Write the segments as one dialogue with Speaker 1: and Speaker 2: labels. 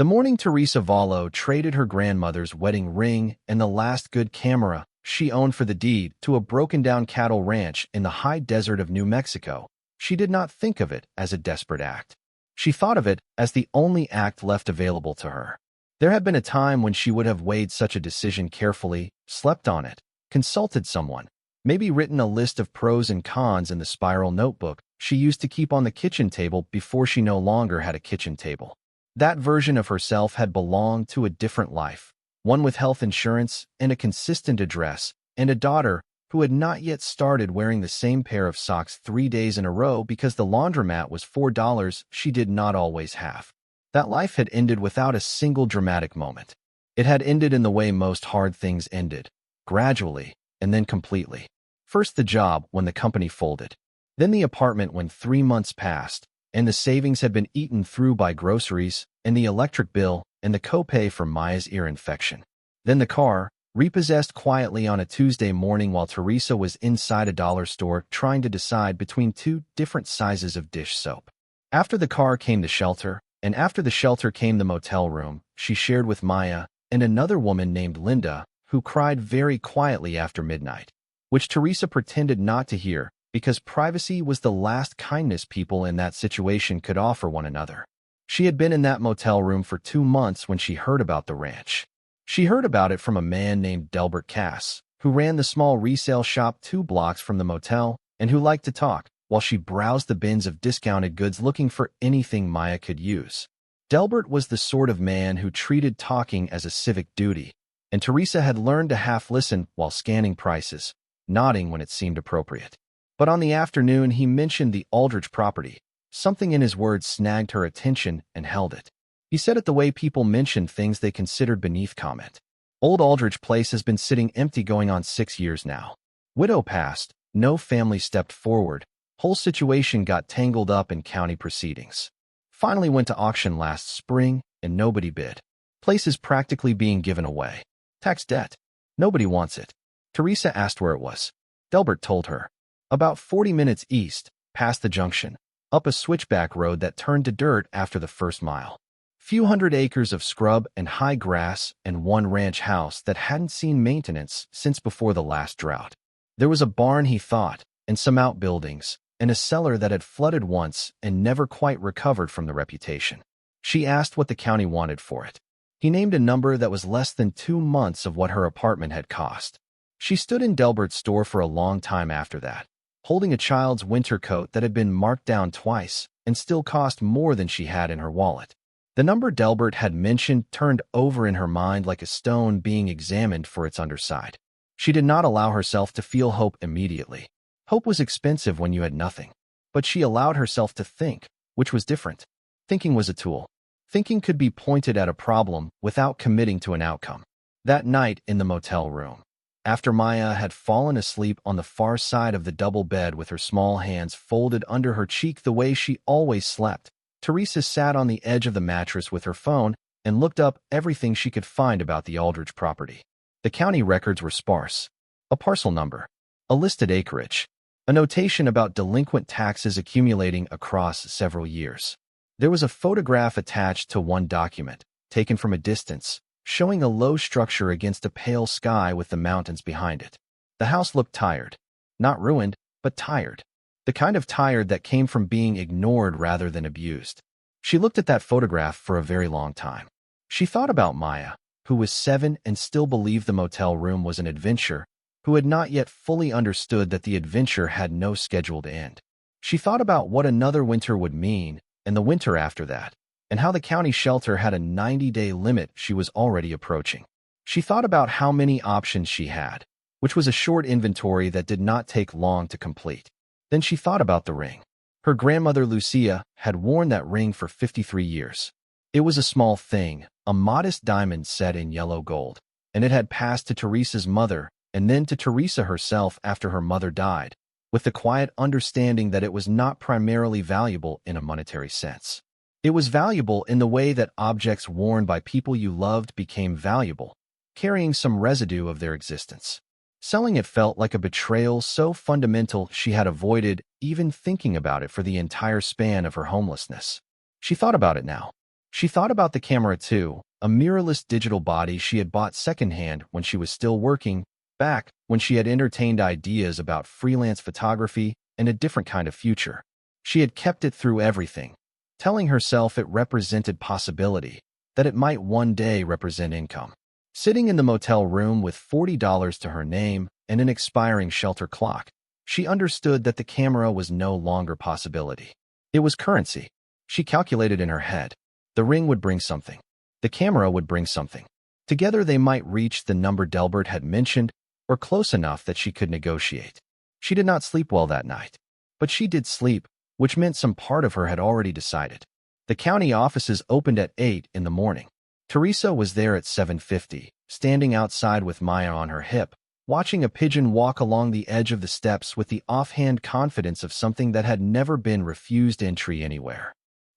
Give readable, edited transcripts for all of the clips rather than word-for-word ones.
Speaker 1: The morning Teresa Vallo traded her grandmother's wedding ring and the last good camera she owned for the deed to a broken-down cattle ranch in the high desert of New Mexico, she did not think of it as a desperate act. She thought of it as the only act left available to her. There had been a time when she would have weighed such a decision carefully, slept on it, consulted someone, maybe written a list of pros and cons in the spiral notebook she used to keep on the kitchen table before she no longer had a kitchen table. That version of herself had belonged to a different life, one with health insurance and a consistent address, and a daughter who had not yet started wearing the same pair of socks 3 days in a row because the laundromat was $4 she did not always have. That life had ended without a single dramatic moment. It had ended in the way most hard things ended, gradually, and then completely. First the job when the company folded. Then the apartment when 3 months passed, and the savings had been eaten through by groceries, and the electric bill, and the copay for Maya's ear infection. Then the car, repossessed quietly on a Tuesday morning while Teresa was inside a dollar store trying to decide between 2 different sizes of dish soap. After the car came the shelter, and after the shelter came the motel room she shared with Maya and another woman named Linda, who cried very quietly after midnight, which Teresa pretended not to hear because privacy was the last kindness people in that situation could offer one another. She had been in that motel room for 2 months when she heard about the ranch. She heard about it from a man named Delbert Cass, who ran the small resale shop 2 blocks from the motel and who liked to talk while she browsed the bins of discounted goods looking for anything Maya could use. Delbert was the sort of man who treated talking as a civic duty, and Teresa had learned to half listen while scanning prices, nodding when it seemed appropriate. But on the afternoon he mentioned the Aldridge Property. Something in his words snagged her attention and held it. He said it the way people mentioned things they considered beneath comment. Old Aldridge Place has been sitting empty going on 6 years now. Widow passed, no family stepped forward, whole situation got tangled up in county proceedings. Finally went to auction last spring, and nobody bid. Place is practically being given away. Tax debt. Nobody wants it. Teresa asked where it was. Delbert told her. About 40 minutes east, past the junction, up a switchback road that turned to dirt after the first mile. Few hundred acres of scrub and high grass and 1 ranch house that hadn't seen maintenance since before the last drought. There was a barn, he thought, and some outbuildings, and a cellar that had flooded once and never quite recovered from the reputation. She asked what the county wanted for it. He named a number that was less than 2 months of what her apartment had cost. She stood in Delbert's store for a long time after that, holding a child's winter coat that had been marked down twice and still cost more than she had in her wallet. The number Delbert had mentioned turned over in her mind like a stone being examined for its underside. She did not allow herself to feel hope immediately. Hope was expensive when you had nothing. But she allowed herself to think, which was different. Thinking was a tool. Thinking could be pointed at a problem without committing to an outcome. That night in the motel room, after Maya had fallen asleep on the far side of the double bed with her small hands folded under her cheek the way she always slept, Teresa sat on the edge of the mattress with her phone and looked up everything she could find about the Aldridge property. The county records were sparse. A parcel number, a listed acreage, a notation about delinquent taxes accumulating across several years. There was a photograph attached to one document, taken from a distance, showing a low structure against a pale sky with the mountains behind it. The house looked tired. Not ruined, but tired. The kind of tired that came from being ignored rather than abused. She looked at that photograph for a very long time. She thought about Maya, who was 7 and still believed the motel room was an adventure, who had not yet fully understood that the adventure had no scheduled end. She thought about what another winter would mean, and the winter after that, and how the county shelter had a 90-day limit she was already approaching. She thought about how many options she had, which was a short inventory that did not take long to complete. Then she thought about the ring. Her grandmother Lucia had worn that ring for 53 years. It was a small thing, a modest diamond set in yellow gold, and it had passed to Teresa's mother and then to Teresa herself after her mother died, with the quiet understanding that it was not primarily valuable in a monetary sense. It was valuable in the way that objects worn by people you loved became valuable, carrying some residue of their existence. Selling it felt like a betrayal so fundamental she had avoided even thinking about it for the entire span of her homelessness. She thought about it now. She thought about the camera too, a mirrorless digital body she had bought secondhand when she was still working, back when she had entertained ideas about freelance photography and a different kind of future. She had kept it through everything, telling herself it represented possibility, that it might one day represent income. Sitting in the motel room with $40 to her name and an expiring shelter clock, she understood that the camera was no longer possibility. It was currency. She calculated in her head. The ring would bring something. The camera would bring something. Together they might reach the number Delbert had mentioned, or close enough that she could negotiate. She did not sleep well that night. But she did sleep, which meant some part of her had already decided. The county offices opened at 8 in the morning. Teresa was there at 7:50, standing outside with Maya on her hip, watching a pigeon walk along the edge of the steps with the offhand confidence of something that had never been refused entry anywhere.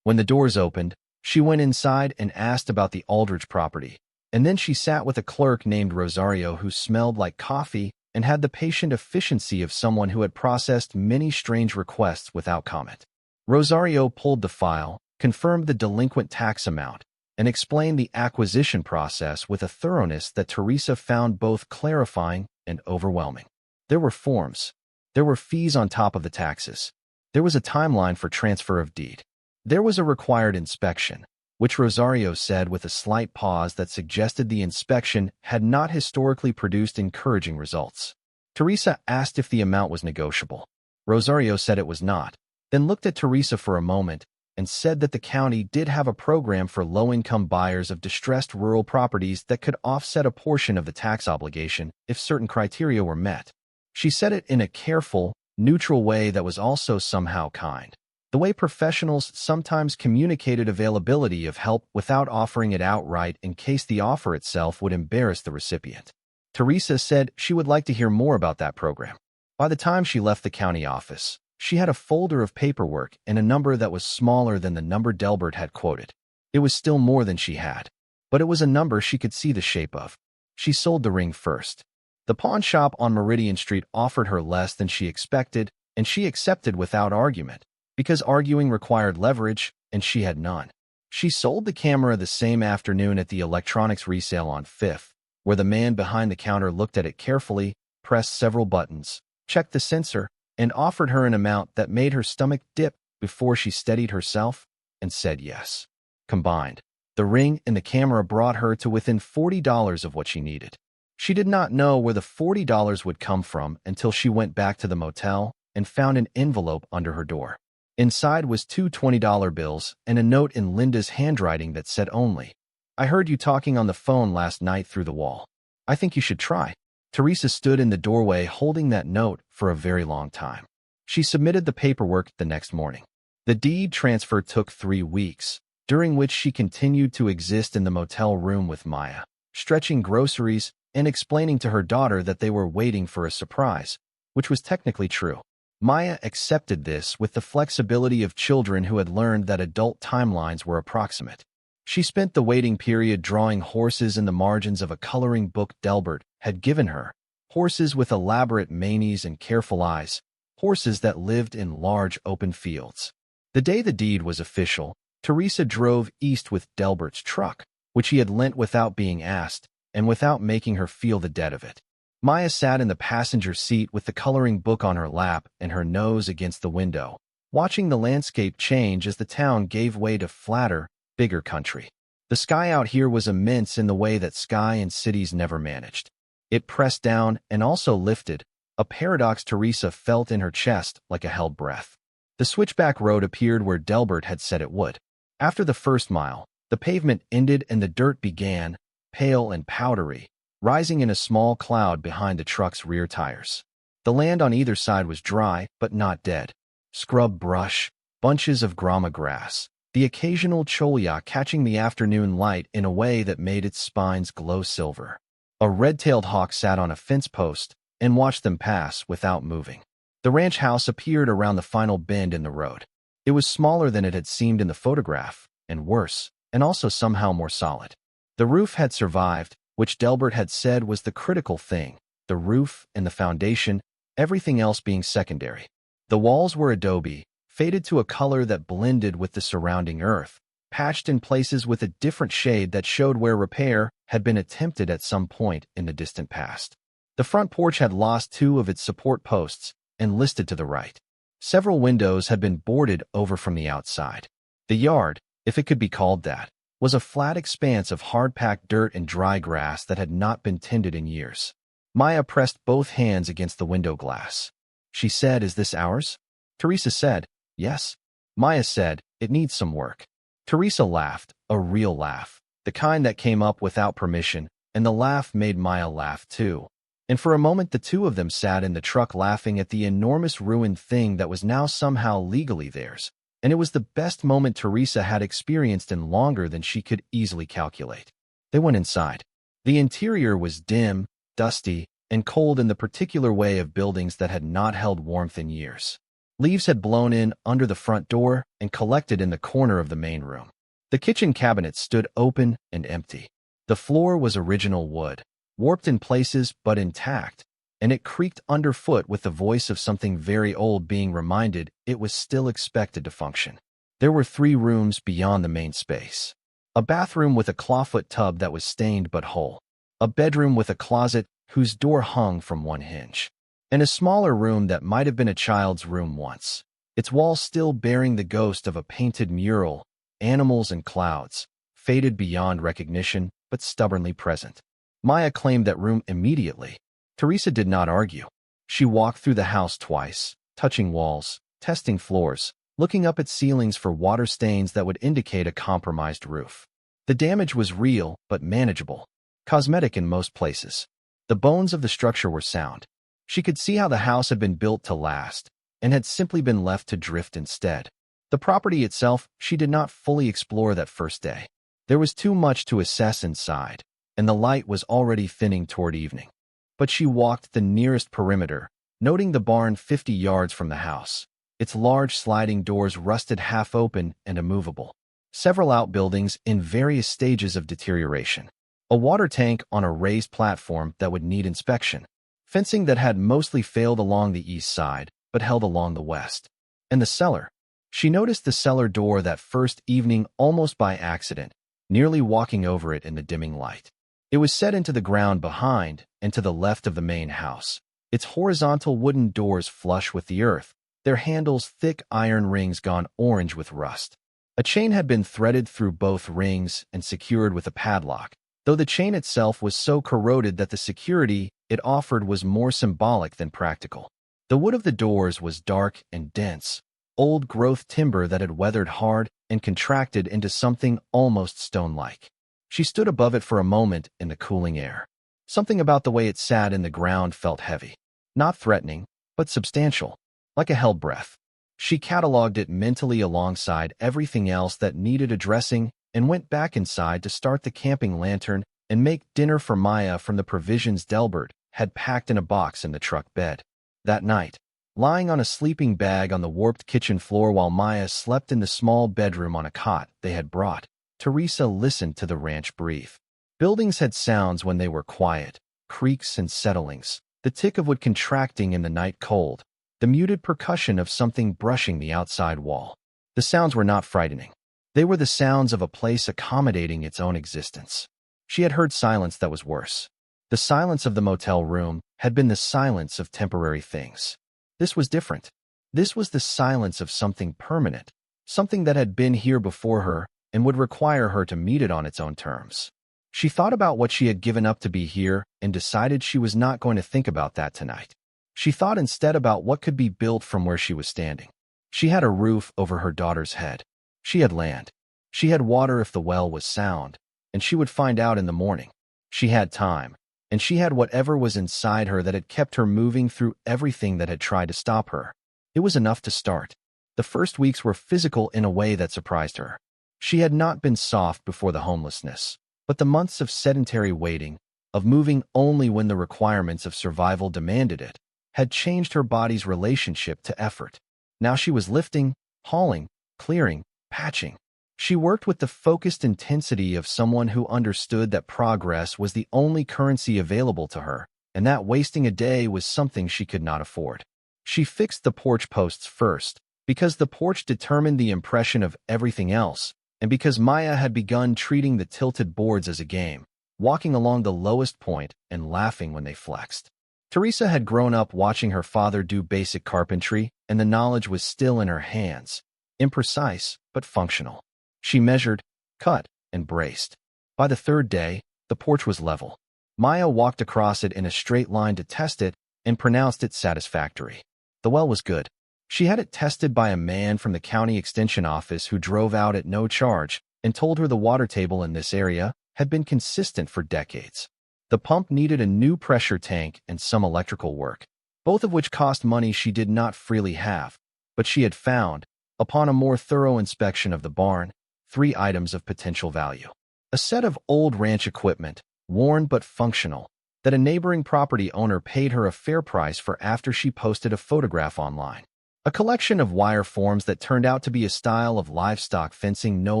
Speaker 1: When the doors opened, she went inside and asked about the Aldridge property, and then she sat with a clerk named Rosario who smelled like coffee and had the patient efficiency of someone who had processed many strange requests without comment. Rosario pulled the file, confirmed the delinquent tax amount, and explained the acquisition process with a thoroughness that Teresa found both clarifying and overwhelming. There were forms. There were fees on top of the taxes. There was a timeline for transfer of deed. There was a required inspection, which Rosario said with a slight pause that suggested the inspection had not historically produced encouraging results. Teresa asked if the amount was negotiable. Rosario said it was not, then looked at Teresa for a moment and said that the county did have a program for low-income buyers of distressed rural properties that could offset a portion of the tax obligation if certain criteria were met. She said it in a careful, neutral way that was also somehow kind. The way professionals sometimes communicated availability of help without offering it outright in case the offer itself would embarrass the recipient. Teresa said she would like to hear more about that program. By the time she left the county office, she had a folder of paperwork and a number that was smaller than the number Delbert had quoted. It was still more than she had, but it was a number she could see the shape of. She sold the ring first. The pawn shop on Meridian Street offered her less than she expected, and she accepted without argument, because arguing required leverage, and she had none. She sold the camera the same afternoon at the electronics resale on 5th, where the man behind the counter looked at it carefully, pressed several buttons, checked the sensor, and offered her an amount that made her stomach dip before she steadied herself and said yes. Combined, the ring and the camera brought her to within $40 of what she needed. She did not know where the $40 would come from until she went back to the motel and found an envelope under her door. Inside was two $20 bills and a note in Linda's handwriting that said only, "I heard you talking on the phone last night through the wall. I think you should try." Teresa stood in the doorway holding that note for a very long time. She submitted the paperwork the next morning. The deed transfer took 3 weeks, during which she continued to exist in the motel room with Maya, stretching groceries and explaining to her daughter that they were waiting for a surprise, which was technically true. Maya accepted this with the flexibility of children who had learned that adult timelines were approximate. She spent the waiting period drawing horses in the margins of a coloring book Delbert had given her, horses with elaborate manes and careful eyes, horses that lived in large open fields. The day the deed was official, Teresa drove east with Delbert's truck, which he had lent without being asked and without making her feel the debt of it. Maya sat in the passenger seat with the coloring book on her lap and her nose against the window, watching the landscape change as the town gave way to flatter, bigger country. The sky out here was immense in the way that sky in cities never managed. It pressed down and also lifted, a paradox Teresa felt in her chest like a held breath. The switchback road appeared where Delbert had said it would. After the first mile, the pavement ended and the dirt began, pale and powdery, rising in a small cloud behind the truck's rear tires. The land on either side was dry, but not dead. Scrub brush, bunches of grama grass, the occasional cholla catching the afternoon light in a way that made its spines glow silver. A red-tailed hawk sat on a fence post and watched them pass without moving. The ranch house appeared around the final bend in the road. It was smaller than it had seemed in the photograph, and worse, and also somehow more solid. The roof had survived, which Delbert had said was the critical thing, the roof and the foundation, everything else being secondary. The walls were adobe, faded to a color that blended with the surrounding earth, patched in places with a different shade that showed where repair had been attempted at some point in the distant past. The front porch had lost two of its support posts and listed to the right. Several windows had been boarded over from the outside. The yard, if it could be called that, was a flat expanse of hard-packed dirt and dry grass that had not been tended in years. Maya pressed both hands against the window glass. She said, "Is this ours?" Teresa said, "Yes." Maya said, "It needs some work." Teresa laughed, a real laugh, the kind that came up without permission, and the laugh made Maya laugh too. And for a moment the two of them sat in the truck laughing at the enormous ruined thing that was now somehow legally theirs, and it was the best moment Teresa had experienced in longer than she could easily calculate. They went inside. The interior was dim, dusty, and cold in the particular way of buildings that had not held warmth in years. Leaves had blown in under the front door and collected in the corner of the main room. The kitchen cabinets stood open and empty. The floor was original wood, warped in places but intact, and it creaked underfoot with the voice of something very old being reminded it was still expected to function. There were 3 rooms beyond the main space. A bathroom with a clawfoot tub that was stained but whole. A bedroom with a closet whose door hung from one hinge. And a smaller room that might have been a child's room once, its walls still bearing the ghost of a painted mural, animals and clouds, faded beyond recognition but stubbornly present. Maya claimed that room immediately. Teresa did not argue. She walked through the house twice, touching walls, testing floors, looking up at ceilings for water stains that would indicate a compromised roof. The damage was real but manageable, cosmetic in most places. The bones of the structure were sound. She could see how the house had been built to last and had simply been left to drift instead. The property itself she did not fully explore that first day. There was too much to assess inside, and the light was already thinning toward evening. But she walked the nearest perimeter, noting the barn 50 yards from the house, its large sliding doors rusted half open and immovable. Several outbuildings in various stages of deterioration. A water tank on a raised platform that would need inspection. Fencing that had mostly failed along the east side, but held along the west. And the cellar. She noticed the cellar door that first evening almost by accident, nearly walking over it in the dimming light. It was set into the ground behind and to the left of the main house, its horizontal wooden doors flush with the earth, their handles thick iron rings gone orange with rust. A chain had been threaded through both rings and secured with a padlock, though the chain itself was so corroded that the security it offered was more symbolic than practical. The wood of the doors was dark and dense, old-growth timber that had weathered hard and contracted into something almost stone-like. She stood above it for a moment in the cooling air. Something about the way it sat in the ground felt heavy. Not threatening, but substantial, like a held breath. She catalogued it mentally alongside everything else that needed addressing and went back inside to start the camping lantern and make dinner for Maya from the provisions Delbert had packed in a box in the truck bed. That night, lying on a sleeping bag on the warped kitchen floor while Maya slept in the small bedroom on a cot they had brought, Teresa listened to the ranch breathe. Buildings had sounds when they were quiet, creaks and settlings, the tick of wood contracting in the night cold, the muted percussion of something brushing the outside wall. The sounds were not frightening. They were the sounds of a place accommodating its own existence. She had heard silence that was worse. The silence of the motel room had been the silence of temporary things. This was different. This was the silence of something permanent, something that had been here before her and would require her to meet it on its own terms. She thought about what she had given up to be here and decided she was not going to think about that tonight. She thought instead about what could be built from where she was standing. She had a roof over her daughter's head. She had land. She had water if the well was sound, and she would find out in the morning. She had time, and she had whatever was inside her that had kept her moving through everything that had tried to stop her. It was enough to start. The first weeks were physical in a way that surprised her. She had not been soft before the homelessness, but the months of sedentary waiting, of moving only when the requirements of survival demanded it, had changed her body's relationship to effort. Now she was lifting, hauling, clearing, patching. She worked with the focused intensity of someone who understood that progress was the only currency available to her, and that wasting a day was something she could not afford. She fixed the porch posts first, because the porch determined the impression of everything else, and because Maya had begun treating the tilted boards as a game, walking along the lowest point and laughing when they flexed. Teresa had grown up watching her father do basic carpentry, and the knowledge was still in her hands, imprecise but functional. She measured, cut, and braced. By the third day, the porch was level. Maya walked across it in a straight line to test it and pronounced it satisfactory. The well was good. She had it tested by a man from the county extension office who drove out at no charge and told her the water table in this area had been consistent for decades. The pump needed a new pressure tank and some electrical work, both of which cost money she did not freely have, but she had found, upon a more thorough inspection of the barn, 3 items of potential value. A set of old ranch equipment, worn but functional, that a neighboring property owner paid her a fair price for after she posted a photograph online. A collection of wire forms that turned out to be a style of livestock fencing no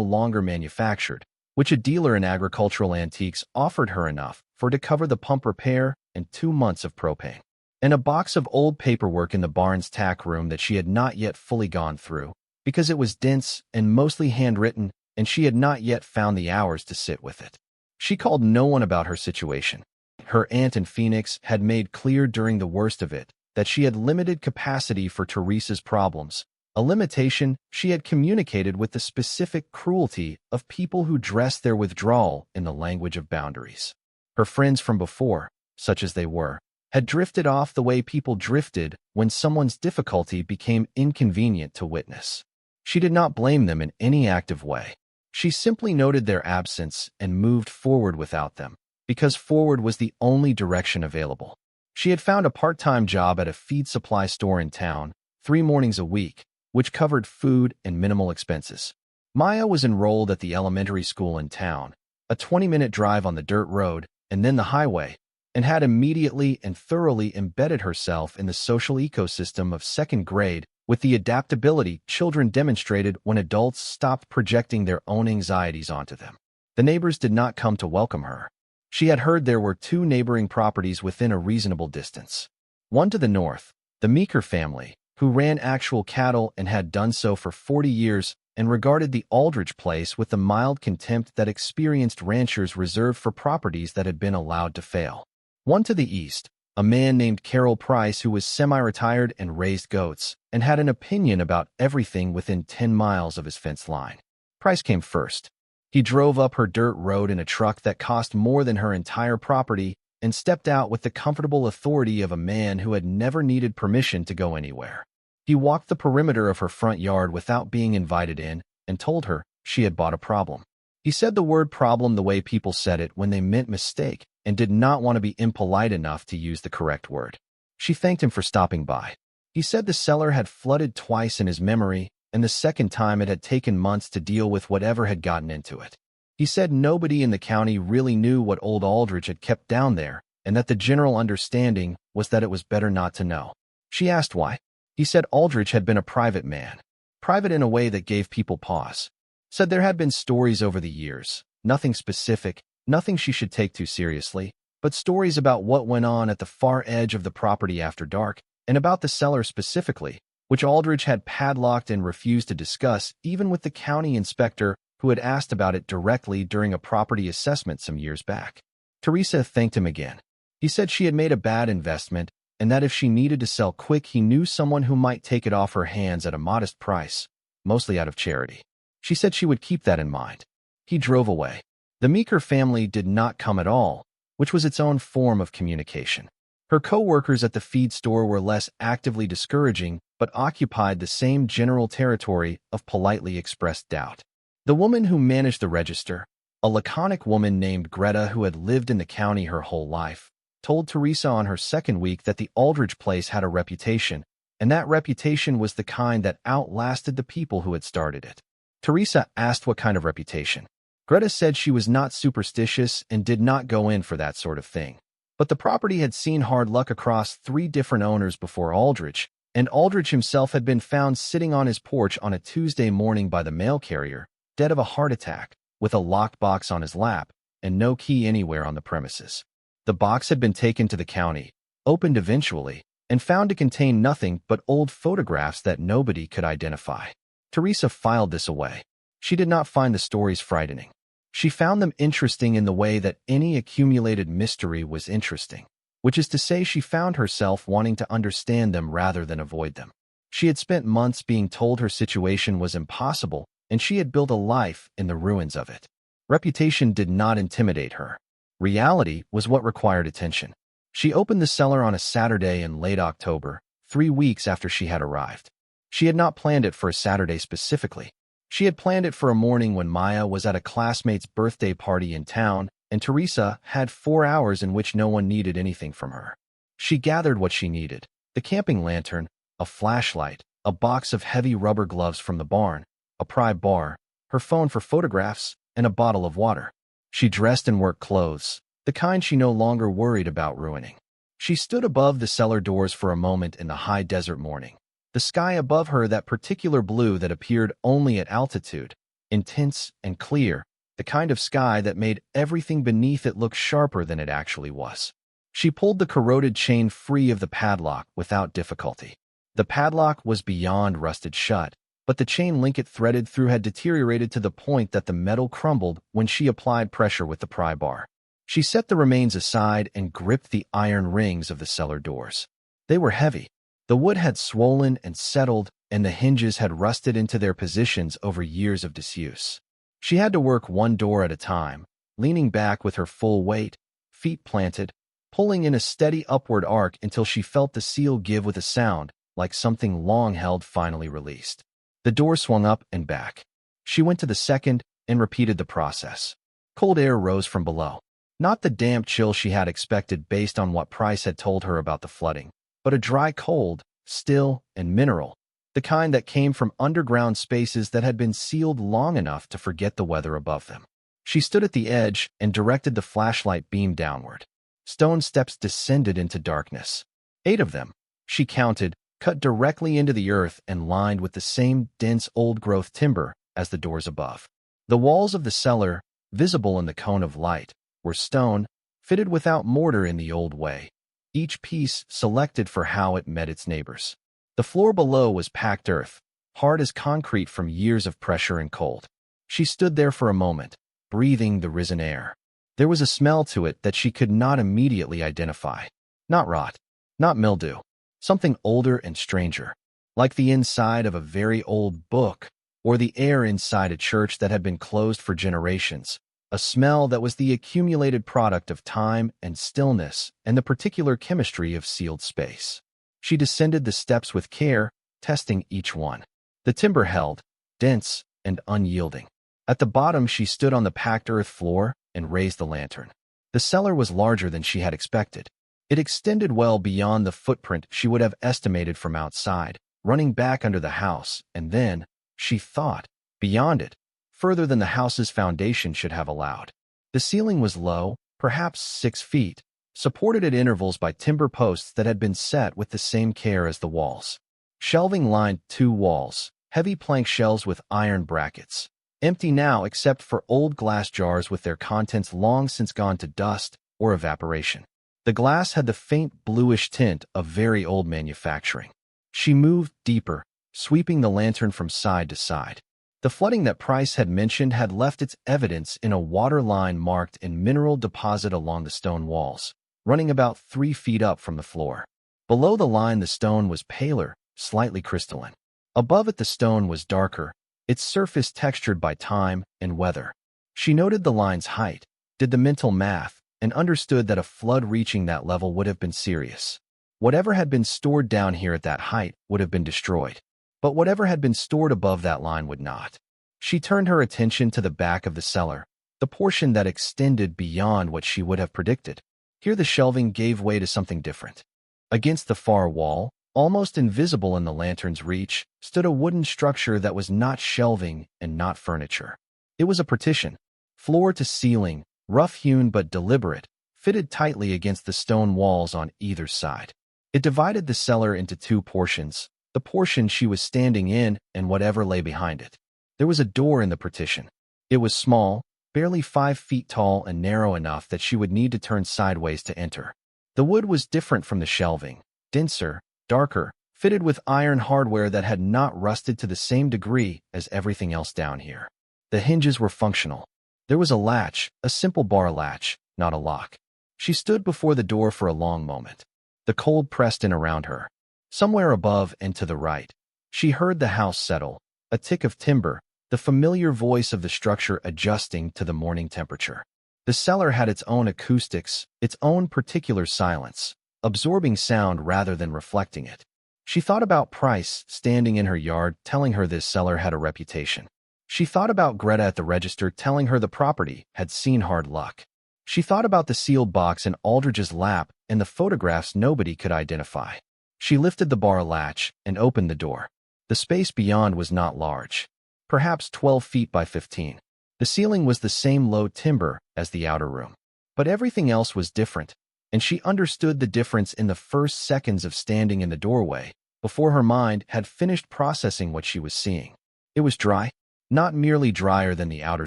Speaker 1: longer manufactured, which a dealer in agricultural antiques offered her enough for to cover the pump repair and 2 months of propane. And a box of old paperwork in the barn's tack room that she had not yet fully gone through, because it was dense and mostly handwritten, and she had not yet found the hours to sit with it. She called no one about her situation. Her aunt in Phoenix had made clear during the worst of it that she had limited capacity for Teresa's problems, a limitation she had communicated with the specific cruelty of people who dressed their withdrawal in the language of boundaries. Her friends from before, such as they were, had drifted off the way people drifted when someone's difficulty became inconvenient to witness. She did not blame them in any active way. She simply noted their absence and moved forward without them, because forward was the only direction available. She had found a part-time job at a feed supply store in town, 3 mornings a week, which covered food and minimal expenses. Maya was enrolled at the elementary school in town, a 20-minute drive on the dirt road and then the highway, and had immediately and thoroughly embedded herself in the social ecosystem of 2nd grade with the adaptability children demonstrated when adults stopped projecting their own anxieties onto them. The neighbors did not come to welcome her. She had heard there were 2 neighboring properties within a reasonable distance. One to the north, the Meeker family, who ran actual cattle and had done so for 40 years and regarded the Aldridge place with the mild contempt that experienced ranchers reserved for properties that had been allowed to fail. One to the east, a man named Carroll Price who was semi-retired and raised goats and had an opinion about everything within 10 miles of his fence line. Price came first. He drove up her dirt road in a truck that cost more than her entire property and stepped out with the comfortable authority of a man who had never needed permission to go anywhere. He walked the perimeter of her front yard without being invited in and told her she had bought a problem. He said the word problem the way people said it when they meant mistake and did not want to be impolite enough to use the correct word. She thanked him for stopping by. He said the cellar had flooded twice in his memory, and the second time it had taken months to deal with whatever had gotten into it. He said nobody in the county really knew what old Aldridge had kept down there, and that the general understanding was that it was better not to know. She asked why. He said Aldridge had been a private man, private in a way that gave people pause. Said there had been stories over the years, nothing specific, nothing she should take too seriously, but stories about what went on at the far edge of the property after dark, and about the cellar specifically, which Aldridge had padlocked and refused to discuss even with the county inspector who had asked about it directly during a property assessment some years back. Teresa thanked him again. He said she had made a bad investment and that if she needed to sell quick, he knew someone who might take it off her hands at a modest price, mostly out of charity. She said she would keep that in mind. He drove away. The Meeker family did not come at all, which was its own form of communication. Her co-workers at the feed store were less actively discouraging, but occupied the same general territory of politely expressed doubt. The woman who managed the register, a laconic woman named Greta who had lived in the county her whole life, told Teresa on her 2nd week that the Aldridge place had a reputation, and that reputation was the kind that outlasted the people who had started it. Teresa asked what kind of reputation. Greta said she was not superstitious and did not go in for that sort of thing. But the property had seen hard luck across 3 different owners before Aldridge, and Aldridge himself had been found sitting on his porch on a Tuesday morning by the mail carrier, dead of a heart attack, with a locked box on his lap and no key anywhere on the premises. The box had been taken to the county, opened eventually, and found to contain nothing but old photographs that nobody could identify. Teresa filed this away. She did not find the stories frightening. She found them interesting in the way that any accumulated mystery was interesting, which is to say she found herself wanting to understand them rather than avoid them. She had spent months being told her situation was impossible, and she had built a life in the ruins of it. Reputation did not intimidate her. Reality was what required attention. She opened the cellar on a Saturday in late October, 3 weeks after she had arrived. She had not planned it for a Saturday specifically. She had planned it for a morning when Maya was at a classmate's birthday party in town, and Teresa had 4 hours in which no one needed anything from her. She gathered what she needed: the camping lantern, a flashlight, a box of heavy rubber gloves from the barn, a pry bar, her phone for photographs, and a bottle of water. She dressed in work clothes, the kind she no longer worried about ruining. She stood above the cellar doors for a moment in the high desert morning. The sky above her, that particular blue that appeared only at altitude, intense and clear, the kind of sky that made everything beneath it look sharper than it actually was. She pulled the corroded chain free of the padlock without difficulty. The padlock was beyond rusted shut, but the chain link it threaded through had deteriorated to the point that the metal crumbled when she applied pressure with the pry bar. She set the remains aside and gripped the iron rings of the cellar doors. They were heavy. The wood had swollen and settled, and the hinges had rusted into their positions over years of disuse. She had to work one door at a time, leaning back with her full weight, feet planted, pulling in a steady upward arc until she felt the seal give with a sound, like something long held finally released. The door swung up and back. She went to the second and repeated the process. Cold air rose from below. Not the damp chill she had expected based on what Price had told her about the flooding, but a dry cold, still and mineral, the kind that came from underground spaces that had been sealed long enough to forget the weather above them. She stood at the edge and directed the flashlight beam downward. Stone steps descended into darkness. 8 of them, she counted, cut directly into the earth and lined with the same dense old-growth timber as the doors above. The walls of the cellar, visible in the cone of light, were stone, fitted without mortar in the old way, each piece selected for how it met its neighbors. The floor below was packed earth, hard as concrete from years of pressure and cold. She stood there for a moment, breathing the risen air. There was a smell to it that she could not immediately identify. Not rot, not mildew, something older and stranger, like the inside of a very old book or the air inside a church that had been closed for generations. A smell that was the accumulated product of time and stillness and the particular chemistry of sealed space. She descended the steps with care, testing each one. The timber held, dense and unyielding. At the bottom, she stood on the packed earth floor and raised the lantern. The cellar was larger than she had expected. It extended well beyond the footprint she would have estimated from outside, running back under the house, and then, she thought, beyond it, further than the house's foundation should have allowed. The ceiling was low, perhaps 6 feet, supported at intervals by timber posts that had been set with the same care as the walls. Shelving lined 2 walls, heavy plank shelves with iron brackets, empty now except for old glass jars with their contents long since gone to dust or evaporation. The glass had the faint bluish tint of very old manufacturing. She moved deeper, sweeping the lantern from side to side. The flooding that Price had mentioned had left its evidence in a water line marked in mineral deposit along the stone walls, running about 3 feet up from the floor. Below the line, the stone was paler, slightly crystalline. Above it, the stone was darker, its surface textured by time and weather. She noted the line's height, did the mental math, and understood that a flood reaching that level would have been serious. Whatever had been stored down here at that height would have been destroyed. But whatever had been stored above that line would not. She turned her attention to the back of the cellar, the portion that extended beyond what she would have predicted. Here the shelving gave way to something different. Against the far wall, almost invisible in the lantern's reach, stood a wooden structure that was not shelving and not furniture. It was a partition, floor to ceiling, rough-hewn but deliberate, fitted tightly against the stone walls on either side. It divided the cellar into 2 portions, the portion she was standing in and whatever lay behind it. There was a door in the partition. It was small, barely 5 feet tall and narrow enough that she would need to turn sideways to enter. The wood was different from the shelving, denser, darker, fitted with iron hardware that had not rusted to the same degree as everything else down here. The hinges were functional. There was a latch, a simple bar latch, not a lock. She stood before the door for a long moment. The cold pressed in around her. Somewhere above and to the right, she heard the house settle, a tick of timber, the familiar voice of the structure adjusting to the morning temperature. The cellar had its own acoustics, its own particular silence, absorbing sound rather than reflecting it. She thought about Price standing in her yard telling her this cellar had a reputation. She thought about Greta at the register telling her the property had seen hard luck. She thought about the sealed box in Aldridge's lap and the photographs nobody could identify. She lifted the bar latch and opened the door. The space beyond was not large, perhaps 12 feet by 15. The ceiling was the same low timber as the outer room. But everything else was different, and she understood the difference in the first seconds of standing in the doorway, before her mind had finished processing what she was seeing. It was dry, not merely drier than the outer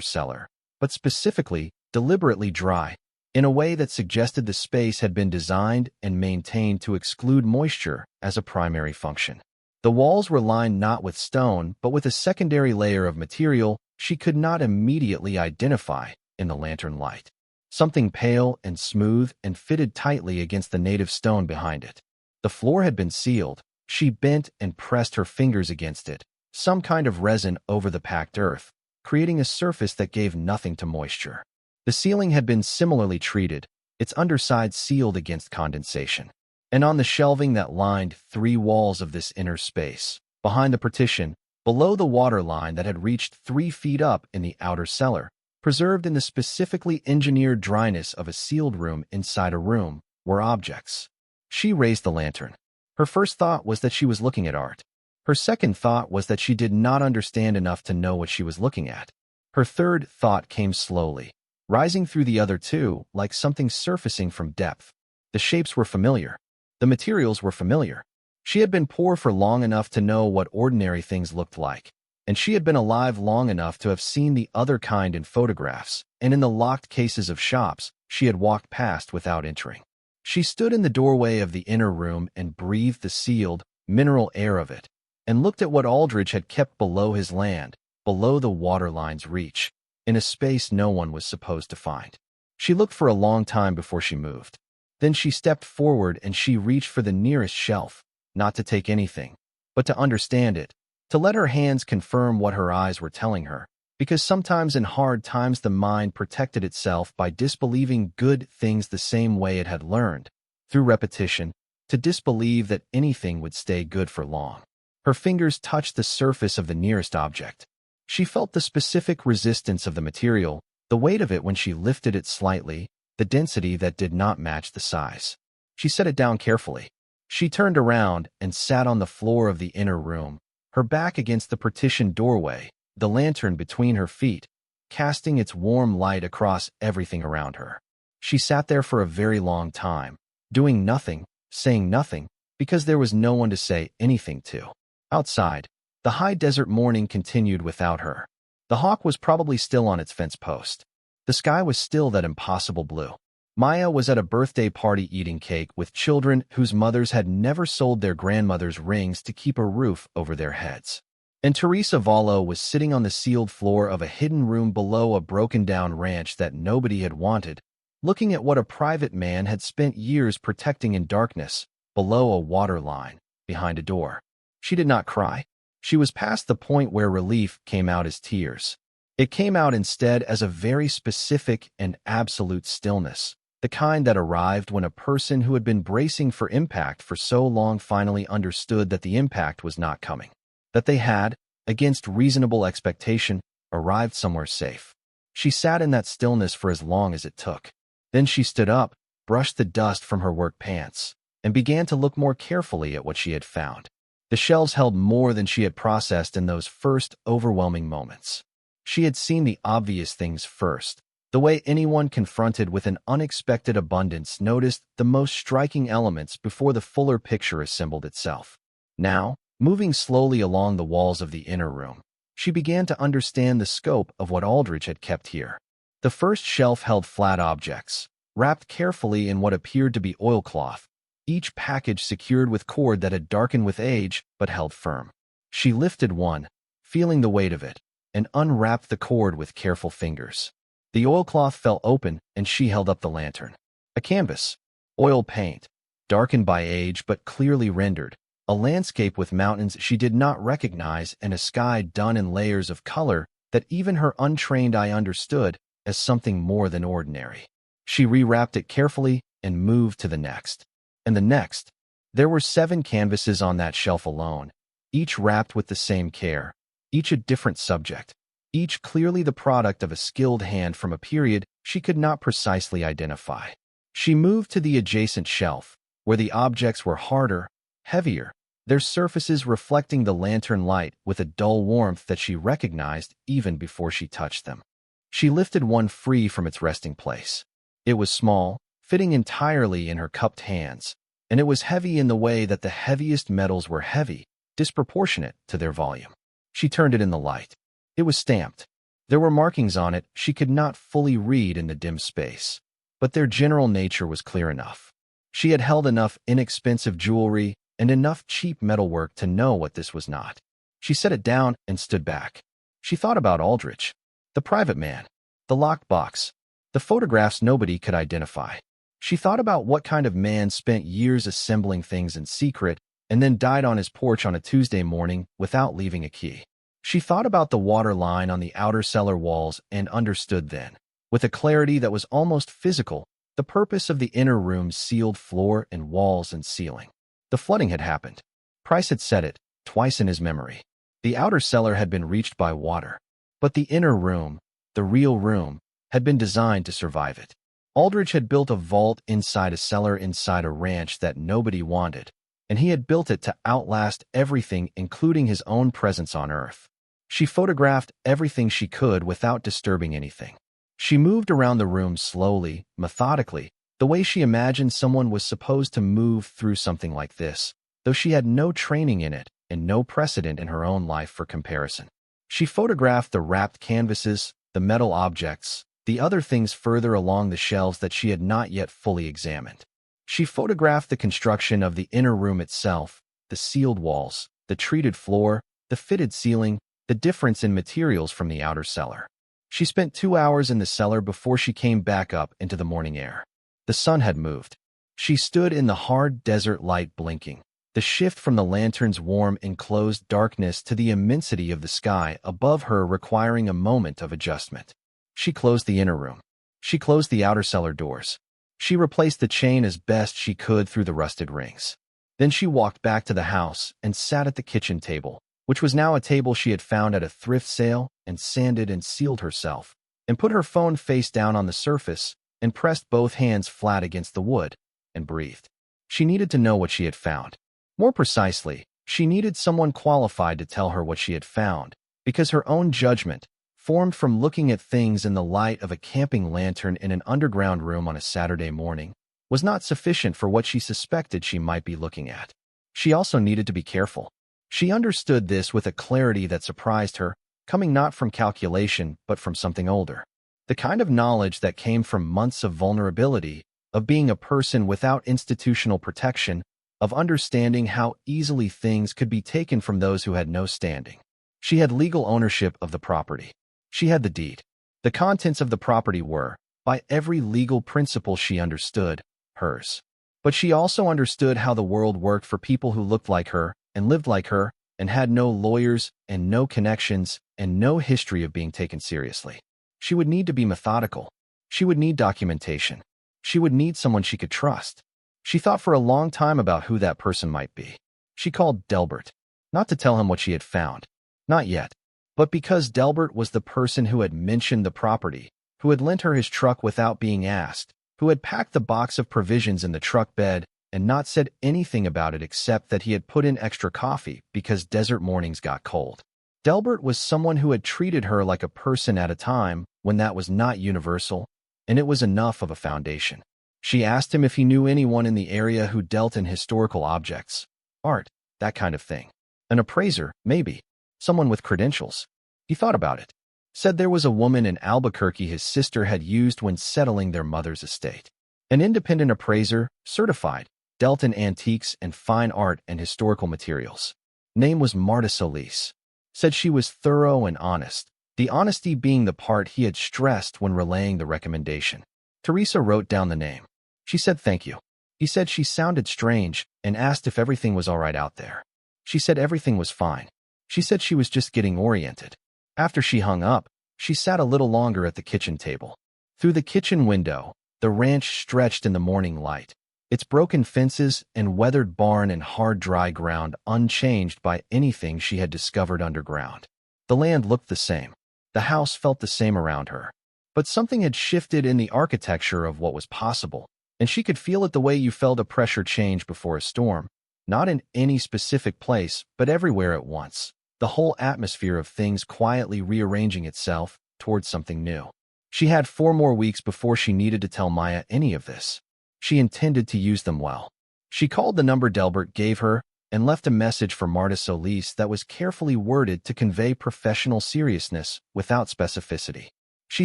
Speaker 1: cellar, but specifically, deliberately dry, in a way that suggested the space had been designed and maintained to exclude moisture as a primary function. The walls were lined not with stone, but with a secondary layer of material she could not immediately identify in the lantern light. Something pale and smooth and fitted tightly against the native stone behind it. The floor had been sealed. She bent and pressed her fingers against it, some kind of resin over the packed earth, creating a surface that gave nothing to moisture. The ceiling had been similarly treated, its underside sealed against condensation. And on the shelving that lined 3 walls of this inner space, behind the partition, below the water line that had reached 3 feet up in the outer cellar, preserved in the specifically engineered dryness of a sealed room inside a room, were objects. She raised the lantern. Her first thought was that she was looking at art. Her second thought was that she did not understand enough to know what she was looking at. Her third thought came slowly, rising through the other two like something surfacing from depth. The shapes were familiar. The materials were familiar. She had been poor for long enough to know what ordinary things looked like, and she had been alive long enough to have seen the other kind in photographs and in the locked cases of shops she had walked past without entering. She stood in the doorway of the inner room and breathed the sealed, mineral air of it, and looked at what Aldridge had kept below his land, below the waterline's reach, in a space no one was supposed to find. She looked for a long time before she moved. Then she stepped forward and she reached for the nearest shelf, not to take anything, but to understand it, to let her hands confirm what her eyes were telling her, because sometimes in hard times the mind protected itself by disbelieving good things the same way it had learned, through repetition, to disbelieve that anything would stay good for long. Her fingers touched the surface of the nearest object. She felt the specific resistance of the material, the weight of it when she lifted it slightly, the density that did not match the size. She set it down carefully. She turned around and sat on the floor of the inner room, her back against the partitioned doorway, the lantern between her feet, casting its warm light across everything around her. She sat there for a very long time, doing nothing, saying nothing, because there was no one to say anything to. Outside, the high desert morning continued without her. The hawk was probably still on its fence post. The sky was still that impossible blue. Maya was at a birthday party eating cake with children whose mothers had never sold their grandmothers rings to keep a roof over their heads. And Teresa Vallo was sitting on the sealed floor of a hidden room below a broken-down ranch that nobody had wanted, looking at what a private man had spent years protecting in darkness, below a water line, behind a door. She did not cry. She was past the point where relief came out as tears. It came out instead as a very specific and absolute stillness, the kind that arrived when a person who had been bracing for impact for so long finally understood that the impact was not coming, that they had, against reasonable expectation, arrived somewhere safe. She sat in that stillness for as long as it took. Then she stood up, brushed the dust from her work pants, and began to look more carefully at what she had found. The shelves held more than she had processed in those first overwhelming moments. She had seen the obvious things first, the way anyone confronted with an unexpected abundance noticed the most striking elements before the fuller picture assembled itself. Now, moving slowly along the walls of the inner room, she began to understand the scope of what Aldridge had kept here. The first shelf held flat objects, wrapped carefully in what appeared to be oilcloth, each package secured with cord that had darkened with age but held firm. She lifted one, feeling the weight of it, and unwrapped the cord with careful fingers. The oilcloth fell open, and she held up the lantern. A canvas, oil paint, darkened by age but clearly rendered, a landscape with mountains she did not recognize and a sky done in layers of color that even her untrained eye understood as something more than ordinary. She rewrapped it carefully and moved to the next. And the next. There were 7 canvases on that shelf alone, each wrapped with the same care, each a different subject, each clearly the product of a skilled hand from a period she could not precisely identify. She moved to the adjacent shelf, where the objects were harder, heavier, their surfaces reflecting the lantern light with a dull warmth that she recognized even before she touched them. She lifted one free from its resting place. It was small, fitting entirely in her cupped hands, and it was heavy in the way that the heaviest metals were heavy, disproportionate to their volume. She turned it in the light. It was stamped. There were markings on it she could not fully read in the dim space, but their general nature was clear enough. She had held enough inexpensive jewelry and enough cheap metalwork to know what this was not. She set it down and stood back. She thought about Aldridge, the private man, the locked box, the photographs nobody could identify. She thought about what kind of man spent years assembling things in secret and then died on his porch on a Tuesday morning without leaving a key. She thought about the water line on the outer cellar walls and understood then, with a clarity that was almost physical, the purpose of the inner room's sealed floor and walls and ceiling. The flooding had happened. Price had said it, twice in his memory. The outer cellar had been reached by water, but the inner room, the real room, had been designed to survive it. Aldridge had built a vault inside a cellar inside a ranch that nobody wanted, and he had built it to outlast everything, including his own presence on Earth. She photographed everything she could without disturbing anything. She moved around the room slowly, methodically, the way she imagined someone was supposed to move through something like this, though she had no training in it and no precedent in her own life for comparison. She photographed the wrapped canvases, the metal objects, the other things further along the shelves that she had not yet fully examined. She photographed the construction of the inner room itself, the sealed walls, the treated floor, the fitted ceiling, the difference in materials from the outer cellar. She spent 2 hours in the cellar before she came back up into the morning air. The sun had moved. She stood in the hard desert light blinking, the shift from the lantern's warm enclosed darkness to the immensity of the sky above her requiring a moment of adjustment. She closed the inner room. She closed the outer cellar doors. She replaced the chain as best she could through the rusted rings. Then she walked back to the house and sat at the kitchen table, which was now a table she had found at a thrift sale, and sanded and sealed herself, and put her phone face down on the surface, and pressed both hands flat against the wood, and breathed. She needed to know what she had found. More precisely, she needed someone qualified to tell her what she had found, because her own judgment, formed from looking at things in the light of a camping lantern in an underground room on a Saturday morning, was not sufficient for what she suspected she might be looking at. She also needed to be careful. She understood this with a clarity that surprised her, coming not from calculation but from something older. The kind of knowledge that came from months of vulnerability, of being a person without institutional protection, of understanding how easily things could be taken from those who had no standing. She had legal ownership of the property. She had the deed. The contents of the property were, by every legal principle she understood, hers. But she also understood how the world worked for people who looked like her and lived like her and had no lawyers and no connections and no history of being taken seriously. She would need to be methodical. She would need documentation. She would need someone she could trust. She thought for a long time about who that person might be. She called Delbert, not to tell him what she had found. Not yet. But because Delbert was the person who had mentioned the property, who had lent her his truck without being asked, who had packed the box of provisions in the truck bed and not said anything about it except that he had put in extra coffee because desert mornings got cold. Delbert was someone who had treated her like a person at a time when that was not universal, and it was enough of a foundation. She asked him if he knew anyone in the area who dealt in historical objects, art, that kind of thing. An appraiser, maybe. Someone with credentials. He thought about it. Said there was a woman in Albuquerque his sister had used when settling their mother's estate. An independent appraiser, certified, dealt in antiques and fine art and historical materials. Name was Marta Solis. Said she was thorough and honest. the honesty being the part he had stressed when relaying the recommendation. Teresa wrote down the name. She said thank you. He said she sounded strange and asked if everything was all right out there. She said everything was fine. She said she was just getting oriented. After she hung up, she sat a little longer at the kitchen table. Through the kitchen window, the ranch stretched in the morning light, its broken fences and weathered barn and hard dry ground unchanged by anything she had discovered underground. The land looked the same. The house felt the same around her. But something had shifted in the architecture of what was possible, and she could feel it the way you felt a pressure change before a storm, not in any specific place, but everywhere at once. The whole atmosphere of things quietly rearranging itself towards something new. She had 4 more weeks before she needed to tell Maya any of this. She intended to use them well. She called the number Delbert gave her and left a message for Marta Solis that was carefully worded to convey professional seriousness without specificity. She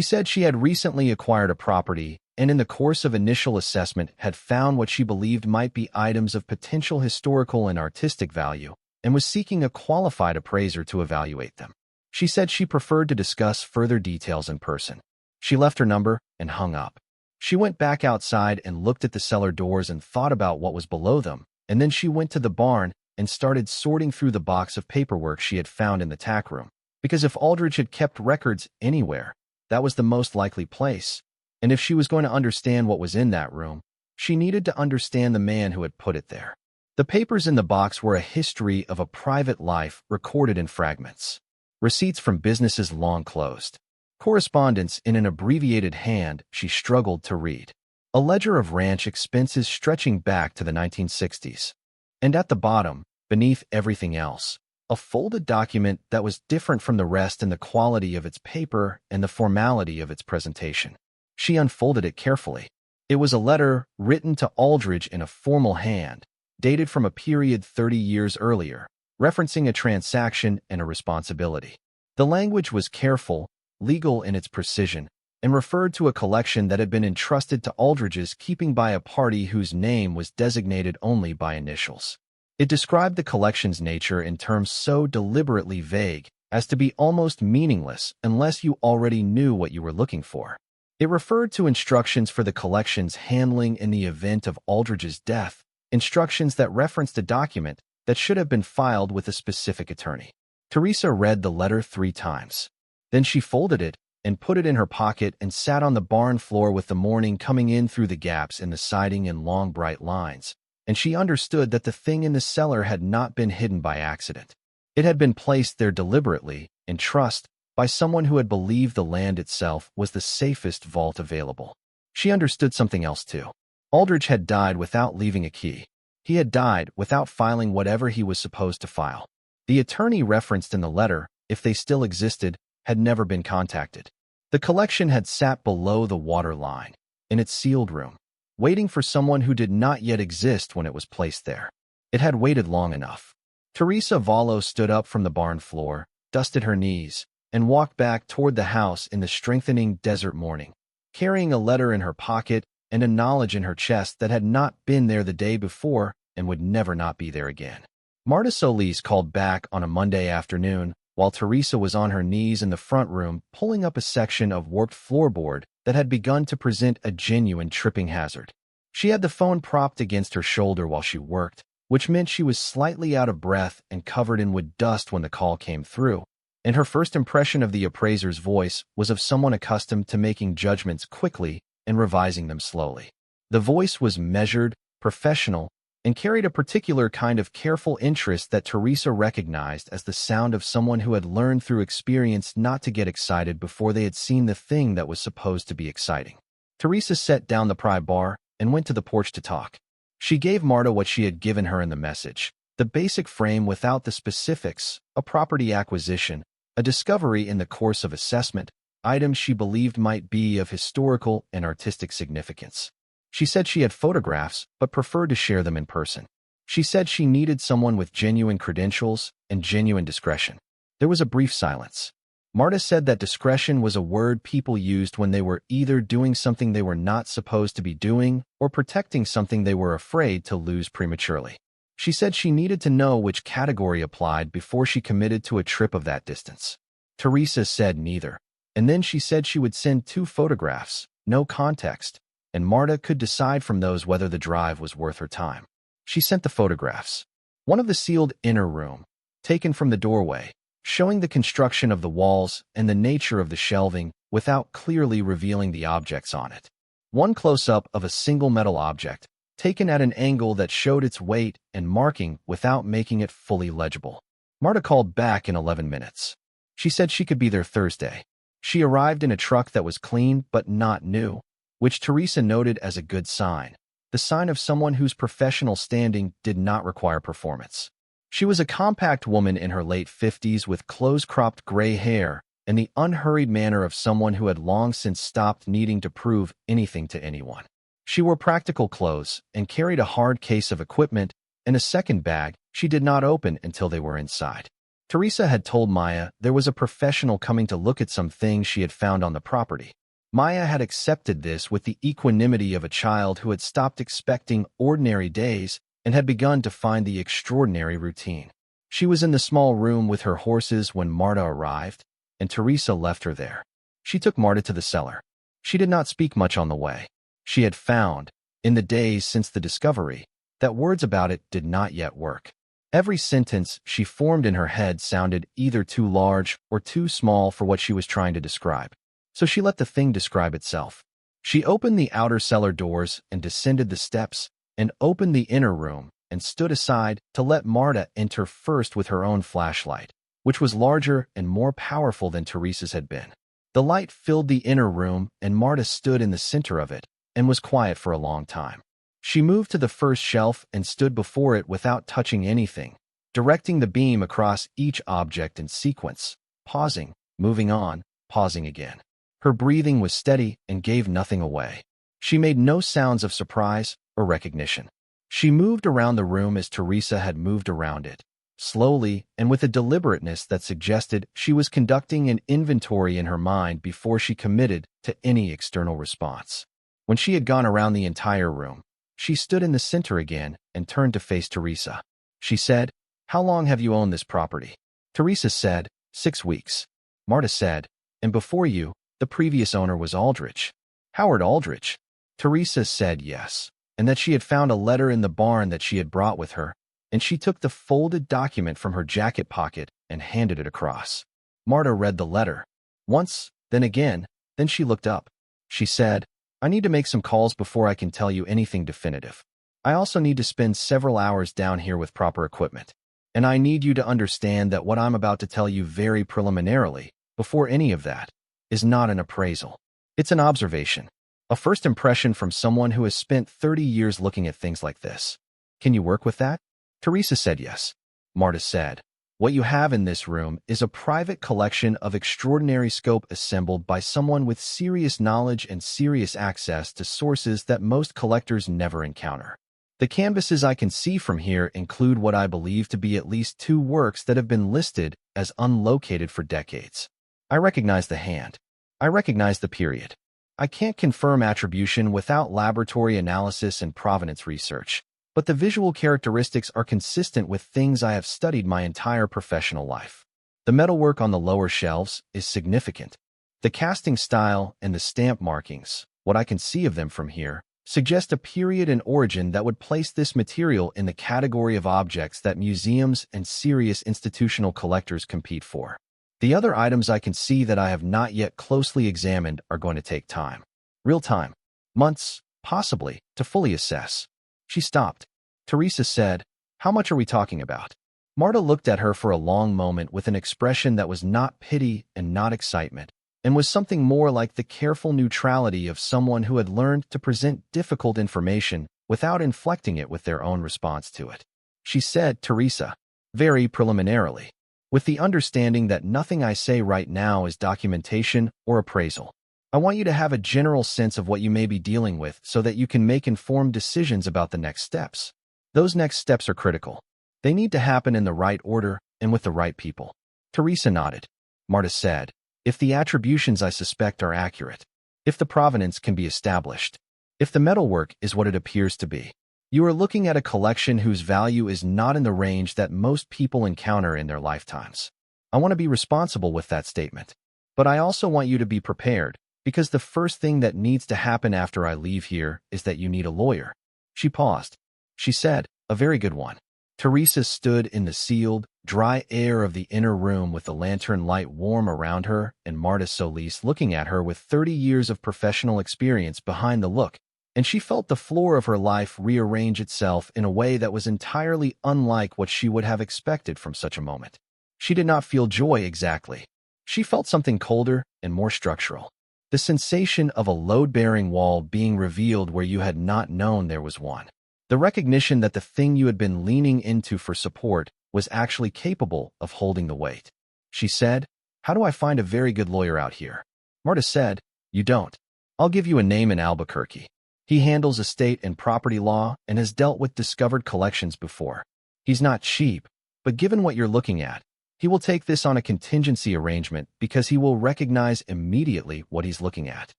Speaker 1: said she had recently acquired a property and in the course of initial assessment had found what she believed might be items of potential historical and artistic value and was seeking a qualified appraiser to evaluate them. She said she preferred to discuss further details in person. She left her number and hung up. She went back outside and looked at the cellar doors and thought about what was below them, and then she went to the barn and started sorting through the box of paperwork she had found in the tack room, because if Aldridge had kept records anywhere, that was the most likely place, and if she was going to understand what was in that room, she needed to understand the man who had put it there. The papers in the box were a history of a private life recorded in fragments, receipts from businesses long closed, correspondence in an abbreviated hand she struggled to read, a ledger of ranch expenses stretching back to the 1960s, and at the bottom, beneath everything else, a folded document that was different from the rest in the quality of its paper and the formality of its presentation. She unfolded it carefully. It was a letter written to Aldridge in a formal hand, dated from a period 30 years earlier, referencing a transaction and a responsibility. The language was careful, legal in its precision, and referred to a collection that had been entrusted to Aldridge's keeping by a party whose name was designated only by initials. It described the collection's nature in terms so deliberately vague as to be almost meaningless unless you already knew what you were looking for. It referred to instructions for the collection's handling in the event of Aldridge's death, instructions that referenced a document that should have been filed with a specific attorney. Teresa read the letter 3 times. Then she folded it and put it in her pocket and sat on the barn floor with the morning coming in through the gaps in the siding in long bright lines, and she understood that the thing in the cellar had not been hidden by accident. It had been placed there deliberately, in trust, by someone who had believed the land itself was the safest vault available. She understood something else too. Aldridge had died without leaving a key. He had died without filing whatever he was supposed to file. The attorney referenced in the letter, if they still existed, had never been contacted. The collection had sat below the water line, in its sealed room, waiting for someone who did not yet exist when it was placed there. It had waited long enough. Teresa Vallo stood up from the barn floor, dusted her knees, and walked back toward the house in the strengthening desert morning, carrying a letter in her pocket and a knowledge in her chest that had not been there the day before and would never not be there again. Marta Solis called back on a Monday afternoon while Teresa was on her knees in the front room pulling up a section of warped floorboard that had begun to present a genuine tripping hazard. She had the phone propped against her shoulder while she worked, which meant she was slightly out of breath and covered in wood dust when the call came through, and her first impression of the appraiser's voice was of someone accustomed to making judgments quickly and revising them slowly. The voice was measured, professional, and carried a particular kind of careful interest that Teresa recognized as the sound of someone who had learned through experience not to get excited before they had seen the thing that was supposed to be exciting. Teresa set down the pry bar and went to the porch to talk. She gave Marta what she had given her in the message, the basic frame without the specifics, a property acquisition, a discovery in the course of assessment, items she believed might be of historical and artistic significance. She said she had photographs, but preferred to share them in person. She said she needed someone with genuine credentials and genuine discretion. There was a brief silence. Marta said that discretion was a word people used when they were either doing something they were not supposed to be doing or protecting something they were afraid to lose prematurely. She said she needed to know which category applied before she committed to a trip of that distance. Teresa said neither. And then she said she would send 2 photographs, no context, and Marta could decide from those whether the drive was worth her time. She sent the photographs. One of the sealed inner room, taken from the doorway, showing the construction of the walls and the nature of the shelving without clearly revealing the objects on it. One close-up of a single metal object, taken at an angle that showed its weight and marking without making it fully legible. Marta called back in 11 minutes. She said she could be there Thursday. She arrived in a truck that was clean but not new, which Teresa noted as a good sign, the sign of someone whose professional standing did not require performance. She was a compact woman in her late 50s with close-cropped gray hair and the unhurried manner of someone who had long since stopped needing to prove anything to anyone. She wore practical clothes and carried a hard case of equipment and a second bag she did not open until they were inside. Teresa had told Maya there was a professional coming to look at some things she had found on the property. Maya had accepted this with the equanimity of a child who had stopped expecting ordinary days and had begun to find the extraordinary routine. She was in the small room with her horses when Marta arrived, and Teresa left her there. She took Marta to the cellar. She did not speak much on the way. She had found, in the days since the discovery, that words about it did not yet work. Every sentence she formed in her head sounded either too large or too small for what she was trying to describe. So she let the thing describe itself. She opened the outer cellar doors and descended the steps and opened the inner room and stood aside to let Marta enter first with her own flashlight, which was larger and more powerful than Teresa's had been. The light filled the inner room and Marta stood in the center of it and was quiet for a long time. She moved to the first shelf and stood before it without touching anything, directing the beam across each object in sequence, pausing, moving on, pausing again. Her breathing was steady and gave nothing away. She made no sounds of surprise or recognition. She moved around the room as Teresa had moved around it, slowly and with a deliberateness that suggested she was conducting an inventory in her mind before she committed to any external response. When she had gone around the entire room, she stood in the center again and turned to face Teresa. She said, "How long have you owned this property?" Teresa said, 6 weeks. Marta said, "And before you, the previous owner was Aldridge." "Howard Aldridge?" Teresa said yes, and that she had found a letter in the barn that she had brought with her, and she took the folded document from her jacket pocket and handed it across. Marta read the letter. Once, then again, then she looked up. She said, "I need to make some calls before I can tell you anything definitive. I also need to spend several hours down here with proper equipment. And I need you to understand that what I'm about to tell you very preliminarily, before any of that, is not an appraisal. It's an observation, a first impression from someone who has spent 30 years looking at things like this. Can you work with that?" Teresa said yes. Marta said, "What you have in this room is a private collection of extraordinary scope assembled by someone with serious knowledge and serious access to sources that most collectors never encounter. The canvases I can see from here include what I believe to be at least 2 works that have been listed as unlocated for decades. I recognize the hand. I recognize the period. I can't confirm attribution without laboratory analysis and provenance research, but the visual characteristics are consistent with things I have studied my entire professional life. The metalwork on the lower shelves is significant. The casting style and the stamp markings, what I can see of them from here, suggest a period and origin that would place this material in the category of objects that museums and serious institutional collectors compete for. The other items I can see that I have not yet closely examined are going to take time. Real time. Months, possibly, to fully assess." She stopped. Teresa said, "How much are we talking about?" Marta looked at her for a long moment with an expression that was not pity and not excitement, and was something more like the careful neutrality of someone who had learned to present difficult information without inflecting it with their own response to it. She said, "Teresa, very preliminarily, with the understanding that nothing I say right now is documentation or appraisal. I want you to have a general sense of what you may be dealing with so that you can make informed decisions about the next steps. Those next steps are critical. They need to happen in the right order and with the right people." Teresa nodded. Marta said, "If the attributions I suspect are accurate, if the provenance can be established, if the metalwork is what it appears to be, you are looking at a collection whose value is not in the range that most people encounter in their lifetimes. I want to be responsible with that statement. But I also want you to be prepared, because the first thing that needs to happen after I leave here is that you need a lawyer." She paused. She said, "A very good one." Teresa stood in the sealed, dry air of the inner room with the lantern light warm around her and Marta Solis looking at her with 30 years of professional experience behind the look, and she felt the floor of her life rearrange itself in a way that was entirely unlike what she would have expected from such a moment. She did not feel joy exactly. She felt something colder and more structural. The sensation of a load-bearing wall being revealed where you had not known there was one. The recognition that the thing you had been leaning into for support was actually capable of holding the weight. She said, "How do I find a very good lawyer out here?" Marta said, "You don't. I'll give you a name in Albuquerque. He handles estate and property law and has dealt with discovered collections before. He's not cheap, but given what you're looking at, he will take this on a contingency arrangement because he will recognize immediately what he's looking at.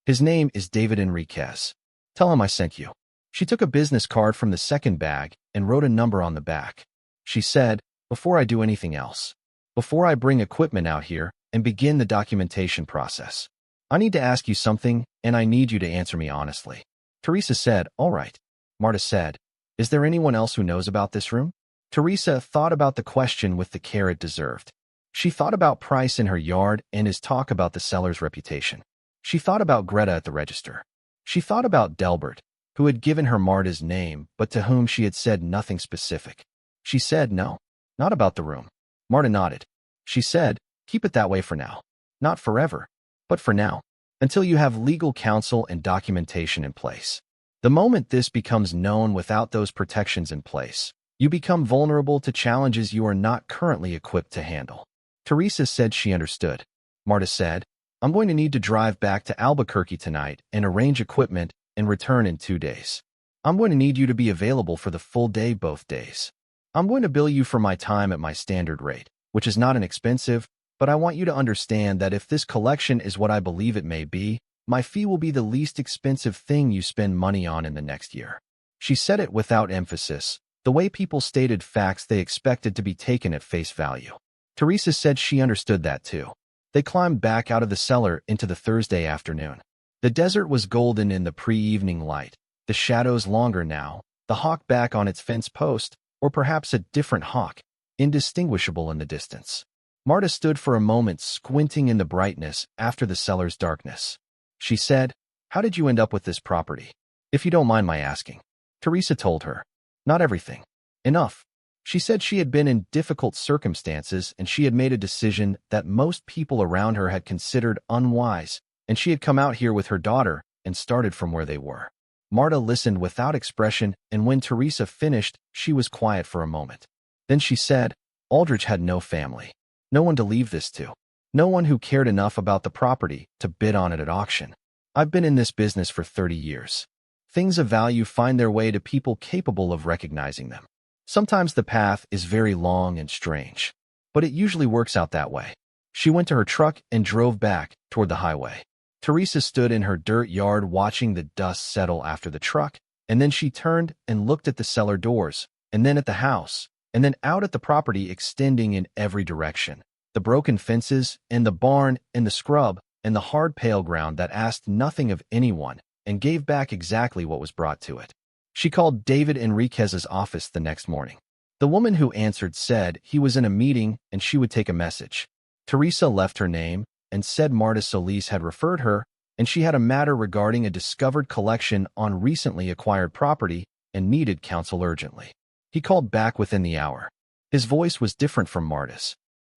Speaker 1: His name is David Enriquez. Tell him I sent you." She took a business card from the second bag and wrote a number on the back. She said, "Before I do anything else, before I bring equipment out here and begin the documentation process, I need to ask you something, and I need you to answer me honestly." Teresa said, "All right." Marta said, "Is there anyone else who knows about this room?" Teresa thought about the question with the care it deserved. She thought about Price in her yard and his talk about the seller's reputation. She thought about Greta at the register. She thought about Delbert, who had given her Marta's name, but to whom she had said nothing specific. She said, "No, not about the room." Marta nodded. She said, "Keep it that way for now. Not forever, but for now, until you have legal counsel and documentation in place. The moment this becomes known without those protections in place, you become vulnerable to challenges you are not currently equipped to handle." Teresa said she understood. Marta said, "I'm going to need to drive back to Albuquerque tonight and arrange equipment and return in 2 days. I'm going to need you to be available for the full day both days. I'm going to bill you for my time at my standard rate, which is not inexpensive, but I want you to understand that if this collection is what I believe it may be, my fee will be the least expensive thing you spend money on in the next year." She said it without emphasis, the way people stated facts they expected to be taken at face value. Teresa said she understood that too. They climbed back out of the cellar into the Thursday afternoon. The desert was golden in the pre-evening light, the shadows longer now, the hawk back on its fence post, or perhaps a different hawk, indistinguishable in the distance. Marta stood for a moment squinting in the brightness after the cellar's darkness. She said, "How did you end up with this property? If you don't mind my asking." Teresa told her, "Not everything. Enough." She said she had been in difficult circumstances and she had made a decision that most people around her had considered unwise, and she had come out here with her daughter and started from where they were. Marta listened without expression, and when Teresa finished, she was quiet for a moment. Then she said, "Aldridge had no family. No one to leave this to. No one who cared enough about the property to bid on it at auction. I've been in this business for 30 years. Things of value find their way to people capable of recognizing them. Sometimes the path is very long and strange, but it usually works out that way." She went to her truck and drove back toward the highway. Teresa stood in her dirt yard watching the dust settle after the truck, and then she turned and looked at the cellar doors, and then at the house, and then out at the property extending in every direction. The broken fences, and the barn, and the scrub, and the hard pale ground that asked nothing of anyone and gave back exactly what was brought to it. She called David Enriquez's office the next morning. The woman who answered said he was in a meeting and she would take a message. Teresa left her name and said Marta Solis had referred her, and she had a matter regarding a discovered collection on recently acquired property and needed counsel urgently. He called back within the hour. His voice was different from Marta's.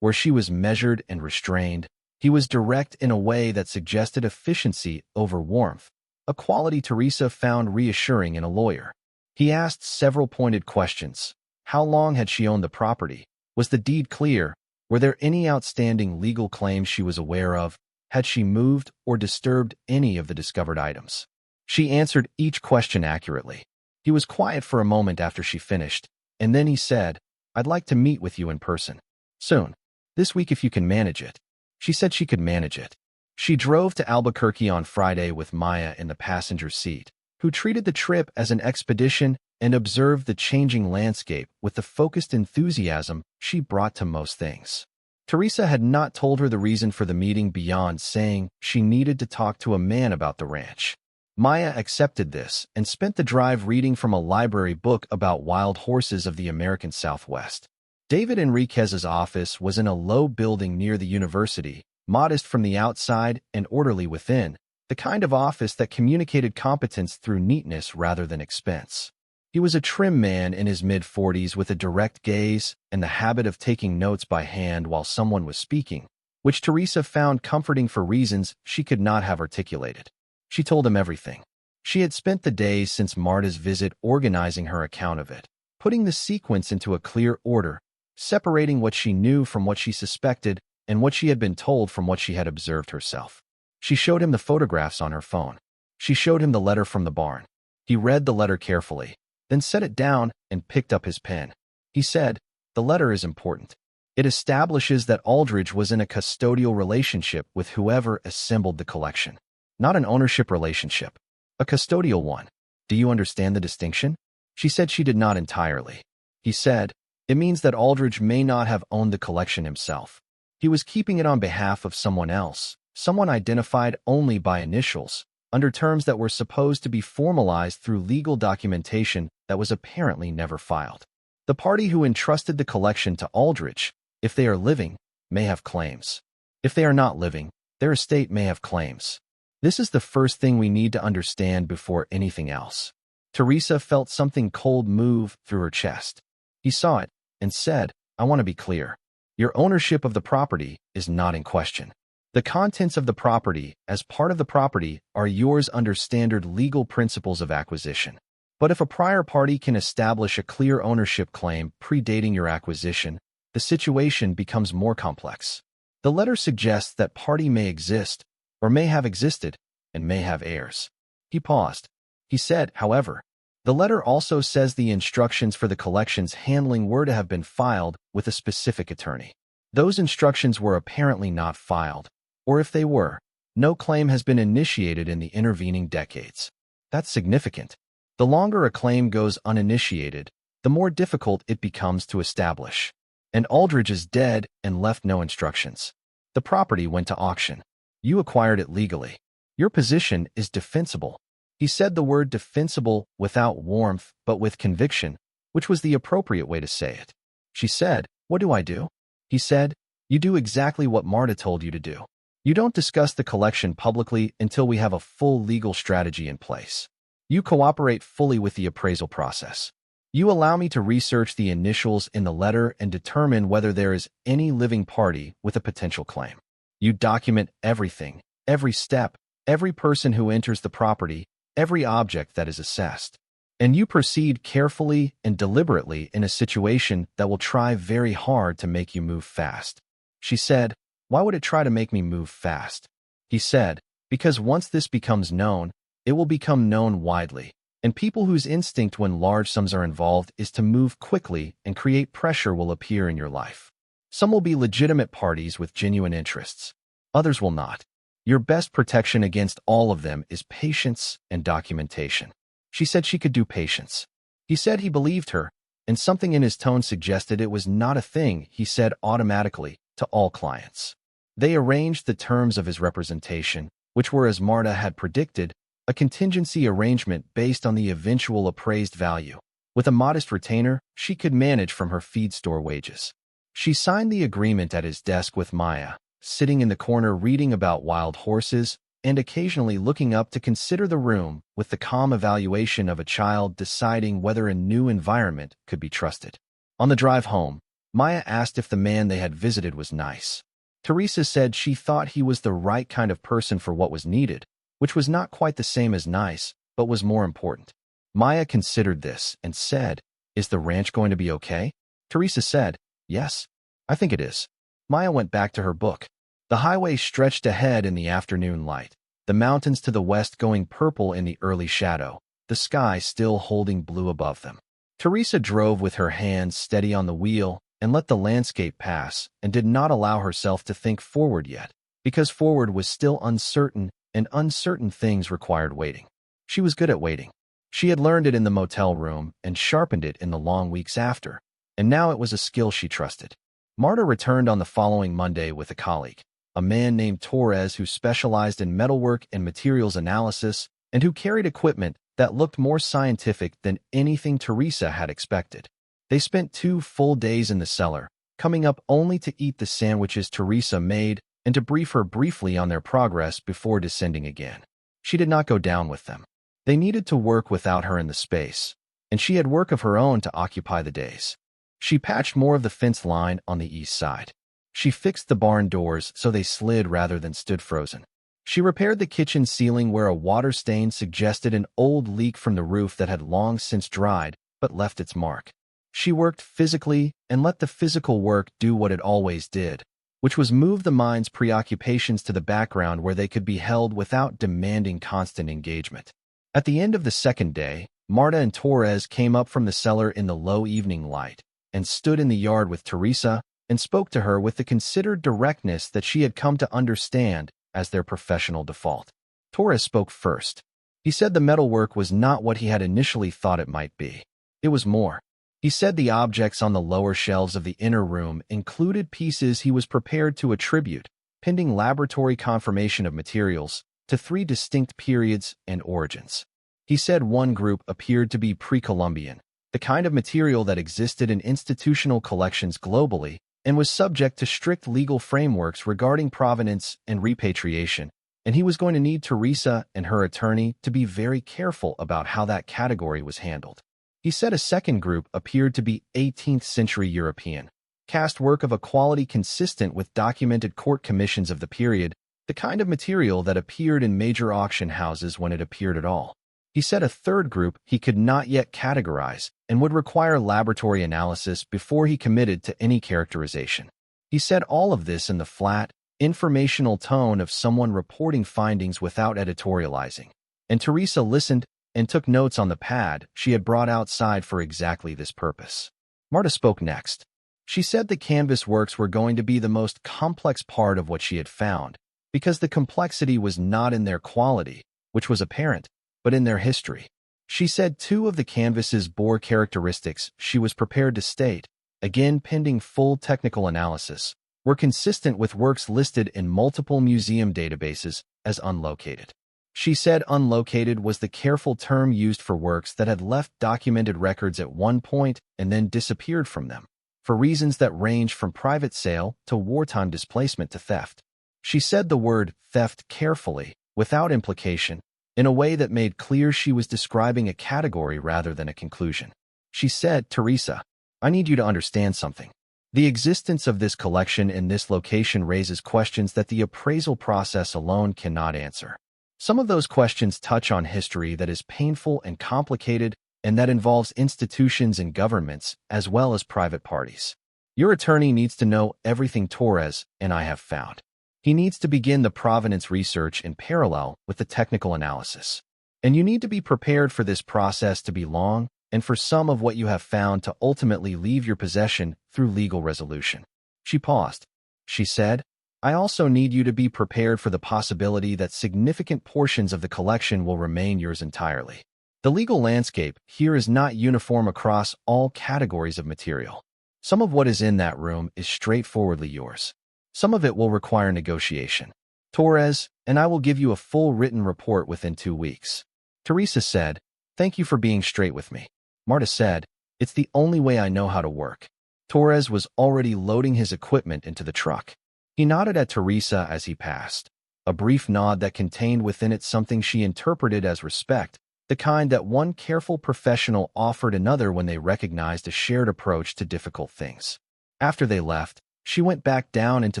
Speaker 1: Where she was measured and restrained, he was direct in a way that suggested efficiency over warmth, a quality Teresa found reassuring in a lawyer. He asked several pointed questions. How long had she owned the property? Was the deed clear? Were there any outstanding legal claims she was aware of? Had she moved or disturbed any of the discovered items? She answered each question accurately. He was quiet for a moment after she finished, and then he said, "I'd like to meet with you in person. Soon. This week if you can manage it." She said she could manage it. She drove to Albuquerque on Friday with Maya in the passenger seat, who treated the trip as an expedition and observed the changing landscape with the focused enthusiasm she brought to most things. Teresa had not told her the reason for the meeting beyond saying she needed to talk to a man about the ranch. Maya accepted this and spent the drive reading from a library book about wild horses of the American Southwest. David Enriquez's office was in a low building near the university, modest from the outside and orderly within, the kind of office that communicated competence through neatness rather than expense. He was a trim man in his mid-40s with a direct gaze and the habit of taking notes by hand while someone was speaking, which Teresa found comforting for reasons she could not have articulated. She told him everything. She had spent the days since Marta's visit organizing her account of it, putting the sequence into a clear order, separating what she knew from what she suspected and what she had been told from what she had observed herself. She showed him the photographs on her phone. She showed him the letter from the barn. He read the letter carefully, then set it down and picked up his pen. He said, "The letter is important. It establishes that Aldridge was in a custodial relationship with whoever assembled the collection. Not an ownership relationship, a custodial one. Do you understand the distinction?" She said she did not entirely. He said, "It means that Aldridge may not have owned the collection himself. He was keeping it on behalf of someone else, someone identified only by initials, under terms that were supposed to be formalized through legal documentation that was apparently never filed. The party who entrusted the collection to Aldridge, if they are living, may have claims. If they are not living, their estate may have claims. This is the first thing we need to understand before anything else." Teresa felt something cold move through her chest. He saw it and said, "I want to be clear. Your ownership of the property is not in question. The contents of the property, as part of the property, are yours under standard legal principles of acquisition. But if a prior party can establish a clear ownership claim predating your acquisition, the situation becomes more complex. The letter suggests that party may exist, or may have existed, and may have heirs." He paused. He said, however, "The letter also says the instructions for the collection's handling were to have been filed with a specific attorney. Those instructions were apparently not filed, or if they were, no claim has been initiated in the intervening decades. That's significant. The longer a claim goes uninitiated, the more difficult it becomes to establish. And Aldridge is dead and left no instructions. The property went to auction. You acquired it legally. Your position is defensible." He said the word defensible without warmth but with conviction, which was the appropriate way to say it. She said, "What do I do?" He said, "You do exactly what Marta told you to do. You don't discuss the collection publicly until we have a full legal strategy in place. You cooperate fully with the appraisal process. You allow me to research the initials in the letter and determine whether there is any living party with a potential claim. You document everything, every step, every person who enters the property, every object that is assessed. And you proceed carefully and deliberately in a situation that will try very hard to make you move fast." She said, "Why would it try to make me move fast?" He said, "Because once this becomes known, it will become known widely, and people whose instinct when large sums are involved is to move quickly and create pressure will appear in your life. Some will be legitimate parties with genuine interests. Others will not. Your best protection against all of them is patience and documentation." She said she could do patience. He said he believed her, and something in his tone suggested it was not a thing he said automatically to all clients. They arranged the terms of his representation, which were, as Marta had predicted, a contingency arrangement based on the eventual appraised value. With a modest retainer, she could manage from her feed store wages. She signed the agreement at his desk with Maya, sitting in the corner reading about wild horses and occasionally looking up to consider the room with the calm evaluation of a child deciding whether a new environment could be trusted. On the drive home, Maya asked if the man they had visited was nice. Teresa said she thought he was the right kind of person for what was needed, which was not quite the same as nice, but was more important. Maya considered this and said, "Is the ranch going to be okay?" Teresa said, "Yes, I think it is." Maya went back to her book. The highway stretched ahead in the afternoon light, the mountains to the west going purple in the early shadow, the sky still holding blue above them. Teresa drove with her hands steady on the wheel and let the landscape pass and did not allow herself to think forward yet, because forward was still uncertain and uncertain things required waiting. She was good at waiting. She had learned it in the motel room and sharpened it in the long weeks after, and now it was a skill she trusted. Marta returned on the following Monday with a colleague, a man named Torres who specialized in metalwork and materials analysis and who carried equipment that looked more scientific than anything Teresa had expected. They spent 2 full days in the cellar, coming up only to eat the sandwiches Teresa made and to brief her briefly on their progress before descending again. She did not go down with them. They needed to work without her in the space, and she had work of her own to occupy the days. She patched more of the fence line on the east side. She fixed the barn doors so they slid rather than stood frozen. She repaired the kitchen ceiling where a water stain suggested an old leak from the roof that had long since dried but left its mark. She worked physically and let the physical work do what it always did, which was move the mind's preoccupations to the background where they could be held without demanding constant engagement. At the end of the second day, Marta and Torres came up from the cellar in the low evening light and stood in the yard with Teresa and spoke to her with the considered directness that she had come to understand as their professional default. Torres spoke first. He said the metalwork was not what he had initially thought it might be. It was more. He said the objects on the lower shelves of the inner room included pieces he was prepared to attribute, pending laboratory confirmation of materials, to 3 distinct periods and origins. He said one group appeared to be pre-Columbian, the kind of material that existed in institutional collections globally and was subject to strict legal frameworks regarding provenance and repatriation, and he was going to need Teresa and her attorney to be very careful about how that category was handled. He said a second group appeared to be 18th century European, cast work of a quality consistent with documented court commissions of the period, the kind of material that appeared in major auction houses when it appeared at all. He said a third group he could not yet categorize and would require laboratory analysis before he committed to any characterization. He said all of this in the flat, informational tone of someone reporting findings without editorializing, and Teresa listened and took notes on the pad she had brought outside for exactly this purpose. Marta spoke next. She said the canvas works were going to be the most complex part of what she had found, because the complexity was not in their quality, which was apparent, but in their history. She said 2 of the canvases bore characteristics she was prepared to state, again pending full technical analysis, were consistent with works listed in multiple museum databases as unlocated. She said unlocated was the careful term used for works that had left documented records at one point and then disappeared from them, for reasons that range from private sale to wartime displacement to theft. She said the word theft carefully, without implication, in a way that made clear she was describing a category rather than a conclusion. She said, Teresa, I need you to understand something. The existence of this collection in this location raises questions that the appraisal process alone cannot answer. Some of those questions touch on history that is painful and complicated and that involves institutions and governments as well as private parties. Your attorney needs to know everything Torres and I have found. He needs to begin the provenance research in parallel with the technical analysis. And you need to be prepared for this process to be long and for some of what you have found to ultimately leave your possession through legal resolution. She paused. She said, I also need you to be prepared for the possibility that significant portions of the collection will remain yours entirely. The legal landscape here is not uniform across all categories of material. Some of what is in that room is straightforwardly yours. Some of it will require negotiation. Torres and I will give you a full written report within 2 weeks. Teresa said, Thank you for being straight with me. Marta said, It's the only way I know how to work. Torres was already loading his equipment into the truck. He nodded at Teresa as he passed, a brief nod that contained within it something she interpreted as respect, the kind that one careful professional offered another when they recognized a shared approach to difficult things. After they left, she went back down into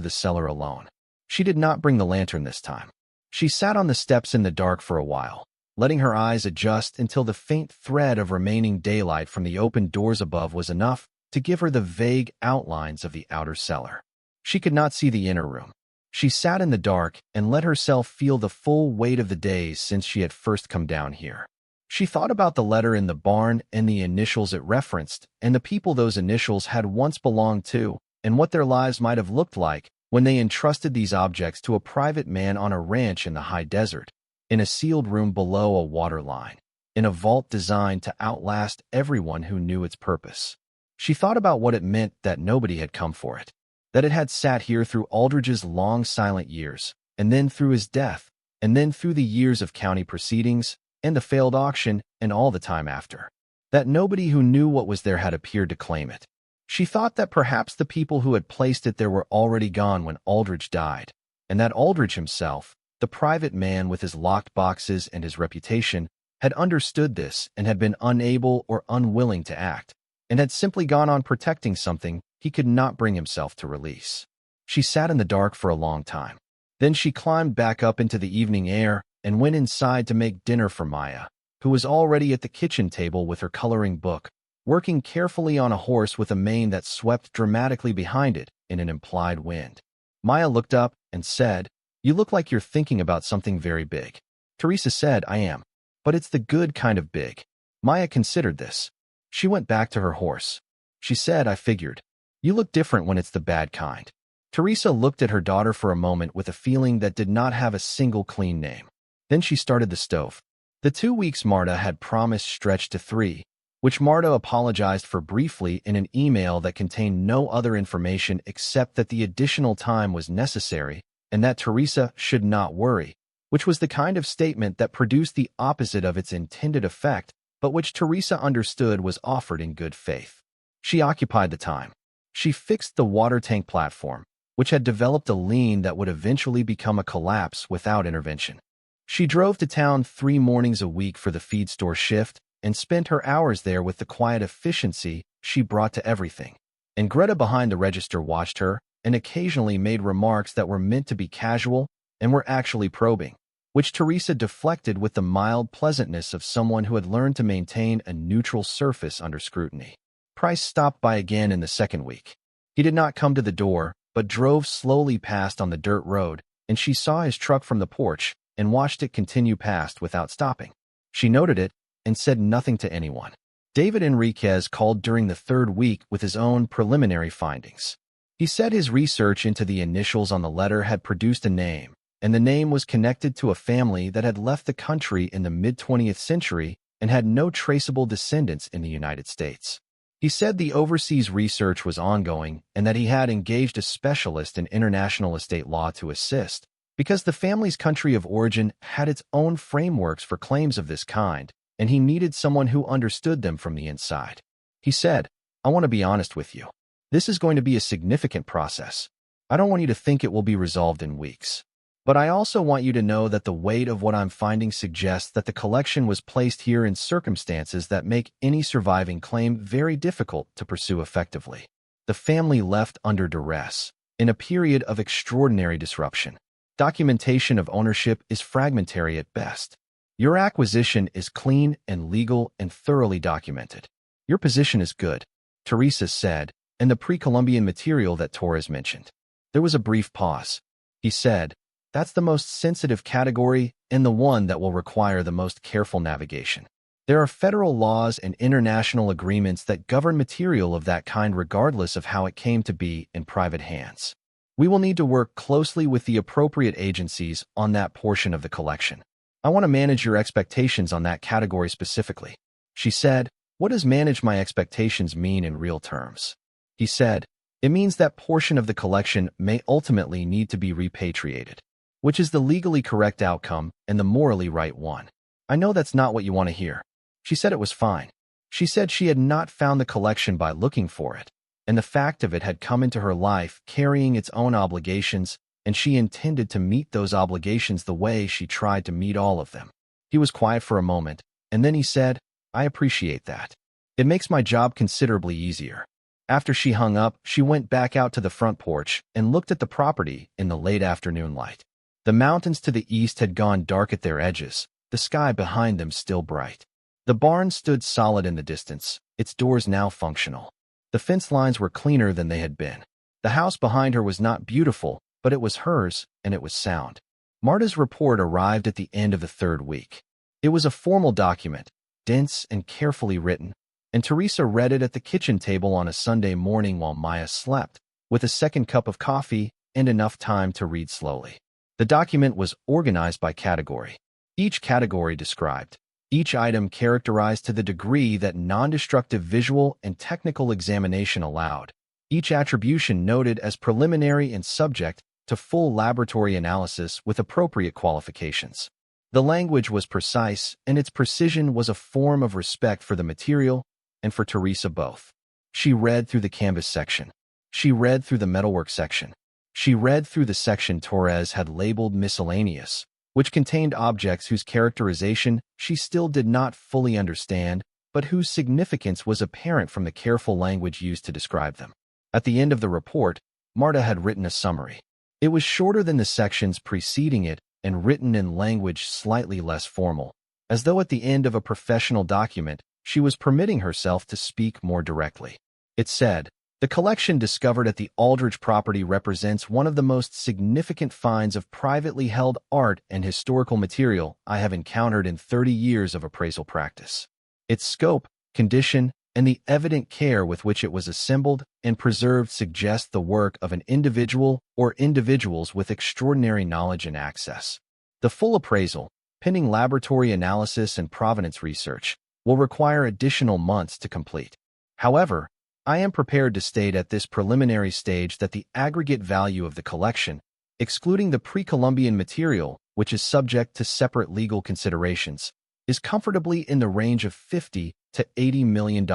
Speaker 1: the cellar alone. She did not bring the lantern this time. She sat on the steps in the dark for a while, letting her eyes adjust until the faint thread of remaining daylight from the open doors above was enough to give her the vague outlines of the outer cellar. She could not see the inner room. She sat in the dark and let herself feel the full weight of the days since she had first come down here. She thought about the letter in the barn and the initials it referenced, and the people those initials had once belonged to, and what their lives might have looked like when they entrusted these objects to a private man on a ranch in the high desert, in a sealed room below a water line, in a vault designed to outlast everyone who knew its purpose. She thought about what it meant that nobody had come for it. that it had sat here through Aldridge's long silent years, and then through his death, and then through the years of county proceedings, and the failed auction, and all the time after. That nobody who knew what was there had appeared to claim it. She thought that perhaps the people who had placed it there were already gone when Aldridge died, and that Aldridge himself, the private man with his locked boxes and his reputation, had understood this and had been unable or unwilling to act, and had simply gone on protecting something he could not bring himself to release. She sat in the dark for a long time. Then she climbed back up into the evening air and went inside to make dinner for Maya, who was already at the kitchen table with her coloring book, working carefully on a horse with a mane that swept dramatically behind it in an implied wind. Maya looked up and said, "You look like you're thinking about something very big." Teresa said, "I am. But it's the good kind of big." Maya considered this. She went back to her horse. She said, "I figured. You look different when it's the bad kind." Teresa looked at her daughter for a moment with a feeling that did not have a single clean name. Then she started the stove. The 2 weeks Marta had promised stretched to 3, which Marta apologized for briefly in an email that contained no other information except that the additional time was necessary and that Teresa should not worry, which was the kind of statement that produced the opposite of its intended effect, but which Teresa understood was offered in good faith. She occupied the time. She fixed the water tank platform, which had developed a lean that would eventually become a collapse without intervention. She drove to town 3 mornings a week for the feed store shift and spent her hours there with the quiet efficiency she brought to everything. And Greta behind the register watched her and occasionally made remarks that were meant to be casual and were actually probing, which Teresa deflected with the mild pleasantness of someone who had learned to maintain a neutral surface under scrutiny. Price stopped by again in the second week. He did not come to the door, but drove slowly past on the dirt road, and she saw his truck from the porch and watched it continue past without stopping. She noted it and said nothing to anyone. David Enriquez called during the 3rd week with his own preliminary findings. He said his research into the initials on the letter had produced a name, and the name was connected to a family that had left the country in the mid-20th century and had no traceable descendants in the United States. He said the overseas research was ongoing and that he had engaged a specialist in international estate law to assist, because the family's country of origin had its own frameworks for claims of this kind, and he needed someone who understood them from the inside. He said, "I want to be honest with you. This is going to be a significant process. I don't want you to think it will be resolved in weeks. But I also want you to know that the weight of what I'm finding suggests that the collection was placed here in circumstances that make any surviving claim very difficult to pursue effectively. The family left under duress, in a period of extraordinary disruption. Documentation of ownership is fragmentary at best. Your acquisition is clean and legal and thoroughly documented. Your position is good," Teresa said, "and the pre-Columbian material that Torres mentioned." There was a brief pause. He said, "That's the most sensitive category and the one that will require the most careful navigation. There are federal laws and international agreements that govern material of that kind regardless of how it came to be in private hands. We will need to work closely with the appropriate agencies on that portion of the collection. I want to manage your expectations on that category specifically." She said, "What does manage my expectations mean in real terms?" He said, "It means that portion of the collection may ultimately need to be repatriated, which is the legally correct outcome and the morally right one. I know that's not what you want to hear." She said it was fine. She said she had not found the collection by looking for it, and the fact of it had come into her life carrying its own obligations, and she intended to meet those obligations the way she tried to meet all of them. He was quiet for a moment, and then he said, "I appreciate that. It makes my job considerably easier." After she hung up, she went back out to the front porch and looked at the property in the late afternoon light. The mountains to the east had gone dark at their edges, the sky behind them still bright. The barn stood solid in the distance, its doors now functional. The fence lines were cleaner than they had been. The house behind her was not beautiful, but it was hers, and it was sound. Marta's report arrived at the end of the 3rd week. It was a formal document, dense and carefully written, and Teresa read it at the kitchen table on a Sunday morning while Maya slept, with a second cup of coffee and enough time to read slowly. The document was organized by category. Each category described, each item characterized to the degree that non-destructive visual and technical examination allowed, each attribution noted as preliminary and subject to full laboratory analysis with appropriate qualifications. The language was precise, and its precision was a form of respect for the material and for Teresa both. She read through the canvas section. She read through the metalwork section. She read through the section Torres had labeled miscellaneous, which contained objects whose characterization she still did not fully understand, but whose significance was apparent from the careful language used to describe them. At the end of the report, Marta had written a summary. It was shorter than the sections preceding it and written in language slightly less formal, as though at the end of a professional document, she was permitting herself to speak more directly. It said, "The collection discovered at the Aldridge property represents one of the most significant finds of privately held art and historical material I have encountered in 30 years of appraisal practice. Its scope, condition, and the evident care with which it was assembled and preserved suggest the work of an individual or individuals with extraordinary knowledge and access. The full appraisal, pending laboratory analysis and provenance research, will require additional months to complete. However, I am prepared to state at this preliminary stage that the aggregate value of the collection, excluding the pre-Columbian material, which is subject to separate legal considerations, is comfortably in the range of $50 to $80 million,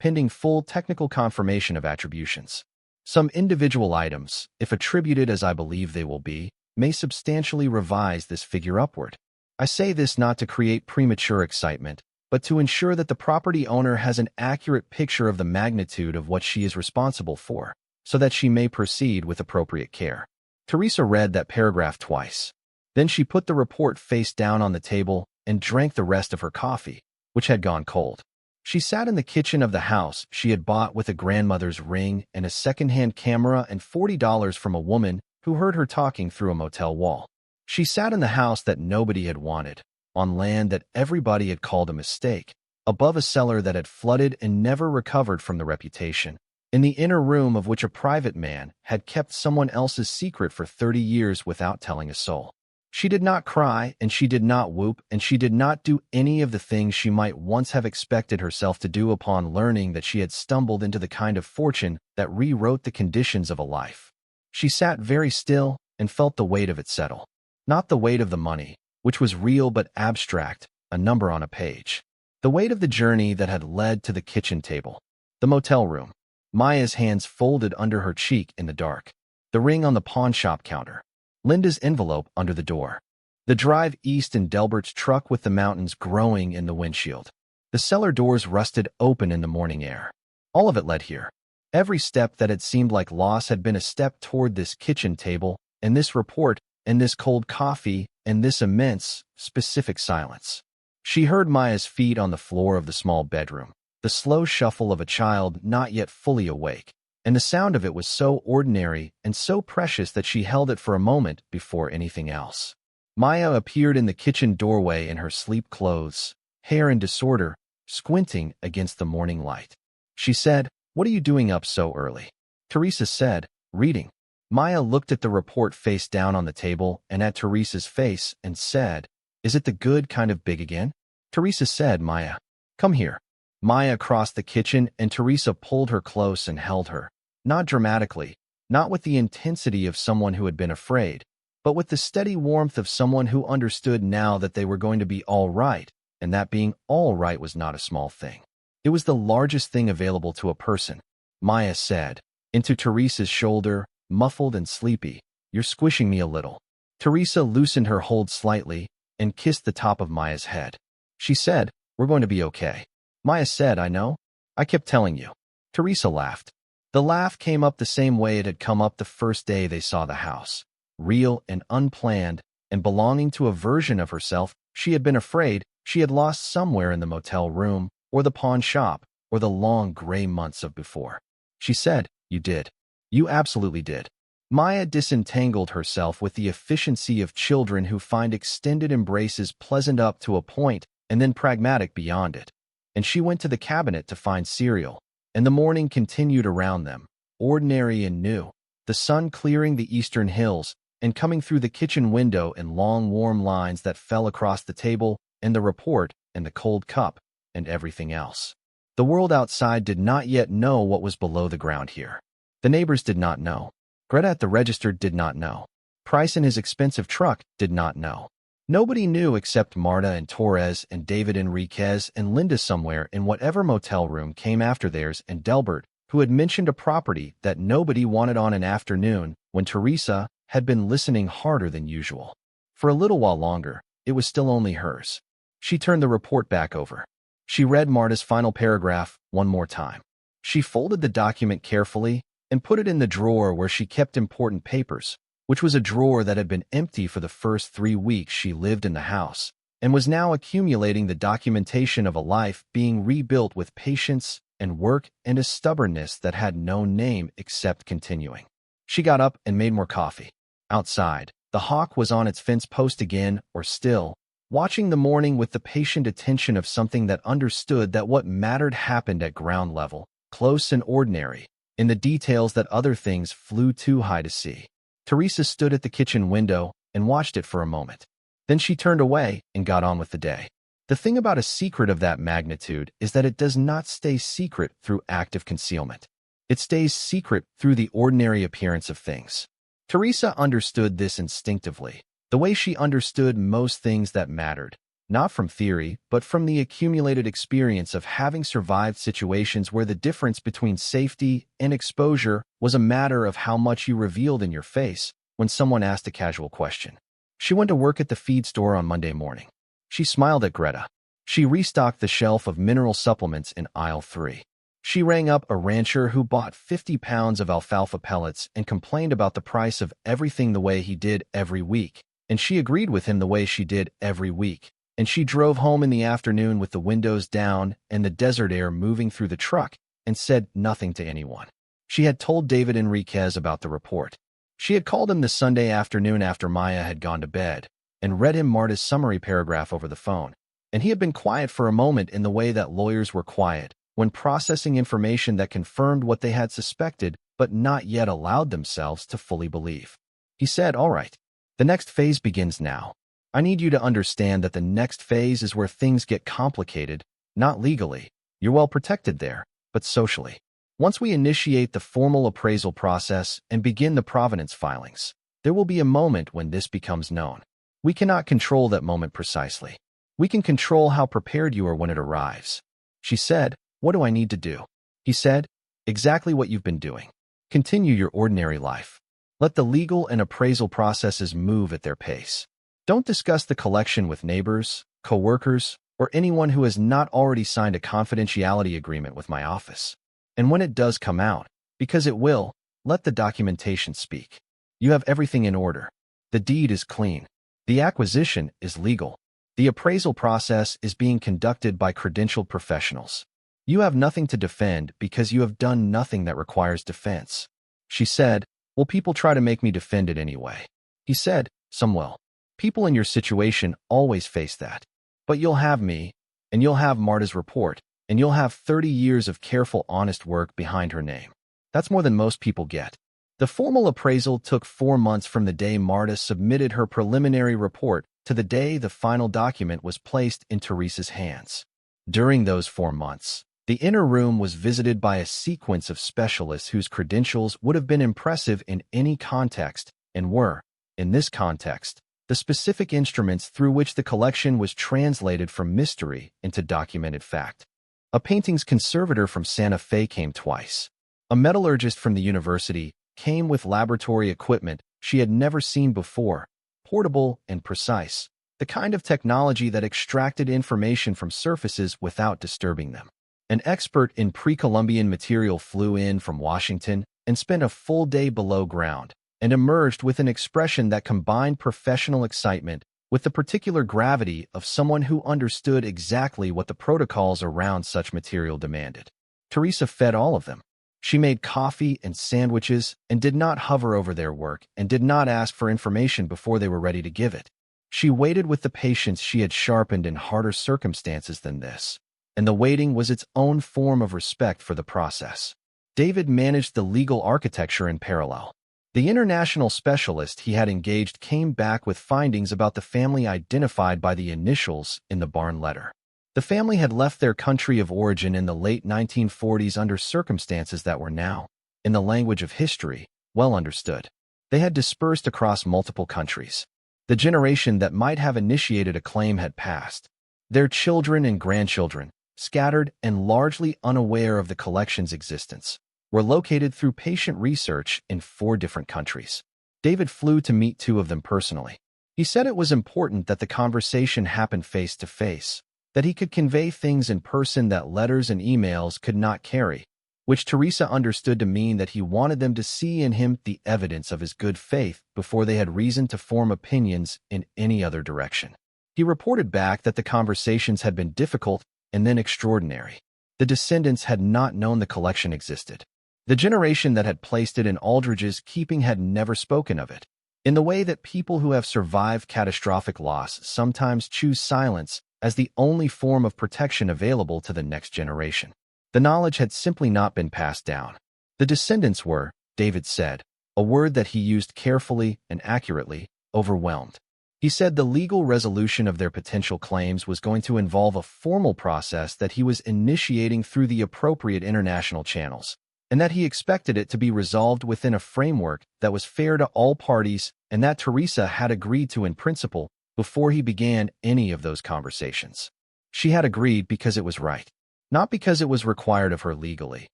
Speaker 1: pending full technical confirmation of attributions. Some individual items, if attributed as I believe they will be, may substantially revise this figure upward. I say this not to create premature excitement, but to ensure that the property owner has an accurate picture of the magnitude of what she is responsible for, so that she may proceed with appropriate care." Teresa read that paragraph twice. Then she put the report face down on the table and drank the rest of her coffee, which had gone cold. She sat in the kitchen of the house she had bought with a grandmother's ring and a second-hand camera and $40 from a woman who heard her talking through a motel wall. She sat in the house that nobody had wanted, on land that everybody had called a mistake, above a cellar that had flooded and never recovered from the reputation, in the inner room of which a private man had kept someone else's secret for 30 years without telling a soul. She did not cry, and she did not whoop, and she did not do any of the things she might once have expected herself to do upon learning that she had stumbled into the kind of fortune that rewrote the conditions of a life. She sat very still and felt the weight of it settle. Not the weight of the money, which was real but abstract, a number on a page. The weight of the journey that had led to the kitchen table, the motel room, Maya's hands folded under her cheek in the dark, the ring on the pawn shop counter, Linda's envelope under the door, the drive east in Delbert's truck with the mountains growing in the windshield, the cellar doors rusted open in the morning air. All of it led here. Every step that had seemed like loss had been a step toward this kitchen table, and this report, and this cold coffee, and this immense, specific silence. She heard Maya's feet on the floor of the small bedroom, the slow shuffle of a child not yet fully awake, and the sound of it was so ordinary and so precious that she held it for a moment before anything else. Maya appeared in the kitchen doorway in her sleep clothes, hair in disorder, squinting against the morning light. She said, "What are you doing up so early?" Teresa said, "Reading." Maya looked at the report face down on the table and at Teresa's face and said, "Is it the good kind of big again?" Teresa said, "Maya, come here." Maya crossed the kitchen and Teresa pulled her close and held her, not dramatically, not with the intensity of someone who had been afraid, but with the steady warmth of someone who understood now that they were going to be all right, and that being all right was not a small thing. It was the largest thing available to a person. Maya said, into Teresa's shoulder, muffled and sleepy, "You're squishing me a little." Teresa loosened her hold slightly and kissed the top of Maya's head. She said, "We're going to be okay." Maya said, "I know. I kept telling you." Teresa laughed. The laugh came up the same way it had come up the first day they saw the house, real and unplanned, and belonging to a version of herself she had been afraid she had lost somewhere in the motel room, or the pawn shop, or the long gray months of before. She said, "You did. You absolutely did." Maya disentangled herself with the efficiency of children who find extended embraces pleasant up to a point and then pragmatic beyond it, and she went to the cabinet to find cereal, and the morning continued around them, ordinary and new, the sun clearing the eastern hills and coming through the kitchen window in long warm lines that fell across the table and the report and the cold cup and everything else. The world outside did not yet know what was below the ground here. The neighbors did not know. Greta at the register did not know. Price in his expensive truck did not know. Nobody knew except Marta and Torres and David Enriquez and Linda somewhere in whatever motel room came after theirs, and Delbert, who had mentioned a property that nobody wanted on an afternoon when Teresa had been listening harder than usual. For a little while longer, it was still only hers. She turned the report back over. She read Marta's final paragraph one more time. She folded the document carefully and put it in the drawer where she kept important papers, which was a drawer that had been empty for the first 3 weeks she lived in the house, and was now accumulating the documentation of a life being rebuilt with patience and work and a stubbornness that had no name except continuing. She got up and made more coffee. Outside, the hawk was on its fence post again, or still, watching the morning with the patient attention of something that understood that what mattered happened at ground level, close and ordinary, in the details that other things flew too high to see. Teresa stood at the kitchen window and watched it for a moment. Then she turned away and got on with the day. The thing about a secret of that magnitude is that it does not stay secret through active concealment. It stays secret through the ordinary appearance of things. Teresa understood this instinctively, the way she understood most things that mattered, not from theory, but from the accumulated experience of having survived situations where the difference between safety and exposure was a matter of how much you revealed in your face when someone asked a casual question. She went to work at the feed store on Monday morning. She smiled at Greta. She restocked the shelf of mineral supplements in aisle 3. She rang up a rancher who bought 50 pounds of alfalfa pellets and complained about the price of everything the way he did every week, and she agreed with him the way she did every week. And she drove home in the afternoon with the windows down and the desert air moving through the truck and said nothing to anyone. She had told David Enriquez about the report. She had called him the Sunday afternoon after Maya had gone to bed and read him Marta's summary paragraph over the phone. And he had been quiet for a moment in the way that lawyers were quiet when processing information that confirmed what they had suspected but not yet allowed themselves to fully believe. He said, "All right, the next phase begins now. I need you to understand that the next phase is where things get complicated, not legally. You're well protected there, but socially. Once we initiate the formal appraisal process and begin the provenance filings, there will be a moment when this becomes known. We cannot control that moment precisely. We can control how prepared you are when it arrives." She said, "What do I need to do?" He said, "Exactly what you've been doing. Continue your ordinary life. Let the legal and appraisal processes move at their pace. Don't discuss the collection with neighbors, co-workers, or anyone who has not already signed a confidentiality agreement with my office. And when it does come out, because it will, let the documentation speak. You have everything in order. The deed is clean. The acquisition is legal. The appraisal process is being conducted by credentialed professionals. You have nothing to defend because you have done nothing that requires defense." She said, "Well, people try to make me defend it anyway." He said, "Some will. People in your situation always face that. But you'll have me, and you'll have Marta's report, and you'll have 30 years of careful, honest work behind her name. That's more than most people get." The formal appraisal took 4 months from the day Marta submitted her preliminary report to the day the final document was placed in Teresa's hands. During those 4 months, the inner room was visited by a sequence of specialists whose credentials would have been impressive in any context and were, in this context, the specific instruments through which the collection was translated from mystery into documented fact. A paintings conservator from Santa Fe came twice. A metallurgist from the university came with laboratory equipment she had never seen before, portable and precise, the kind of technology that extracted information from surfaces without disturbing them. An expert in pre-Columbian material flew in from Washington and spent a full day below ground, and emerged with an expression that combined professional excitement with the particular gravity of someone who understood exactly what the protocols around such material demanded. Teresa fed all of them. She made coffee and sandwiches and did not hover over their work and did not ask for information before they were ready to give it. She waited with the patience she had sharpened in harder circumstances than this, and the waiting was its own form of respect for the process. David managed the legal architecture in parallel. The international specialist he had engaged came back with findings about the family identified by the initials in the barn letter. The family had left their country of origin in the late 1940s under circumstances that were now in the language of history, well understood. They had dispersed across multiple countries. The generation that might have initiated a claim had passed. Their children and grandchildren, scattered and largely unaware of the collection's existence, were located through patient research in 4 different countries. David flew to meet 2 of them personally. He said it was important that the conversation happen face to face, that he could convey things in person that letters and emails could not carry, which Teresa understood to mean that he wanted them to see in him the evidence of his good faith before they had reason to form opinions in any other direction. He reported back that the conversations had been difficult and then extraordinary. The descendants had not known the collection existed. The generation that had placed it in Aldridge's keeping had never spoken of it, in the way that people who have survived catastrophic loss sometimes choose silence as the only form of protection available to the next generation. The knowledge had simply not been passed down. The descendants were, David said, a word that he used carefully and accurately, overwhelmed. He said the legal resolution of their potential claims was going to involve a formal process that he was initiating through the appropriate international channels, and that he expected it to be resolved within a framework that was fair to all parties and that Teresa had agreed to in principle before he began any of those conversations. She had agreed because it was right. Not because it was required of her legally,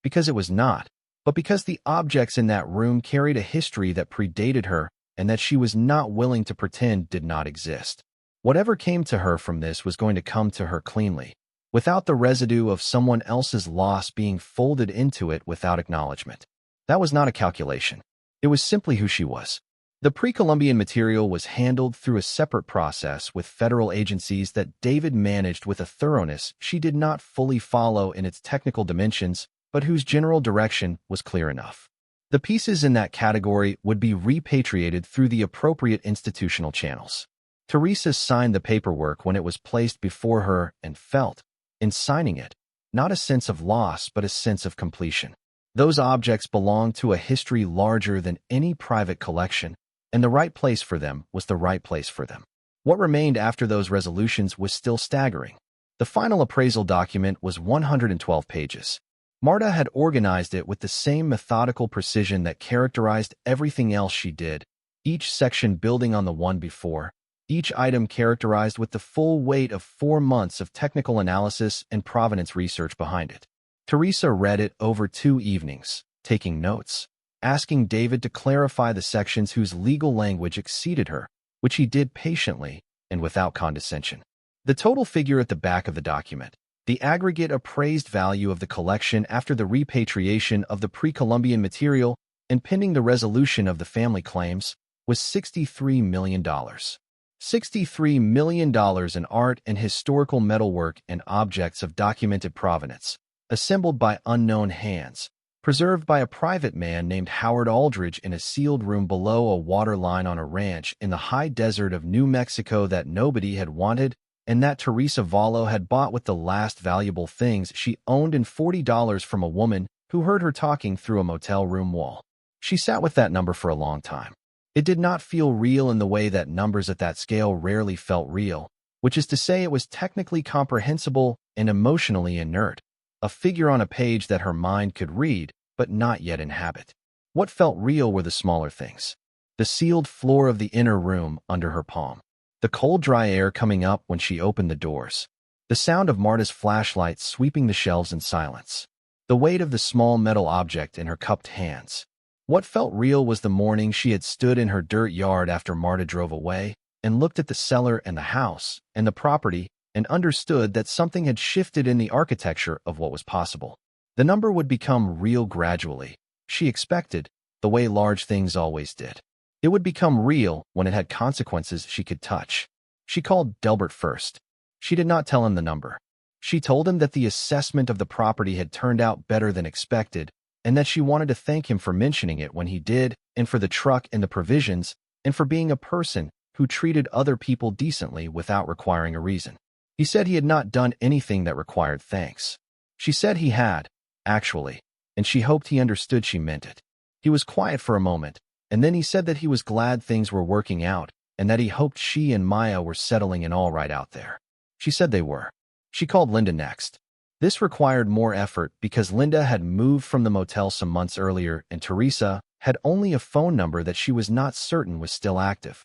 Speaker 1: because it was not, but because the objects in that room carried a history that predated her and that she was not willing to pretend did not exist. Whatever came to her from this was going to come to her cleanly, without the residue of someone else's loss being folded into it without acknowledgement. That was not a calculation. It was simply who she was. The pre-Columbian material was handled through a separate process with federal agencies that David managed with a thoroughness she did not fully follow in its technical dimensions, but whose general direction was clear enough. The pieces in that category would be repatriated through the appropriate institutional channels. Teresa signed the paperwork when it was placed before her and felt, in signing it, not a sense of loss but a sense of completion. Those objects belonged to a history larger than any private collection, and the right place for them was the right place for them. What remained after those resolutions was still staggering. The final appraisal document was 112 pages. Marta had organized it with the same methodical precision that characterized everything else she did, each section building on the one before, each item characterized with the full weight of 4 months of technical analysis and provenance research behind it. Teresa read it over 2 evenings, taking notes, asking David to clarify the sections whose legal language exceeded her, which he did patiently and without condescension. The total figure at the back of the document, the aggregate appraised value of the collection after the repatriation of the pre-Columbian material and pending the resolution of the family claims, was $63 million. $63 million in art and historical metalwork and objects of documented provenance, assembled by unknown hands, preserved by a private man named Howard Aldridge in a sealed room below a water line on a ranch in the high desert of New Mexico that nobody had wanted and that Teresa Vallo had bought with the last valuable things she owned and $40 from a woman who heard her talking through a motel room wall. She sat with that number for a long time. It did not feel real in the way that numbers at that scale rarely felt real, which is to say it was technically comprehensible and emotionally inert, a figure on a page that her mind could read but not yet inhabit. What felt real were the smaller things. The sealed floor of the inner room under her palm. The cold, dry air coming up when she opened the doors. The sound of Marta's flashlight sweeping the shelves in silence. The weight of the small metal object in her cupped hands. What felt real was the morning she had stood in her dirt yard after Marta drove away and looked at the cellar and the house and the property and understood that something had shifted in the architecture of what was possible. The number would become real gradually, she expected, the way large things always did. It would become real when it had consequences she could touch. She called Delbert first. She did not tell him the number. She told him that the assessment of the property had turned out better than expected, and that she wanted to thank him for mentioning it when he did, and for the truck and the provisions, and for being a person who treated other people decently without requiring a reason. He said he had not done anything that required thanks. She said he had, actually, and she hoped he understood she meant it. He was quiet for a moment, and then he said that he was glad things were working out, and that he hoped she and Maya were settling in all right out there. She said they were. She called Linda next. This required more effort because Linda had moved from the motel some months earlier and Teresa had only a phone number that she was not certain was still active.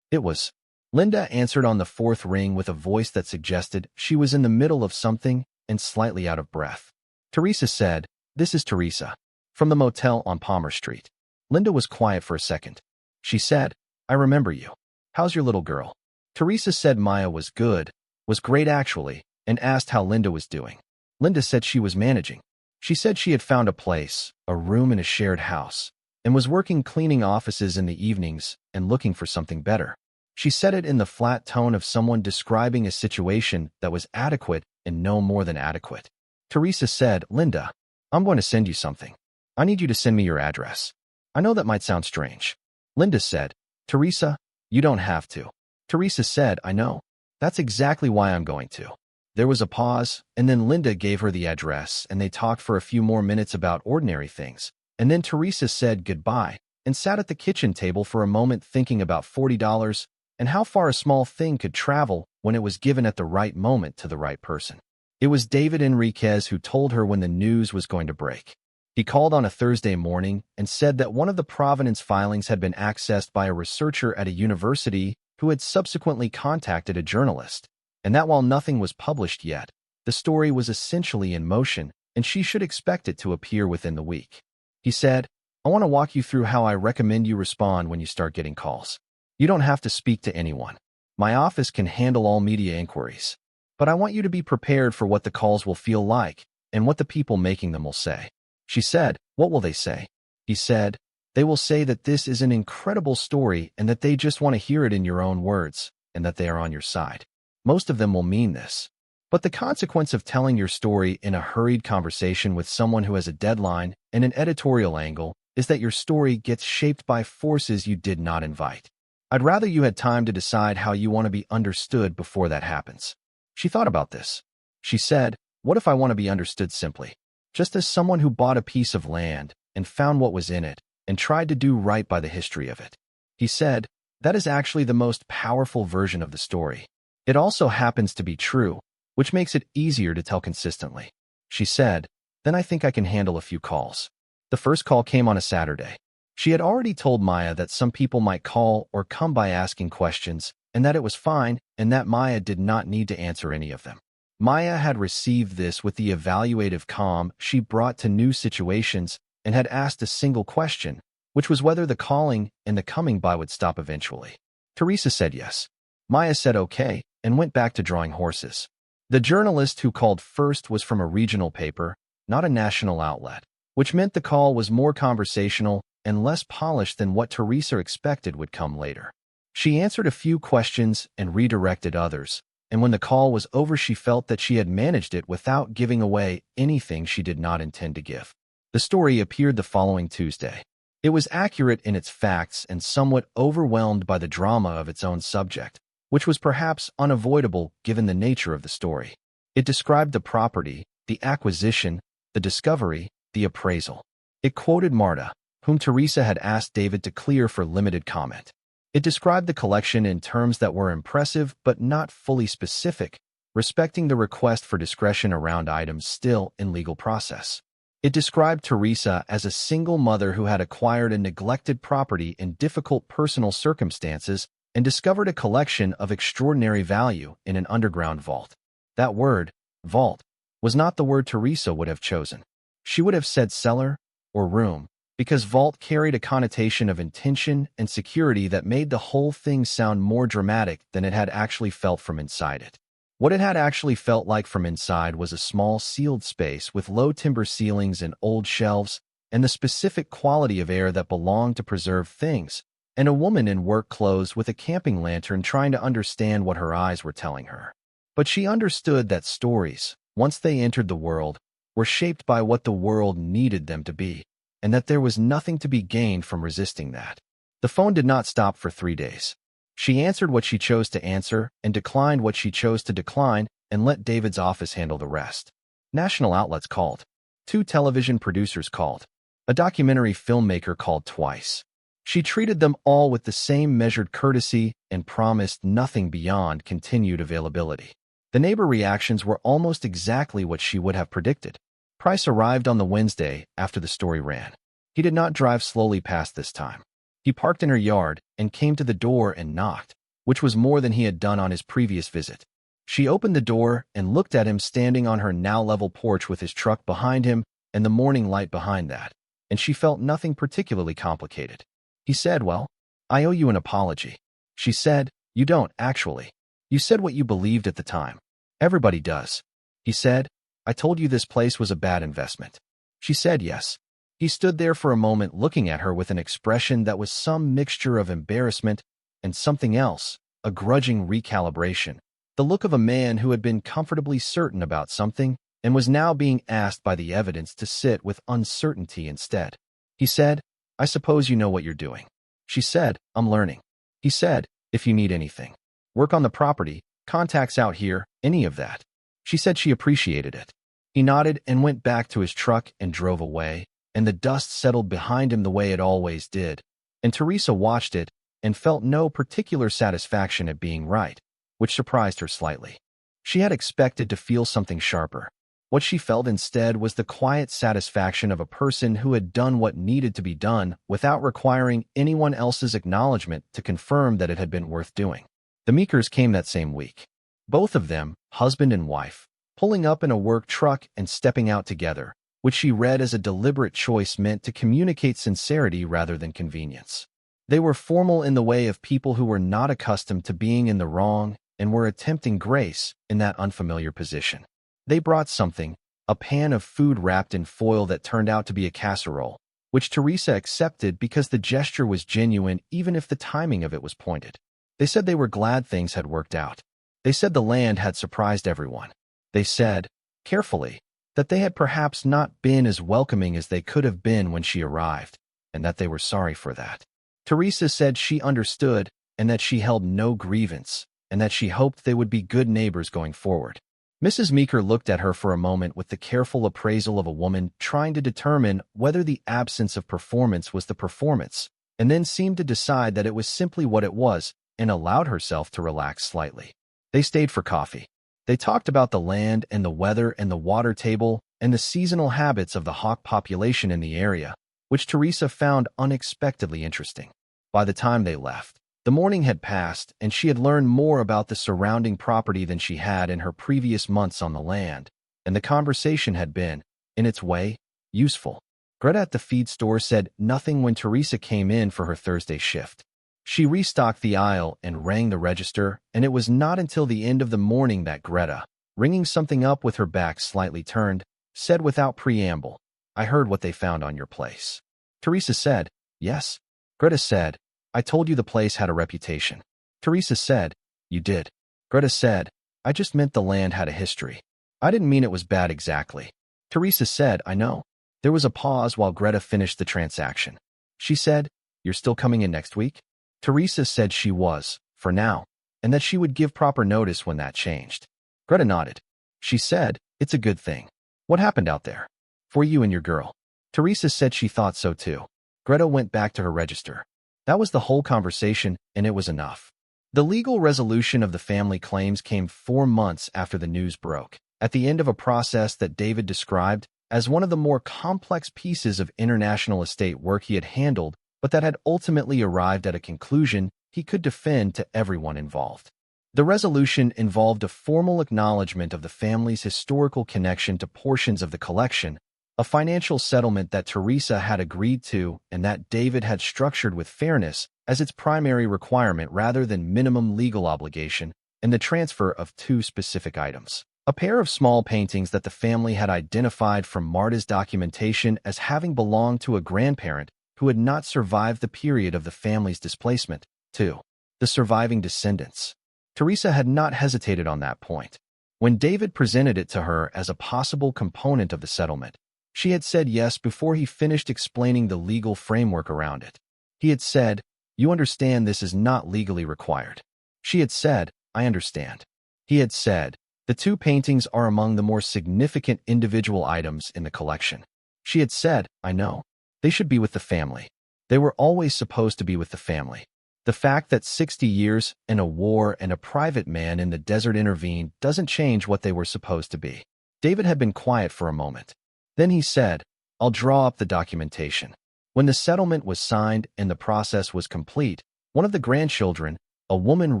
Speaker 1: It was. Linda answered on the fourth ring with a voice that suggested she was in the middle of something and slightly out of breath. Teresa said, "This is Teresa, from the motel on Palmer Street." Linda was quiet for a second. She said, "I remember you. How's your little girl?" Teresa said Maya was good, was great actually, and asked how Linda was doing. Linda said she was managing. She said she had found a place, a room in a shared house, and was working cleaning offices in the evenings and looking for something better. She said it in the flat tone of someone describing a situation that was adequate and no more than adequate. Teresa said, "Linda, I'm going to send you something. I need you to send me your address." I know that might sound strange. Linda said, "Teresa, you don't have to." Teresa said, "I know. That's exactly why I'm going to." There was a pause, and then Linda gave her the address, and they talked for a few more minutes about ordinary things. And then Teresa said goodbye and sat at the kitchen table for a moment thinking about $40 and how far a small thing could travel when it was given at the right moment to the right person. It was David Enriquez who told her when the news was going to break. He called on a Thursday morning and said that one of the provenance filings had been accessed by a researcher at a university who had subsequently contacted a journalist, and that while nothing was published yet, the story was essentially in motion and she should expect it to appear within the week. He said, "I want to walk you through how I recommend you respond when you start getting calls. You don't have to speak to anyone. My office can handle all media inquiries. But I want you to be prepared for what the calls will feel like and what the people making them will say." She said, "What will they say?" He said, "They will say that this is an incredible story and that they just want to hear it in your own words and that they are on your side. Most of them will mean this. But the consequence of telling your story in a hurried conversation with someone who has a deadline and an editorial angle is that your story gets shaped by forces you did not invite. I'd rather you had time to decide how you want to be understood before that happens." She thought about this. She said, "What if I want to be understood simply? Just as someone who bought a piece of land and found what was in it and tried to do right by the history of it." He said, "That is actually the most powerful version of the story. It also happens to be true, which makes it easier to tell consistently." She said, "Then I think I can handle a few calls." The first call came on a Saturday. She had already told Maya that some people might call or come by asking questions, and that it was fine, and that Maya did not need to answer any of them. Maya had received this with the evaluative calm she brought to new situations and had asked a single question, which was whether the calling and the coming by would stop eventually. Teresa said yes. Maya said okay and went back to drawing horses. The journalist who called first was from a regional paper, not a national outlet, which meant the call was more conversational and less polished than what Teresa expected would come later. She answered a few questions and redirected others, and when the call was over she felt that she had managed it without giving away anything she did not intend to give. The story appeared the following Tuesday. It was accurate in its facts and somewhat overwhelmed by the drama of its own subject, which was perhaps unavoidable given the nature of the story. It described the property, the acquisition, the discovery, the appraisal. It quoted Marta, whom Teresa had asked David to clear for limited comment. It described the collection in terms that were impressive but not fully specific, respecting the request for discretion around items still in legal process. It described Teresa as a single mother who had acquired a neglected property in difficult personal circumstances and discovered a collection of extraordinary value in an underground vault. That word, vault, was not the word Teresa would have chosen. She would have said cellar or room, because vault carried a connotation of intention and security that made the whole thing sound more dramatic than it had actually felt from inside it. What it had actually felt like from inside was a small sealed space with low timber ceilings and old shelves, and the specific quality of air that belonged to preserved things, and a woman in work clothes with a camping lantern trying to understand what her eyes were telling her. But she understood that stories, once they entered the world, were shaped by what the world needed them to be, and that there was nothing to be gained from resisting that. The phone did not stop for 3 days. She answered what she chose to answer and declined what she chose to decline and let David's office handle the rest. National outlets called. 2 television producers called. A documentary filmmaker called twice. She treated them all with the same measured courtesy and promised nothing beyond continued availability. The neighbor reactions were almost exactly what she would have predicted. Price arrived on the Wednesday after the story ran. He did not drive slowly past this time. He parked in her yard and came to the door and knocked, which was more than he had done on his previous visit. She opened the door and looked at him standing on her now level porch with his truck behind him and the morning light behind that, and she felt nothing particularly complicated. He said, "Well, I owe you an apology." She said, "You don't, actually. You said what you believed at the time. Everybody does." He said, "I told you this place was a bad investment." She said yes. He stood there for a moment looking at her with an expression that was some mixture of embarrassment and something else, a grudging recalibration, the look of a man who had been comfortably certain about something and was now being asked by the evidence to sit with uncertainty instead. He said, "I suppose you know what you're doing." She said, "I'm learning." He said, "If you need anything, work on the property, contacts out here, any of that." She said she appreciated it. He nodded and went back to his truck and drove away, and the dust settled behind him the way it always did, and Teresa watched it and felt no particular satisfaction at being right, which surprised her slightly. She had expected to feel something sharper. What she felt instead was the quiet satisfaction of a person who had done what needed to be done without requiring anyone else's acknowledgement to confirm that it had been worth doing. The Meekers came that same week. Both of them, husband and wife, pulling up in a work truck and stepping out together, which she read as a deliberate choice meant to communicate sincerity rather than convenience. They were formal in the way of people who were not accustomed to being in the wrong and were attempting grace in that unfamiliar position. They brought something, a pan of food wrapped in foil that turned out to be a casserole, which Teresa accepted because the gesture was genuine even if the timing of it was pointed. They said they were glad things had worked out. They said the land had surprised everyone. They said, carefully, that they had perhaps not been as welcoming as they could have been when she arrived, and that they were sorry for that. Teresa said she understood and that she held no grievance, and that she hoped they would be good neighbors going forward. Mrs. Meeker looked at her for a moment with the careful appraisal of a woman trying to determine whether the absence of performance was the performance, and then seemed to decide that it was simply what it was and allowed herself to relax slightly. They stayed for coffee. They talked about the land and the weather and the water table and the seasonal habits of the hawk population in the area, which Teresa found unexpectedly interesting. By the time they left, the morning had passed, and she had learned more about the surrounding property than she had in her previous months on the land, and the conversation had been, in its way, useful. Greta at the feed store said nothing when Teresa came in for her Thursday shift. She restocked the aisle and rang the register, and it was not until the end of the morning that Greta, ringing something up with her back slightly turned, said without preamble, "I heard what they found on your place." Teresa said, "Yes." Greta said, "I told you the place had a reputation." Teresa said, "You did." Greta said, "I just meant the land had a history. I didn't mean it was bad exactly." Teresa said, "I know." There was a pause while Greta finished the transaction. She said, "You're still coming in next week?" Teresa said she was, for now, and that she would give proper notice when that changed. Greta nodded. She said, "It's a good thing. What happened out there? For you and your girl?" Teresa said she thought so too. Greta went back to her register. That was the whole conversation, and it was enough. The legal resolution of the family claims came 4 months after the news broke, at the end of a process that David described as one of the more complex pieces of international estate work he had handled, but that had ultimately arrived at a conclusion he could defend to everyone involved. The resolution involved a formal acknowledgement of the family's historical connection to portions of the collection, a financial settlement that Teresa had agreed to and that David had structured with fairness as its primary requirement rather than minimum legal obligation, and the transfer of 2 specific items. A pair of small paintings that the family had identified from Marta's documentation as having belonged to a grandparent who had not survived the period of the family's displacement. 2. The surviving descendants. Teresa had not hesitated on that point. When David presented it to her as a possible component of the settlement, she had said yes before he finished explaining the legal framework around it. He had said, "You understand this is not legally required." She had said, "I understand." He had said, "The 2 paintings are among the more significant individual items in the collection." She had said, "I know. They should be with the family. They were always supposed to be with the family." The fact that 60 years and a war and a private man in the desert intervened doesn't change what they were supposed to be. David had been quiet for a moment. Then he said, "I'll draw up the documentation." When the settlement was signed and the process was complete, one of the grandchildren, a woman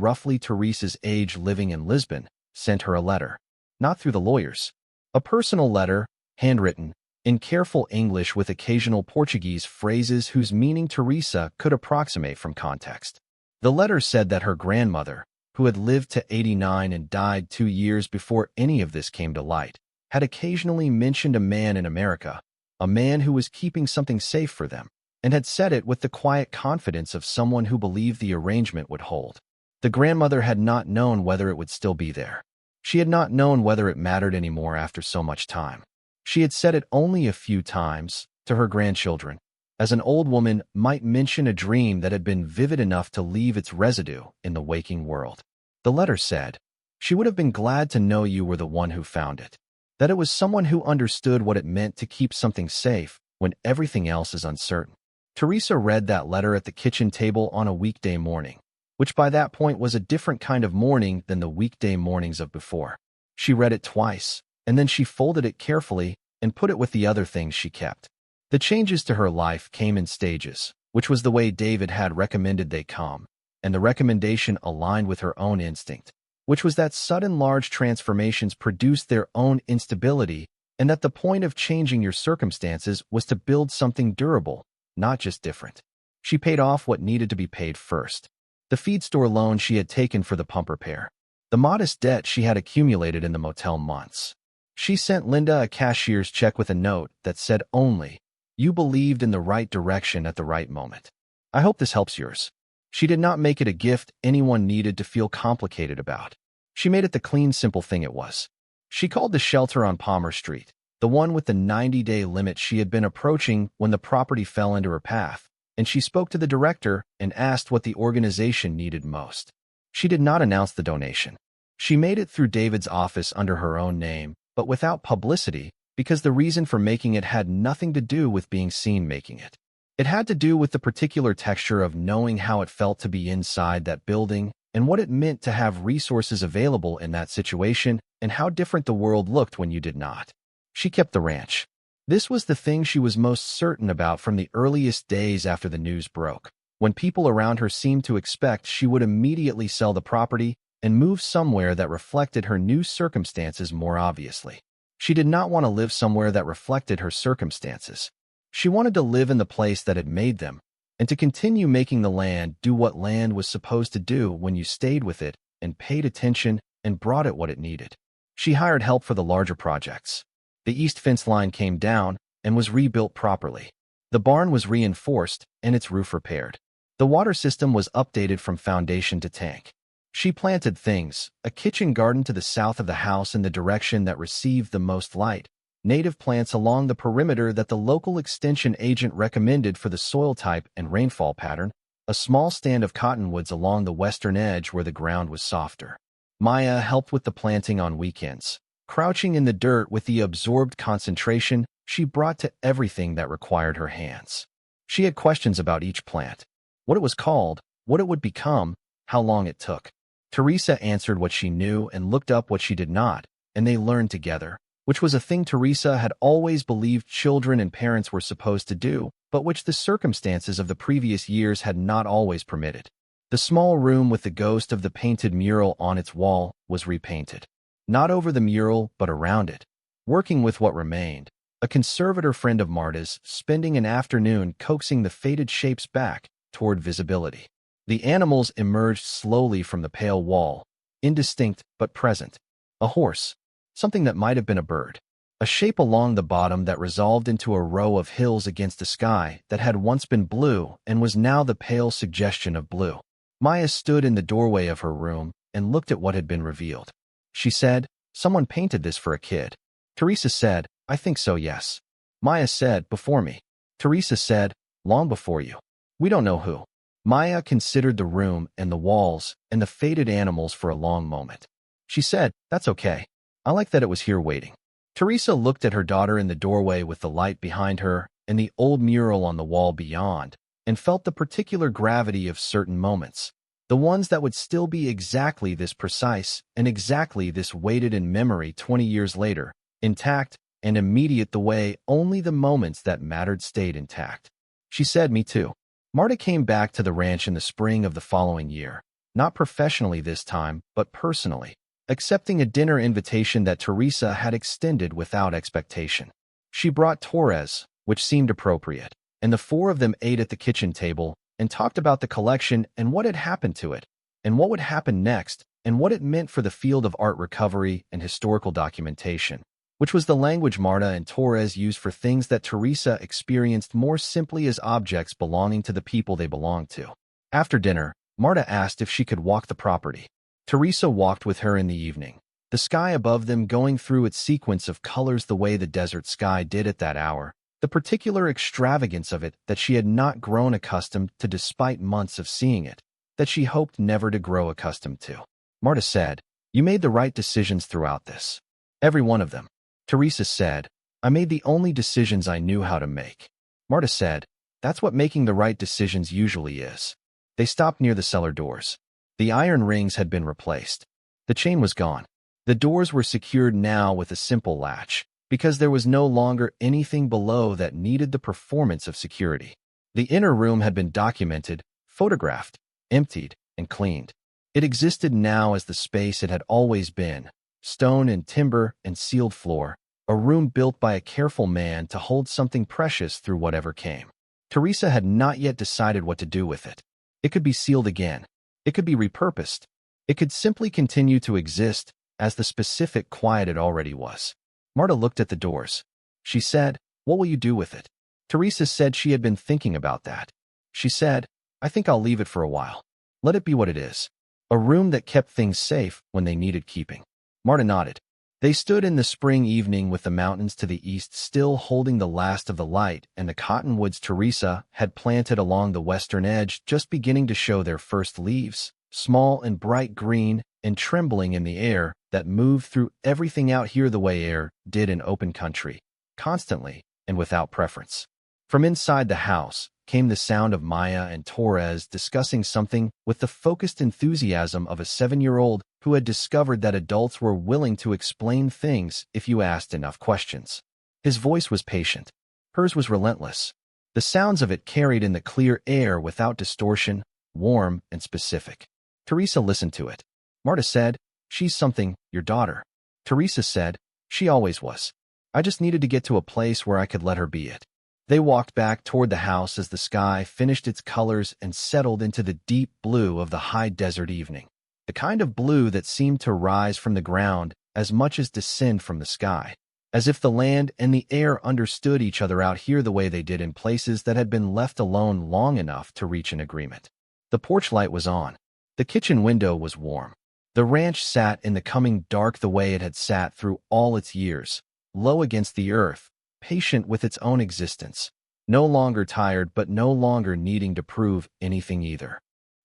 Speaker 1: roughly Teresa's age living in Lisbon, sent her a letter. Not through the lawyers. A personal letter, handwritten, in careful English with occasional Portuguese phrases whose meaning Teresa could approximate from context. The letter said that her grandmother, who had lived to 89 and died 2 years before any of this came to light, had occasionally mentioned a man in America, a man who was keeping something safe for them, and had said it with the quiet confidence of someone who believed the arrangement would hold. The grandmother had not known whether it would still be there. She had not known whether it mattered anymore after so much time. She had said it only a few times, to her grandchildren, as an old woman might mention a dream that had been vivid enough to leave its residue in the waking world. The letter said, "She would have been glad to know you were the one who found it, that it was someone who understood what it meant to keep something safe when everything else is uncertain." Teresa read that letter at the kitchen table on a weekday morning, which by that point was a different kind of morning than the weekday mornings of before. She read it twice, and then she folded it carefully and put it with the other things she kept. The changes to her life came in stages, which was the way David had recommended they come, and the recommendation aligned with her own instinct, which was that sudden large transformations produced their own instability, and that the point of changing your circumstances was to build something durable, not just different. She paid off what needed to be paid first. The feed store loan she had taken for the pump repair. The modest debt she had accumulated in the motel months. She sent Linda a cashier's check with a note that said only, "You believed in the right direction at the right moment. I hope this helps yours." She did not make it a gift anyone needed to feel complicated about. She made it the clean, simple thing it was. She called the shelter on Palmer Street, the one with the 90-day limit she had been approaching when the property fell into her path, and she spoke to the director and asked what the organization needed most. She did not announce the donation. She made it through David's office under her own name, but without publicity, because the reason for making it had nothing to do with being seen making it. It had to do with the particular texture of knowing how it felt to be inside that building and what it meant to have resources available in that situation and how different the world looked when you did not. She kept the ranch. This was the thing she was most certain about from the earliest days after the news broke. When people around her seemed to expect she would immediately sell the property and move somewhere that reflected her new circumstances more obviously. She did not want to live somewhere that reflected her circumstances. She wanted to live in the place that had made them, and to continue making the land do what land was supposed to do when you stayed with it and paid attention and brought it what it needed. She hired help for the larger projects. The east fence line came down and was rebuilt properly. The barn was reinforced and its roof repaired. The water system was updated from foundation to tank. She planted things, a kitchen garden to the south of the house in the direction that received the most light, native plants along the perimeter that the local extension agent recommended for the soil type and rainfall pattern, a small stand of cottonwoods along the western edge where the ground was softer. Maya helped with the planting on weekends, crouching in the dirt with the absorbed concentration she brought to everything that required her hands. She had questions about each plant, what it was called, what it would become, how long it took. Teresa answered what she knew and looked up what she did not, and they learned together, which was a thing Teresa had always believed children and parents were supposed to do, but which the circumstances of the previous years had not always permitted. The small room with the ghost of the painted mural on its wall was repainted. Not over the mural, but around it. Working with what remained, a conservator friend of Marta's spending an afternoon coaxing the faded shapes back toward visibility. The animals emerged slowly from the pale wall, indistinct but present. A horse, something that might have been a bird. A shape along the bottom that resolved into a row of hills against a sky that had once been blue and was now the pale suggestion of blue. Maya stood in the doorway of her room and looked at what had been revealed. She said, "Someone painted this for a kid." Teresa said, "I think so, yes." Maya said, "Before me." Teresa said, "Long before you. We don't know who." Maya considered the room and the walls and the faded animals for a long moment. She said, "That's okay. I like that it was here waiting." Teresa looked at her daughter in the doorway with the light behind her and the old mural on the wall beyond, and felt the particular gravity of certain moments, the ones that would still be exactly this precise and exactly this weighted in memory 20 years later, intact and immediate the way only the moments that mattered stayed intact. She said, "Me too." Marta came back to the ranch in the spring of the following year, not professionally this time, but personally, accepting a dinner invitation that Teresa had extended without expectation. She brought Torres, which seemed appropriate, and the four of them ate at the kitchen table and talked about the collection and what had happened to it, and what would happen next, and what it meant for the field of art recovery and historical documentation, which was the language Marta and Torres used for things that Teresa experienced more simply as objects belonging to the people they belonged to. After dinner, Marta asked if she could walk the property. Teresa walked with her in the evening, the sky above them going through its sequence of colors the way the desert sky did at that hour, the particular extravagance of it that she had not grown accustomed to despite months of seeing it, that she hoped never to grow accustomed to. Marta said, "You made the right decisions throughout this. Every one of them." Teresa said, "I made the only decisions I knew how to make." Marta said, "That's what making the right decisions usually is." They stopped near the cellar doors. The iron rings had been replaced. The chain was gone. The doors were secured now with a simple latch, because there was no longer anything below that needed the performance of security. The inner room had been documented, photographed, emptied, and cleaned. It existed now as the space it had always been, stone and timber and sealed floor, a room built by a careful man to hold something precious through whatever came. Teresa had not yet decided what to do with it. It could be sealed again. It could be repurposed. It could simply continue to exist as the specific quiet it already was. Marta looked at the doors. She said, "What will you do with it?" Teresa said she had been thinking about that. She said, "I think I'll leave it for a while. Let it be what it is. A room that kept things safe when they needed keeping." Marta nodded. They stood in the spring evening with the mountains to the east still holding the last of the light and the cottonwoods Teresa had planted along the western edge just beginning to show their first leaves, small and bright green and trembling in the air that moved through everything out here the way air did in open country, constantly and without preference. From inside the house came the sound of Maya and Torres discussing something with the focused enthusiasm of a 7-year-old who had discovered that adults were willing to explain things if you asked enough questions. His voice was patient. Hers was relentless. The sounds of it carried in the clear air without distortion, warm and specific. Teresa listened to it. Marta said, "She's something, your daughter." Teresa said, "She always was. I just needed to get to a place where I could let her be it." They walked back toward the house as the sky finished its colors and settled into the deep blue of the high desert evening, the kind of blue that seemed to rise from the ground as much as descend from the sky, as if the land and the air understood each other out here the way they did in places that had been left alone long enough to reach an agreement. The porch light was on. The kitchen window was warm. The ranch sat in the coming dark the way it had sat through all its years, low against the earth, patient with its own existence, no longer tired but no longer needing to prove anything either.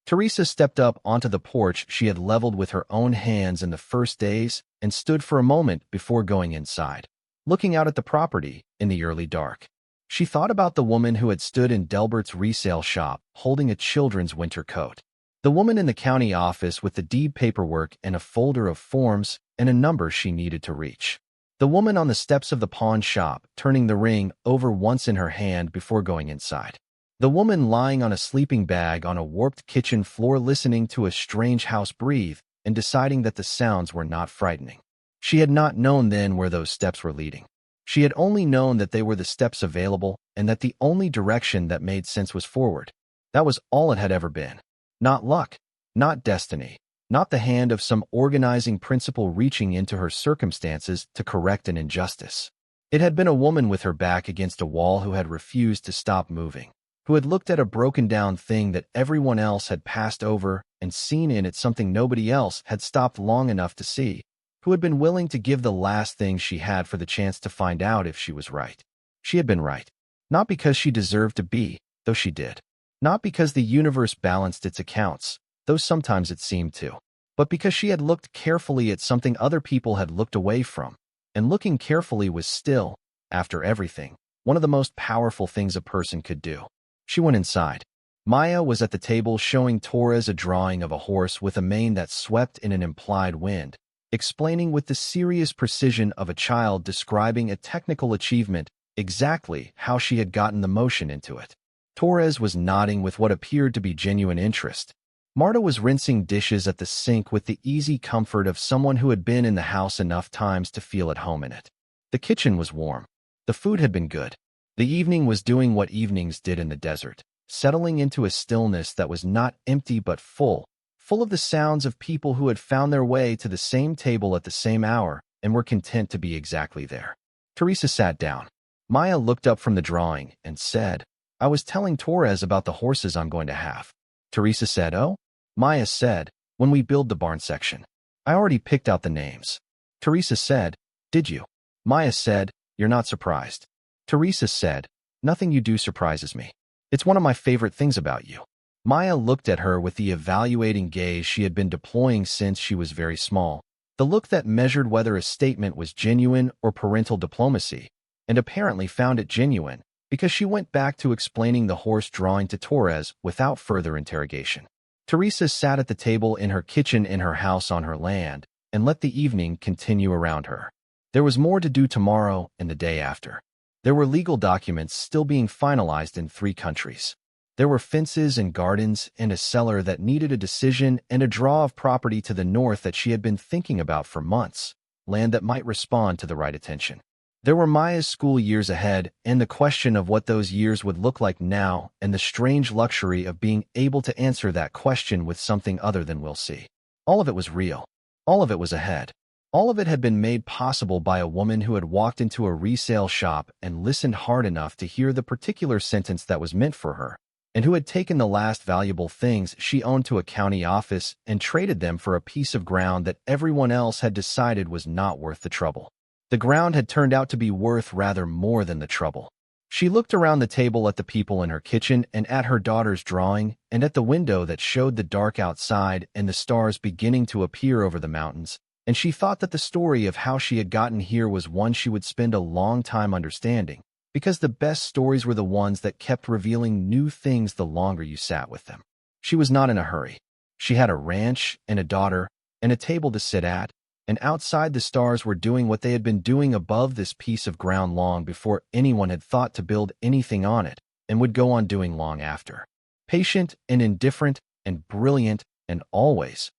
Speaker 1: Teresa stepped up onto the porch she had leveled with her own hands in the first days and stood for a moment before going inside, looking out at the property in the early dark. She thought about the woman who had stood in Delbert's resale shop holding a children's winter coat, the woman in the county office with the deed paperwork and a folder of forms and a number she needed to reach. The woman on the steps of the pawn shop, turning the ring over once in her hand before going inside. The woman lying on a sleeping bag on a warped kitchen floor listening to a strange house breathe and deciding that the sounds were not frightening. She had not known then where those steps were leading. She had only known that they were the steps available and that the only direction that made sense was forward. That was all it had ever been. Not luck, not destiny. Not the hand of some organizing principle reaching into her circumstances to correct an injustice. It had been a woman with her back against a wall who had refused to stop moving, who had looked at a broken-down thing that everyone else had passed over and seen in it something nobody else had stopped long enough to see, who had been willing to give the last thing she had for the chance to find out if she was right. She had been right. Not because she deserved to be, though she did. Not because the universe balanced its accounts, though sometimes it seemed to, but because she had looked carefully at something other people had looked away from, and looking carefully was still, after everything, one of the most powerful things a person could do. She went inside. Maya was at the table showing Torres a drawing of a horse with a mane that swept in an implied wind, explaining with the serious precision of a child describing a technical achievement exactly how she had gotten the motion into it. Torres was nodding with what appeared to be genuine interest. Marta was rinsing dishes at the sink with the easy comfort of someone who had been in the house enough times to feel at home in it. The kitchen was warm. The food had been good. The evening was doing what evenings did in the desert, settling into a stillness that was not empty but full of the sounds of people who had found their way to the same table at the same hour and were content to be exactly there. Teresa sat down. Maya looked up from the drawing and said, "I was telling Torres about the horses I'm going to have." Teresa said, "Oh?" Maya said, "When we build the barn section. I already picked out the names." Teresa said, "Did you?" Maya said, "You're not surprised." Teresa said, "Nothing you do surprises me. It's one of my favorite things about you." Maya looked at her with the evaluating gaze she had been deploying since she was very small, the look that measured whether a statement was genuine or parental diplomacy, and apparently found it genuine because she went back to explaining the horse drawing to Torres without further interrogation. Teresa sat at the table in her kitchen in her house on her land and let the evening continue around her. There was more to do tomorrow and the day after. There were legal documents still being finalized in 3 countries. There were fences and gardens and a cellar that needed a decision and a draw of property to the north that she had been thinking about for months, land that might respond to the right attention. There were Maya's school years ahead and the question of what those years would look like now and the strange luxury of being able to answer that question with something other than "we'll see." All of it was real. All of it was ahead. All of it had been made possible by a woman who had walked into a resale shop and listened hard enough to hear the particular sentence that was meant for her, and who had taken the last valuable things she owned to a county office and traded them for a piece of ground that everyone else had decided was not worth the trouble. The ground had turned out to be worth rather more than the trouble. She looked around the table at the people in her kitchen and at her daughter's drawing and at the window that showed the dark outside and the stars beginning to appear over the mountains, and she thought that the story of how she had gotten here was one she would spend a long time understanding, because the best stories were the ones that kept revealing new things the longer you sat with them. She was not in a hurry. She had a ranch and a daughter and a table to sit at, and outside the stars were doing what they had been doing above this piece of ground long before anyone had thought to build anything on it, and would go on doing long after. Patient and indifferent and brilliant and always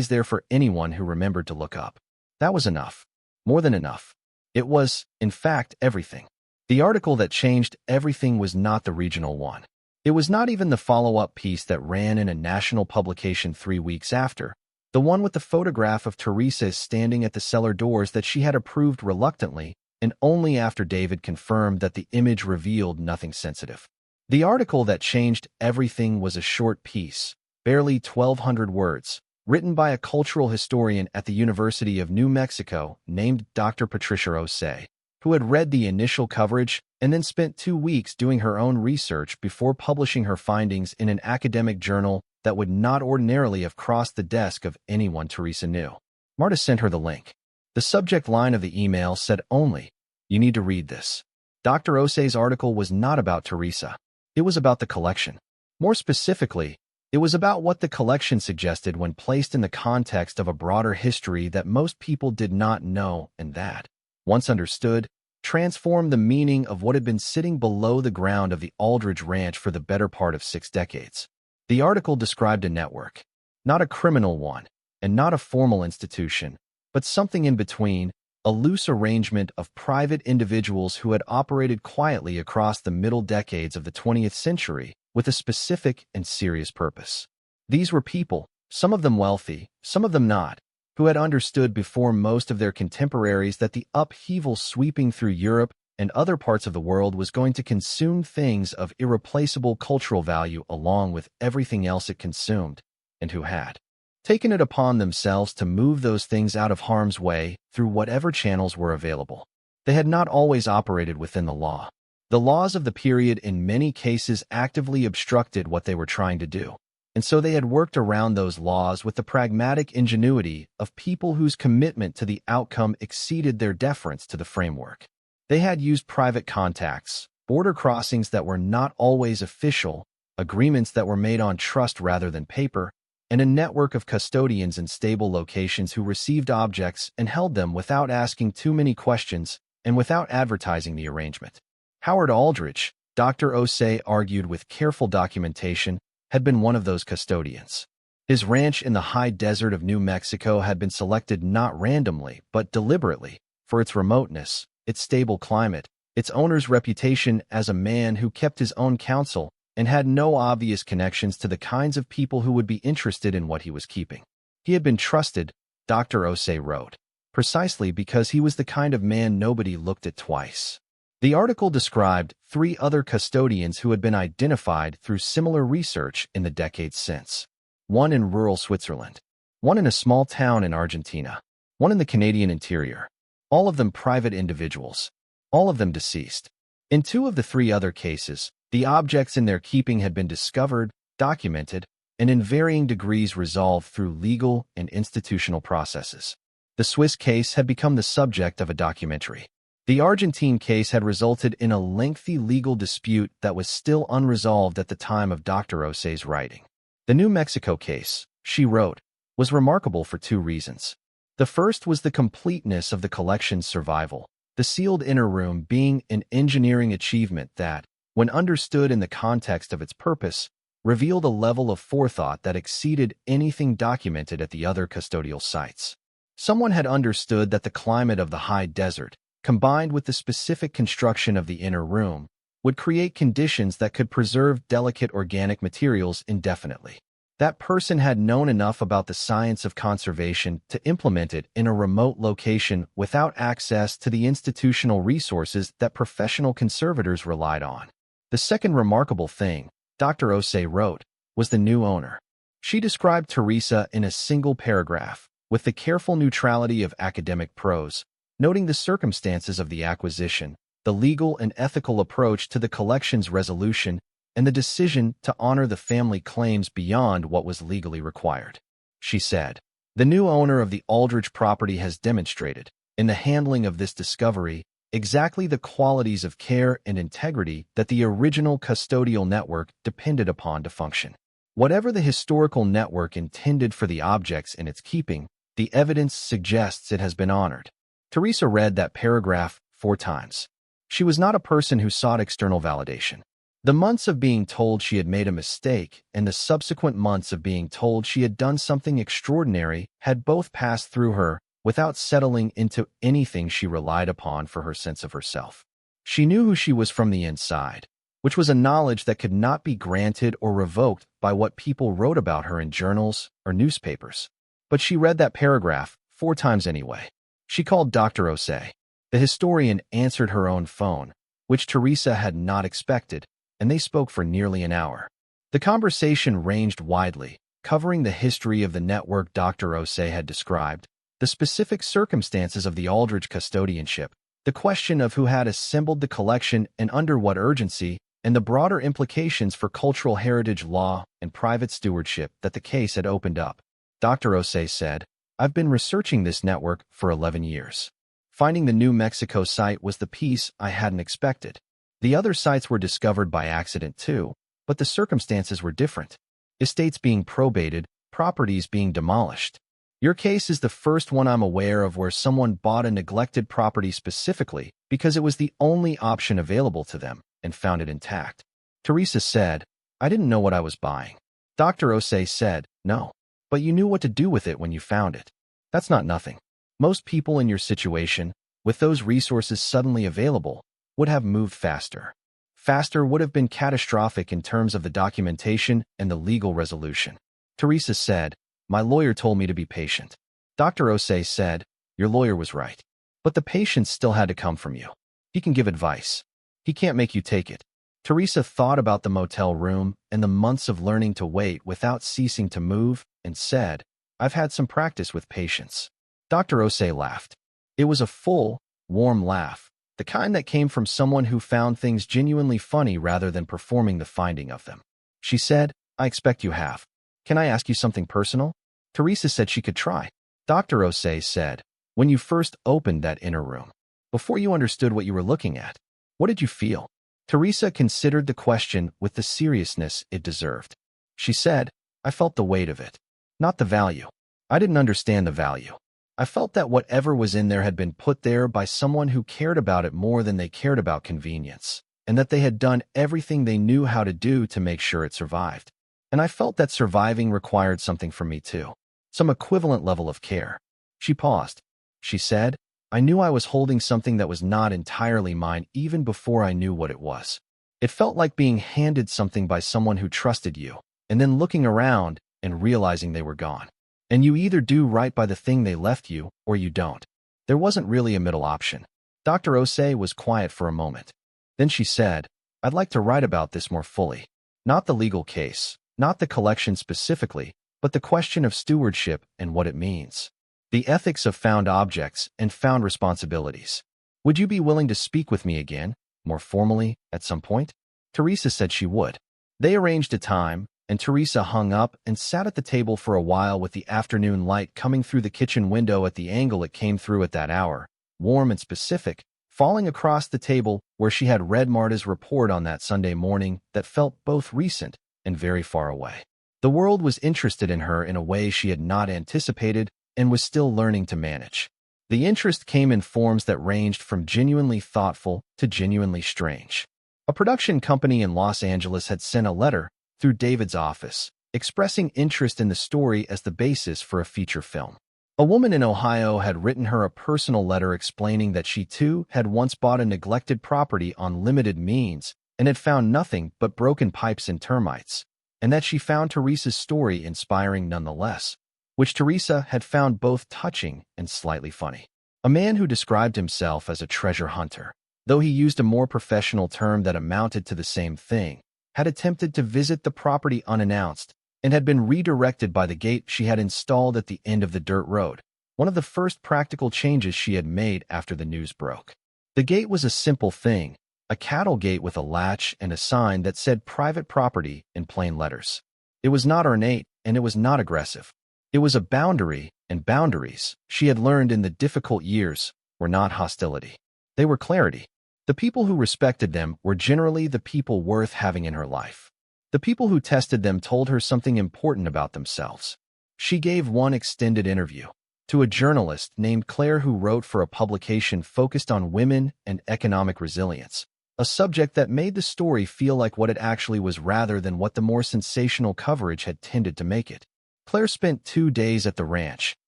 Speaker 1: there for anyone who remembered to look up. That was enough. More than enough. It was, in fact, everything. The article that changed everything was not the regional one. It was not even the follow-up piece that ran in a national publication 3 weeks after, the one with the photograph of Teresa standing at the cellar doors that she had approved reluctantly, and only after David confirmed that the image revealed nothing sensitive. The article that changed everything was a short piece, barely 1,200 words, written by a cultural historian at the University of New Mexico named Dr. Patricia Osei, who had read the initial coverage and then spent 2 weeks doing her own research before publishing her findings in an academic journal that would not ordinarily have crossed the desk of anyone Teresa knew. Marta sent her the link. The subject line of the email said only, "You need to read this." Dr. Osei's article was not about Teresa. It was about the collection. More specifically, it was about what the collection suggested when placed in the context of a broader history that most people did not know and that, once understood, transformed the meaning of what had been sitting below the ground of the Aldridge Ranch for the better part of 6 decades. The article described a network, not a criminal one, and not a formal institution, but something in between, a loose arrangement of private individuals who had operated quietly across the middle decades of the 20th century with a specific and serious purpose. These were people, some of them wealthy, some of them not, who had understood before most of their contemporaries that the upheaval sweeping through Europe and other parts of the world was going to consume things of irreplaceable cultural value along with everything else it consumed, and who had taken it upon themselves to move those things out of harm's way through whatever channels were available. They had not always operated within the law. The laws of the period in many cases actively obstructed what they were trying to do, and so they had worked around those laws with the pragmatic ingenuity of people whose commitment to the outcome exceeded their deference to the framework. They had used private contacts, border crossings that were not always official, agreements that were made on trust rather than paper, and a network of custodians in stable locations who received objects and held them without asking too many questions and without advertising the arrangement. Howard Aldridge, Dr. Osei argued with careful documentation, had been one of those custodians. His ranch in the high desert of New Mexico had been selected not randomly, but deliberately, for its remoteness, its stable climate, its owner's reputation as a man who kept his own counsel and had no obvious connections to the kinds of people who would be interested in what he was keeping. He had been trusted, Dr. Osei wrote, precisely because he was the kind of man nobody looked at twice. The article described 3 other custodians who had been identified through similar research in the decades since. One in rural Switzerland, one in a small town in Argentina, one in the Canadian interior, all of them private individuals, all of them deceased. In 2 of the 3 other cases, the objects in their keeping had been discovered, documented, and in varying degrees resolved through legal and institutional processes. The Swiss case had become the subject of a documentary. The Argentine case had resulted in a lengthy legal dispute that was still unresolved at the time of Dr. Osei's writing. The New Mexico case, she wrote, was remarkable for 2 reasons. The first was the completeness of the collection's survival, the sealed inner room being an engineering achievement that, when understood in the context of its purpose, revealed a level of forethought that exceeded anything documented at the other custodial sites. Someone had understood that the climate of the high desert, combined with the specific construction of the inner room, would create conditions that could preserve delicate organic materials indefinitely. That person had known enough about the science of conservation to implement it in a remote location without access to the institutional resources that professional conservators relied on. The second remarkable thing, Dr. Osei wrote, was the new owner. She described Teresa in a single paragraph, with the careful neutrality of academic prose, noting the circumstances of the acquisition, the legal and ethical approach to the collection's resolution, and the decision to honor the family claims beyond what was legally required. She said, "The new owner of the Aldridge property has demonstrated, in the handling of this discovery, exactly the qualities of care and integrity that the original custodial network depended upon to function. Whatever the historical network intended for the objects in its keeping, the evidence suggests it has been honored." Teresa read that paragraph 4 times. She was not a person who sought external validation. The months of being told she had made a mistake and the subsequent months of being told she had done something extraordinary had both passed through her without settling into anything she relied upon for her sense of herself. She knew who she was from the inside, which was a knowledge that could not be granted or revoked by what people wrote about her in journals or newspapers. But she read that paragraph 4 times anyway. She called Dr. Osei. The historian answered her own phone, which Teresa had not expected, and they spoke for nearly an hour. The conversation ranged widely, covering the history of the network Dr. Osei had described, the specific circumstances of the Aldridge custodianship, the question of who had assembled the collection and under what urgency, and the broader implications for cultural heritage law and private stewardship that the case had opened up. Dr. Osei said, "I've been researching this network for 11 years. Finding the New Mexico site was the piece I hadn't expected. The other sites were discovered by accident too, but the circumstances were different. Estates being probated, properties being demolished. Your case is the first one I'm aware of where someone bought a neglected property specifically because it was the only option available to them and found it intact." Teresa said, "I didn't know what I was buying." Dr. Osei said, "No, but you knew what to do with it when you found it. That's not nothing. Most people in your situation, with those resources suddenly available, would have moved faster. Faster would have been catastrophic in terms of the documentation and the legal resolution." Teresa said, "My lawyer told me to be patient." Dr. Osei said, "Your lawyer was right. But the patience still had to come from you. He can give advice. He can't make you take it." Teresa thought about the motel room and the months of learning to wait without ceasing to move and said, "I've had some practice with patience." Dr. Osei laughed. It was a full, warm laugh, the kind that came from someone who found things genuinely funny rather than performing the finding of them. She said, "I expect you have. Can I ask you something personal?" Teresa said she could try. Dr. Osei said, "When you first opened that inner room, before you understood what you were looking at, what did you feel?" Teresa considered the question with the seriousness it deserved. She said, I felt the weight of it, not the value. I didn't understand the value. I felt that whatever was in there had been put there by someone who cared about it more than they cared about convenience, and that they had done everything they knew how to do to make sure it survived. And I felt that surviving required something from me too, some equivalent level of care. She paused. She said, I knew I was holding something that was not entirely mine even before I knew what it was. It felt like being handed something by someone who trusted you, and then looking around and realizing they were gone. And you either do right by the thing they left you, or you don't. There wasn't really a middle option. Dr. Osei was quiet for a moment. Then she said, I'd like to write about this more fully. Not the legal case, not the collection specifically, but the question of stewardship and what it means. The ethics of found objects and found responsibilities. Would you be willing to speak with me again, more formally, at some point? Teresa said she would. They arranged a time, and Teresa hung up and sat at the table for a while with the afternoon light coming through the kitchen window at the angle it came through at that hour, warm and specific, falling across the table where she had read Marta's report on that Sunday morning that felt both recent and very far away. The world was interested in her in a way she had not anticipated and was still learning to manage. The interest came in forms that ranged from genuinely thoughtful to genuinely strange. A production company in Los Angeles had sent a letter through David's office, expressing interest in the story as the basis for a feature film. A woman in Ohio had written her a personal letter explaining that she too had once bought a neglected property on limited means and had found nothing but broken pipes and termites, and that she found Teresa's story inspiring nonetheless, which Teresa had found both touching and slightly funny. A man who described himself as a treasure hunter, though he used a more professional term that amounted to the same thing, had attempted to visit the property unannounced and had been redirected by the gate she had installed at the end of the dirt road, one of the first practical changes she had made after the news broke. The gate was a simple thing, a cattle gate with a latch and a sign that said private property in plain letters. It was not ornate and it was not aggressive. It was a boundary, and boundaries, she had learned in the difficult years, were not hostility. They were clarity. The people who respected them were generally the people worth having in her life. The people who tested them told her something important about themselves. She gave one extended interview to a journalist named Claire who wrote for a publication focused on women and economic resilience, a subject that made the story feel like what it actually was rather than what the more sensational coverage had tended to make it. Claire spent 2 days at the ranch,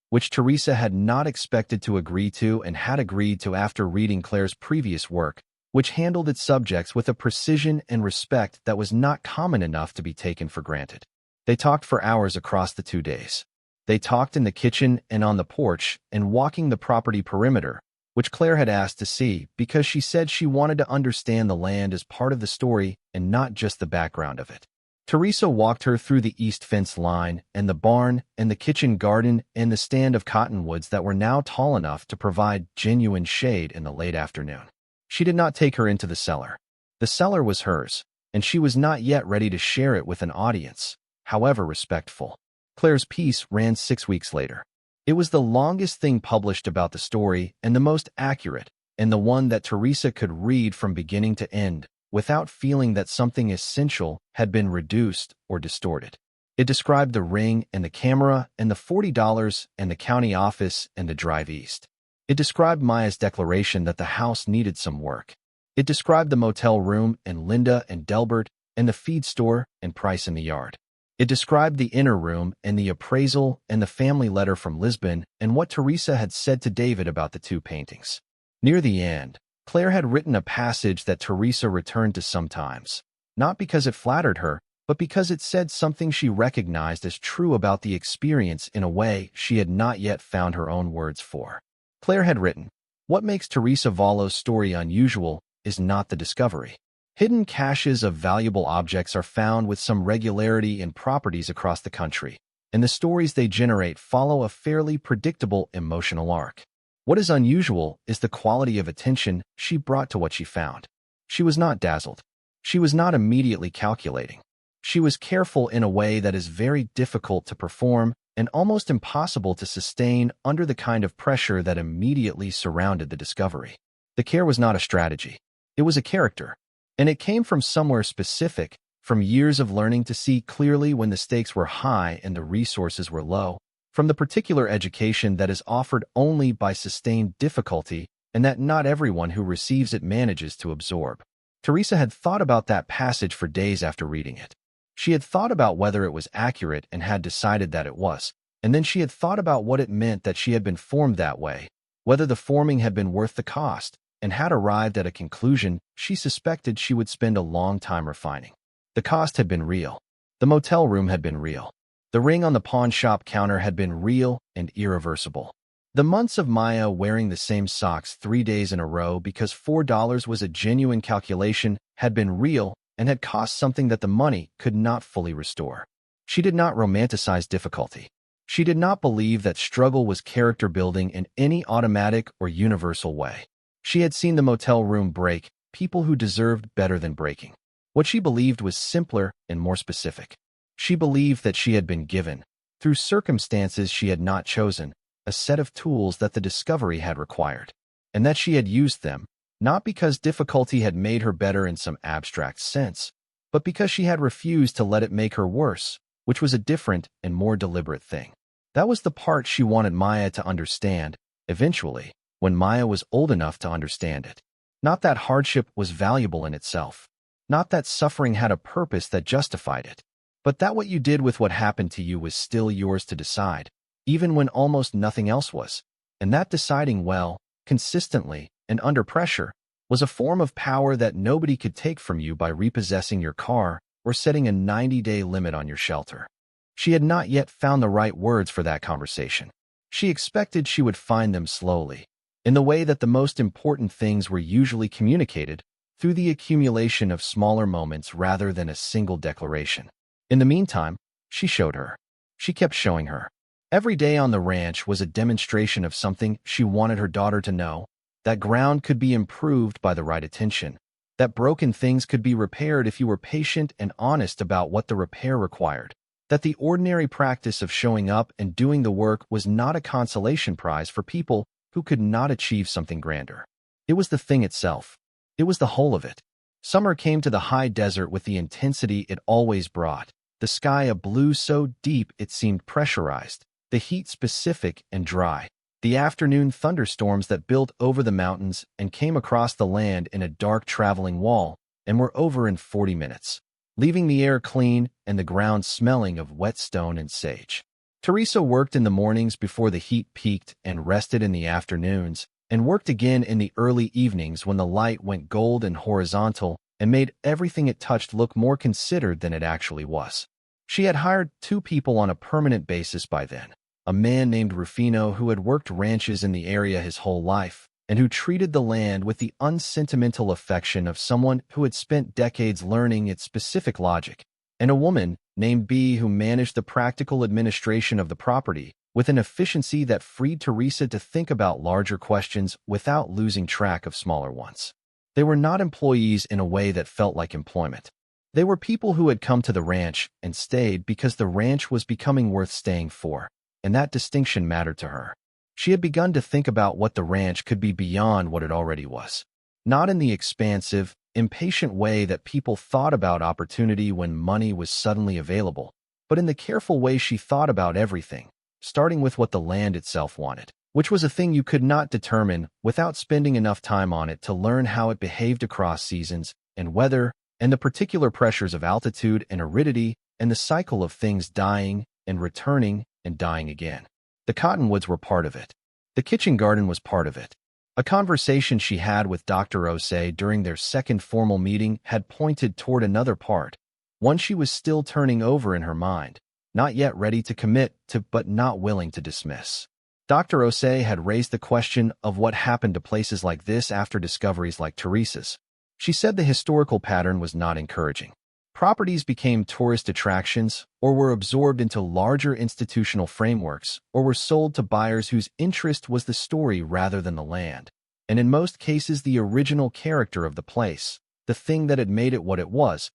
Speaker 1: which Teresa had not expected to agree to and had agreed to after reading Claire's previous work, which handled its subjects with a precision and respect that was not common enough to be taken for granted. They talked for hours across the 2 days. They talked in the kitchen and on the porch and walking the property perimeter, which Claire had asked to see because she said she wanted to understand the land as part of the story and not just the background of it. Teresa walked her through the east fence line and the barn and the kitchen garden and the stand of cottonwoods that were now tall enough to provide genuine shade in the late afternoon. She did not take her into the cellar. The cellar was hers, and she was not yet ready to share it with an audience, however respectful. Claire's piece ran 6 weeks later. It was the longest thing published about the story and the most accurate, and the one that Teresa could read from beginning to end, without feeling that something essential had been reduced or distorted. It described the ring and the camera and the $40 and the county office and the drive east. It described Maya's declaration that the house needed some work. It described the motel room and Linda and Delbert and the feed store and Price in the yard. It described the inner room and the appraisal and the family letter from Lisbon and what Teresa had said to David about the 2 paintings. Near the end, Claire had written a passage that Teresa returned to sometimes, not because it flattered her, but because it said something she recognized as true about the experience in a way she had not yet found her own words for. Claire had written, "What makes Teresa Vallo's story unusual is not the discovery. Hidden caches of valuable objects are found with some regularity in properties across the country, and the stories they generate follow a fairly predictable emotional arc. What is unusual is the quality of attention she brought to what she found. She was not dazzled. She was not immediately calculating. She was careful in a way that is very difficult to perform and almost impossible to sustain under the kind of pressure that immediately surrounded the discovery. The care was not a strategy. It was a character. And it came from somewhere specific, from years of learning to see clearly when the stakes were high and the resources were low, from the particular education that is offered only by sustained difficulty and that not everyone who receives it manages to absorb. Teresa had thought about that passage for days after reading it. She had thought about whether it was accurate and had decided that it was, and then she had thought about what it meant that she had been formed that way, whether the forming had been worth the cost, and had arrived at a conclusion she suspected she would spend a long time refining. The cost had been real. The motel room had been real. The ring on the pawn shop counter had been real and irreversible. The months of Maya wearing the same socks 3 days in a row because $4 was a genuine calculation had been real and had cost something that the money could not fully restore. She did not romanticize difficulty. She did not believe that struggle was character building in any automatic or universal way. She had seen the motel room break people who deserved better than breaking. What she believed was simpler and more specific. She believed that she had been given, through circumstances she had not chosen, a set of tools that the discovery had required, and that she had used them, not because difficulty had made her better in some abstract sense, but because she had refused to let it make her worse, which was a different and more deliberate thing. That was the part she wanted Maya to understand, eventually, when Maya was old enough to understand it. Not that hardship was valuable in itself, not that suffering had a purpose that justified it, but that what you did with what happened to you was still yours to decide, even when almost nothing else was, and that deciding well, consistently, and under pressure, was a form of power that nobody could take from you by repossessing your car or setting a 90-day limit on your shelter. She had not yet found the right words for that conversation. She expected she would find them slowly, in the way that the most important things were usually communicated, through the accumulation of smaller moments rather than a single declaration. In the meantime, she showed her. She kept showing her. Every day on the ranch was a demonstration of something she wanted her daughter to know, that ground could be improved by the right attention, that broken things could be repaired if you were patient and honest about what the repair required, that the ordinary practice of showing up and doing the work was not a consolation prize for people who could not achieve something grander. It was the thing itself. It was the whole of it. Summer came to the high desert with the intensity it always brought, the sky a blue so deep it seemed pressurized, the heat specific and dry, the afternoon thunderstorms that built over the mountains and came across the land in a dark traveling wall and were over in 40 minutes, leaving the air clean and the ground smelling of wet stone and sage. Teresa worked in the mornings before the heat peaked and rested in the afternoons, and worked again in the early evenings when the light went gold and horizontal and made everything it touched look more considered than it actually was. She had hired 2 people on a permanent basis by then, a man named Rufino who had worked ranches in the area his whole life, and who treated the land with the unsentimental affection of someone who had spent decades learning its specific logic, and a woman named Bee who managed the practical administration of the property with an efficiency that freed Teresa to think about larger questions without losing track of smaller ones. They were not employees in a way that felt like employment. They were people who had come to the ranch and stayed because the ranch was becoming worth staying for, and that distinction mattered to her. She had begun to think about what the ranch could be beyond what it already was. Not in the expansive, impatient way that people thought about opportunity when money was suddenly available, but in the careful way she thought about everything, starting with what the land itself wanted, which was a thing you could not determine without spending enough time on it to learn how it behaved across seasons and weather and the particular pressures of altitude and aridity and the cycle of things dying and returning and dying again. The cottonwoods were part of it. The kitchen garden was part of it. A conversation she had with Dr. Osei during their second formal meeting had pointed toward another part, one she was still turning over in her mind, not yet ready to commit to but not willing to dismiss. Dr. Osei had raised the question of what happened to places like this after discoveries like Teresa's. She said the historical pattern was not encouraging. Properties became tourist attractions or were absorbed into larger institutional frameworks or were sold to buyers whose interest was the story rather than the land. And in most cases, the original character of the place, the thing that had made it what it was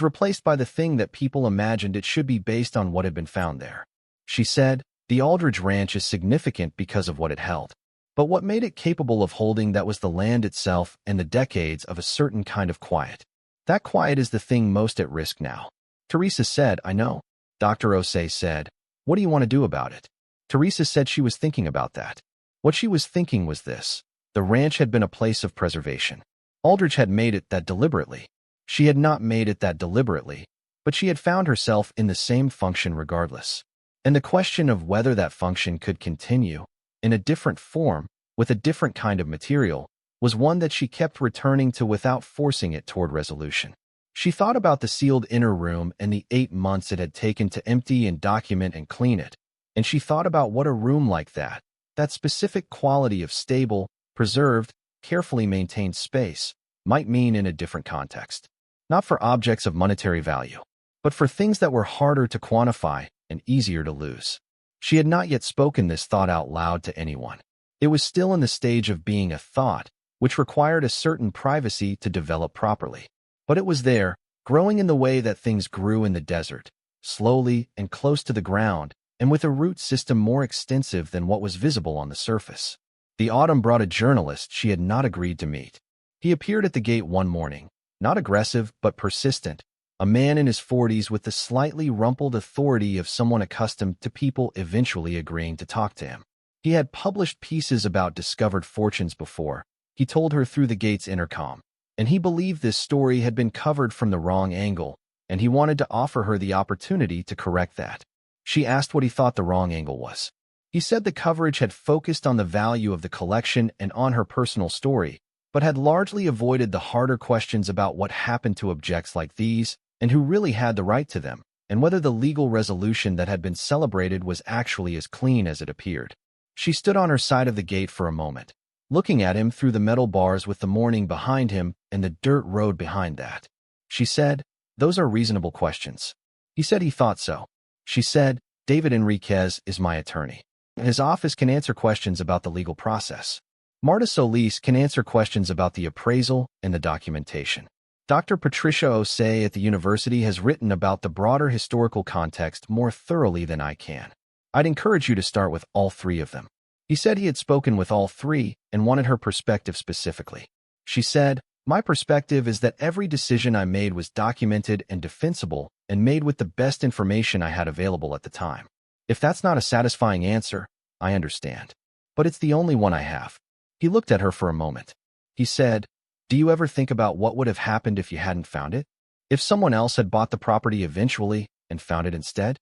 Speaker 1: replaced by the thing that people imagined it should be based on what had been found there. She said, the Aldridge Ranch is significant because of what it held. But what made it capable of holding that was the land itself and the decades of a certain kind of quiet. That quiet is the thing most at risk now. Teresa said, I know. Dr. Osei said, what do you want to do about it? Teresa said she was thinking about that. What she was thinking was this. The ranch had been a place of preservation. Aldridge had made it that deliberately. She had not made it that deliberately, but she had found herself in the same function regardless. And the question of whether that function could continue, in a different form, with a different kind of material, was one that she kept returning to without forcing it toward resolution. She thought about the sealed inner room and the 8 months it had taken to empty and document and clean it, and she thought about what a room like that specific quality of stable, preserved, carefully maintained space, might mean in a different context. Not for objects of monetary value, but for things that were harder to quantify and easier to lose. She had not yet spoken this thought out loud to anyone. It was still in the stage of being a thought, which required a certain privacy to develop properly. But it was there, growing in the way that things grew in the desert, slowly and close to the ground, and with a root system more extensive than what was visible on the surface. The autumn brought a journalist she had not agreed to meet. He appeared at the gate one morning, not aggressive but persistent, a man in his 40s with the slightly rumpled authority of someone accustomed to people eventually agreeing to talk to him. He had published pieces about discovered fortunes before, he told her through the gate's intercom, and he believed this story had been covered from the wrong angle, and he wanted to offer her the opportunity to correct that. She asked what he thought the wrong angle was. He said the coverage had focused on the value of the collection and on her personal story, but had largely avoided the harder questions about what happened to objects like these, and who really had the right to them, and whether the legal resolution that had been celebrated was actually as clean as it appeared. She stood on her side of the gate for a moment, looking at him through the metal bars with the morning behind him and the dirt road behind that. She said, those are reasonable questions. He said he thought so. She said, David Enriquez is my attorney. His office can answer questions about the legal process. Marta Solis can answer questions about the appraisal and the documentation. Dr. Patricia Osei at the university has written about the broader historical context more thoroughly than I can. I'd encourage you to start with all three of them. He said he had spoken with all three and wanted her perspective specifically. She said, my perspective is that every decision I made was documented and defensible and made with the best information I had available at the time. If that's not a satisfying answer, I understand. But it's the only one I have. He looked at her for a moment. He said, do you ever think about what would have happened if you hadn't found it? If someone else had bought the property eventually and found it instead?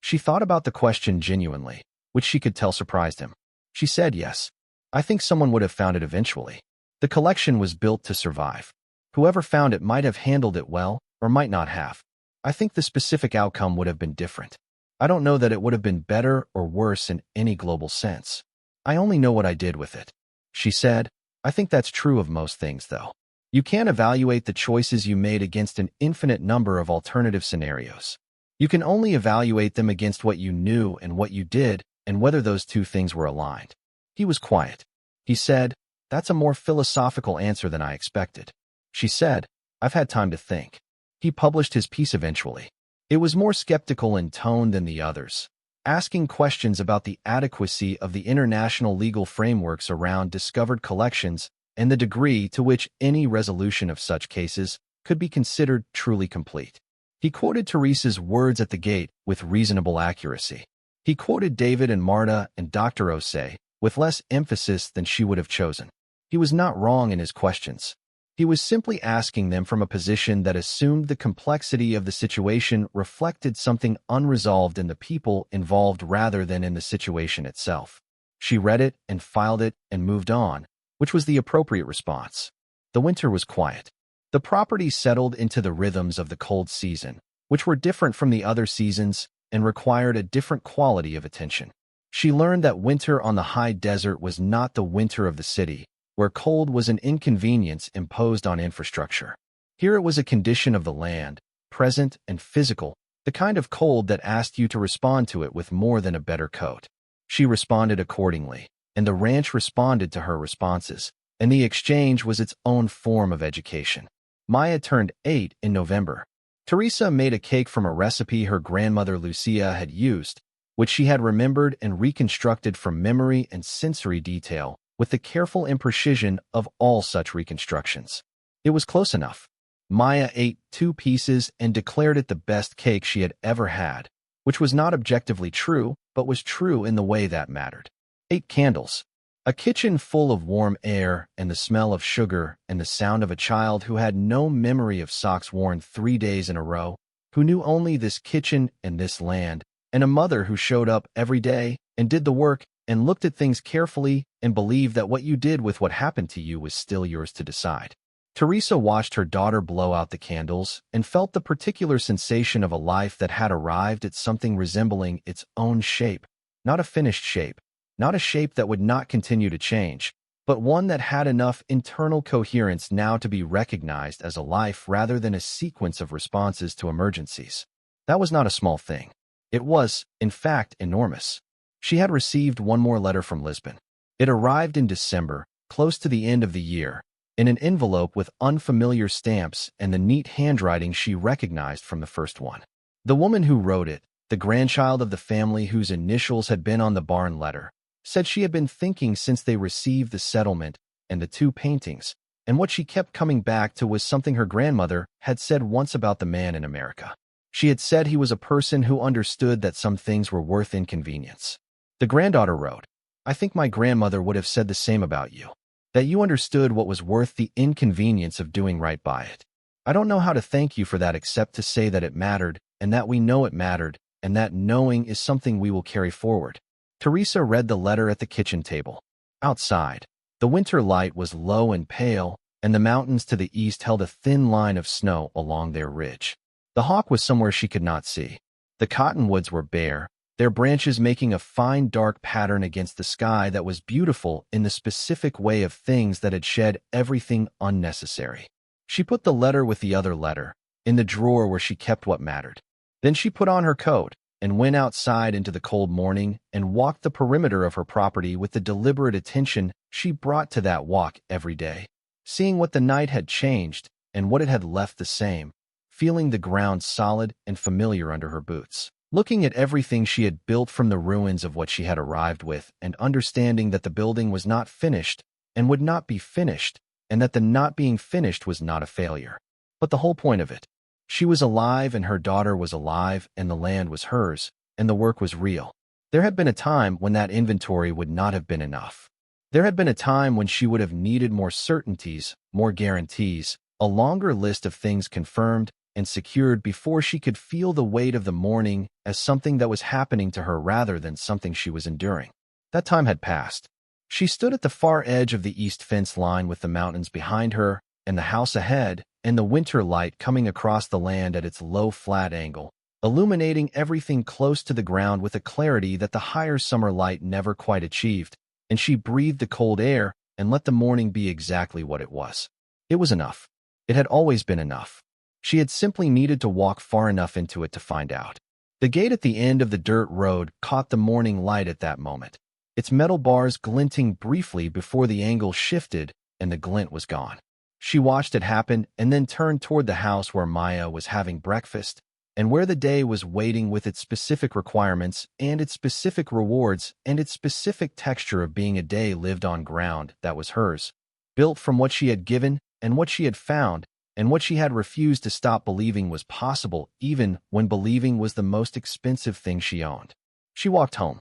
Speaker 1: She thought about the question genuinely, which she could tell surprised him. She said yes. I think someone would have found it eventually. The collection was built to survive. Whoever found it might have handled it well, or might not have. I think the specific outcome would have been different. I don't know that it would have been better or worse in any global sense. I only know what I did with it. She said, I think that's true of most things, though. You can't evaluate the choices you made against an infinite number of alternative scenarios. You can only evaluate them against what you knew and what you did, and whether those two things were aligned. He was quiet. He said, that's a more philosophical answer than I expected. She said, I've had time to think. He published his piece eventually. It was more skeptical in tone than the others, asking questions about the adequacy of the international legal frameworks around discovered collections and the degree to which any resolution of such cases could be considered truly complete. He quoted Teresa's words at the gate with reasonable accuracy. He quoted David and Marta and Dr. Osei with less emphasis than she would have chosen. He was not wrong in his questions. He was simply asking them from a position that assumed the complexity of the situation reflected something unresolved in the people involved rather than in the situation itself. She read it and filed it and moved on, which was the appropriate response. The winter was quiet. The property settled into the rhythms of the cold season, which were different from the other seasons and required a different quality of attention. She learned that winter on the high desert was not the winter of the city, where cold was an inconvenience imposed on infrastructure. Here it was a condition of the land, present and physical, the kind of cold that asked you to respond to it with more than a better coat. She responded accordingly, and the ranch responded to her responses, and the exchange was its own form of education. Maya turned 8 in November. Teresa made a cake from a recipe her grandmother Lucia had used, which she had remembered and reconstructed from memory and sensory detail, with the careful imprecision of all such reconstructions. It was close enough. Maya ate 2 pieces and declared it the best cake she had ever had, which was not objectively true, but was true in the way that mattered. 8 candles. A kitchen full of warm air and the smell of sugar and the sound of a child who had no memory of socks worn 3 days in a row, who knew only this kitchen and this land, and a mother who showed up every day and did the work and looked at things carefully and believed that what you did with what happened to you was still yours to decide. Teresa watched her daughter blow out the candles and felt the particular sensation of a life that had arrived at something resembling its own shape, not a finished shape, not a shape that would not continue to change, but one that had enough internal coherence now to be recognized as a life rather than a sequence of responses to emergencies. That was not a small thing. It was, in fact, enormous. She had received one more letter from Lisbon. It arrived in December, close to the end of the year, in an envelope with unfamiliar stamps and the neat handwriting she recognized from the first one. The woman who wrote it, the grandchild of the family whose initials had been on the barn letter, said she had been thinking since they received the settlement and the 2 paintings, and what she kept coming back to was something her grandmother had said once about the man in America. She had said he was a person who understood that some things were worth inconvenience. The granddaughter wrote, "I think my grandmother would have said the same about you. That you understood what was worth the inconvenience of doing right by it. I don't know how to thank you for that except to say that it mattered, and that we know it mattered, and that knowing is something we will carry forward." Teresa read the letter at the kitchen table. Outside, the winter light was low and pale, and the mountains to the east held a thin line of snow along their ridge. The hawk was somewhere she could not see. The cottonwoods were bare, their branches making a fine dark pattern against the sky that was beautiful in the specific way of things that had shed everything unnecessary. She put the letter with the other letter in the drawer where she kept what mattered. Then she put on her coat and went outside into the cold morning and walked the perimeter of her property with the deliberate attention she brought to that walk every day, seeing what the night had changed and what it had left the same, feeling the ground solid and familiar under her boots. Looking at everything she had built from the ruins of what she had arrived with and understanding that the building was not finished and would not be finished and that the not being finished was not a failure, but the whole point of it. She was alive and her daughter was alive and the land was hers and the work was real. There had been a time when that inventory would not have been enough. There had been a time when she would have needed more certainties, more guarantees, a longer list of things confirmed and secured before she could feel the weight of the morning as something that was happening to her rather than something she was enduring. That time had passed. She stood at the far edge of the east fence line with the mountains behind her and the house ahead and the winter light coming across the land at its low flat angle, illuminating everything close to the ground with a clarity that the higher summer light never quite achieved, and she breathed the cold air and let the morning be exactly what it was. It was enough. It had always been enough. She had simply needed to walk far enough into it to find out. The gate at the end of the dirt road caught the morning light at that moment, its metal bars glinting briefly before the angle shifted and the glint was gone. She watched it happen and then turned toward the house where Maya was having breakfast and where the day was waiting with its specific requirements and its specific rewards and its specific texture of being a day lived on ground that was hers, built from what she had given and what she had found and what she had refused to stop believing was possible even when believing was the most expensive thing she owned. She walked home.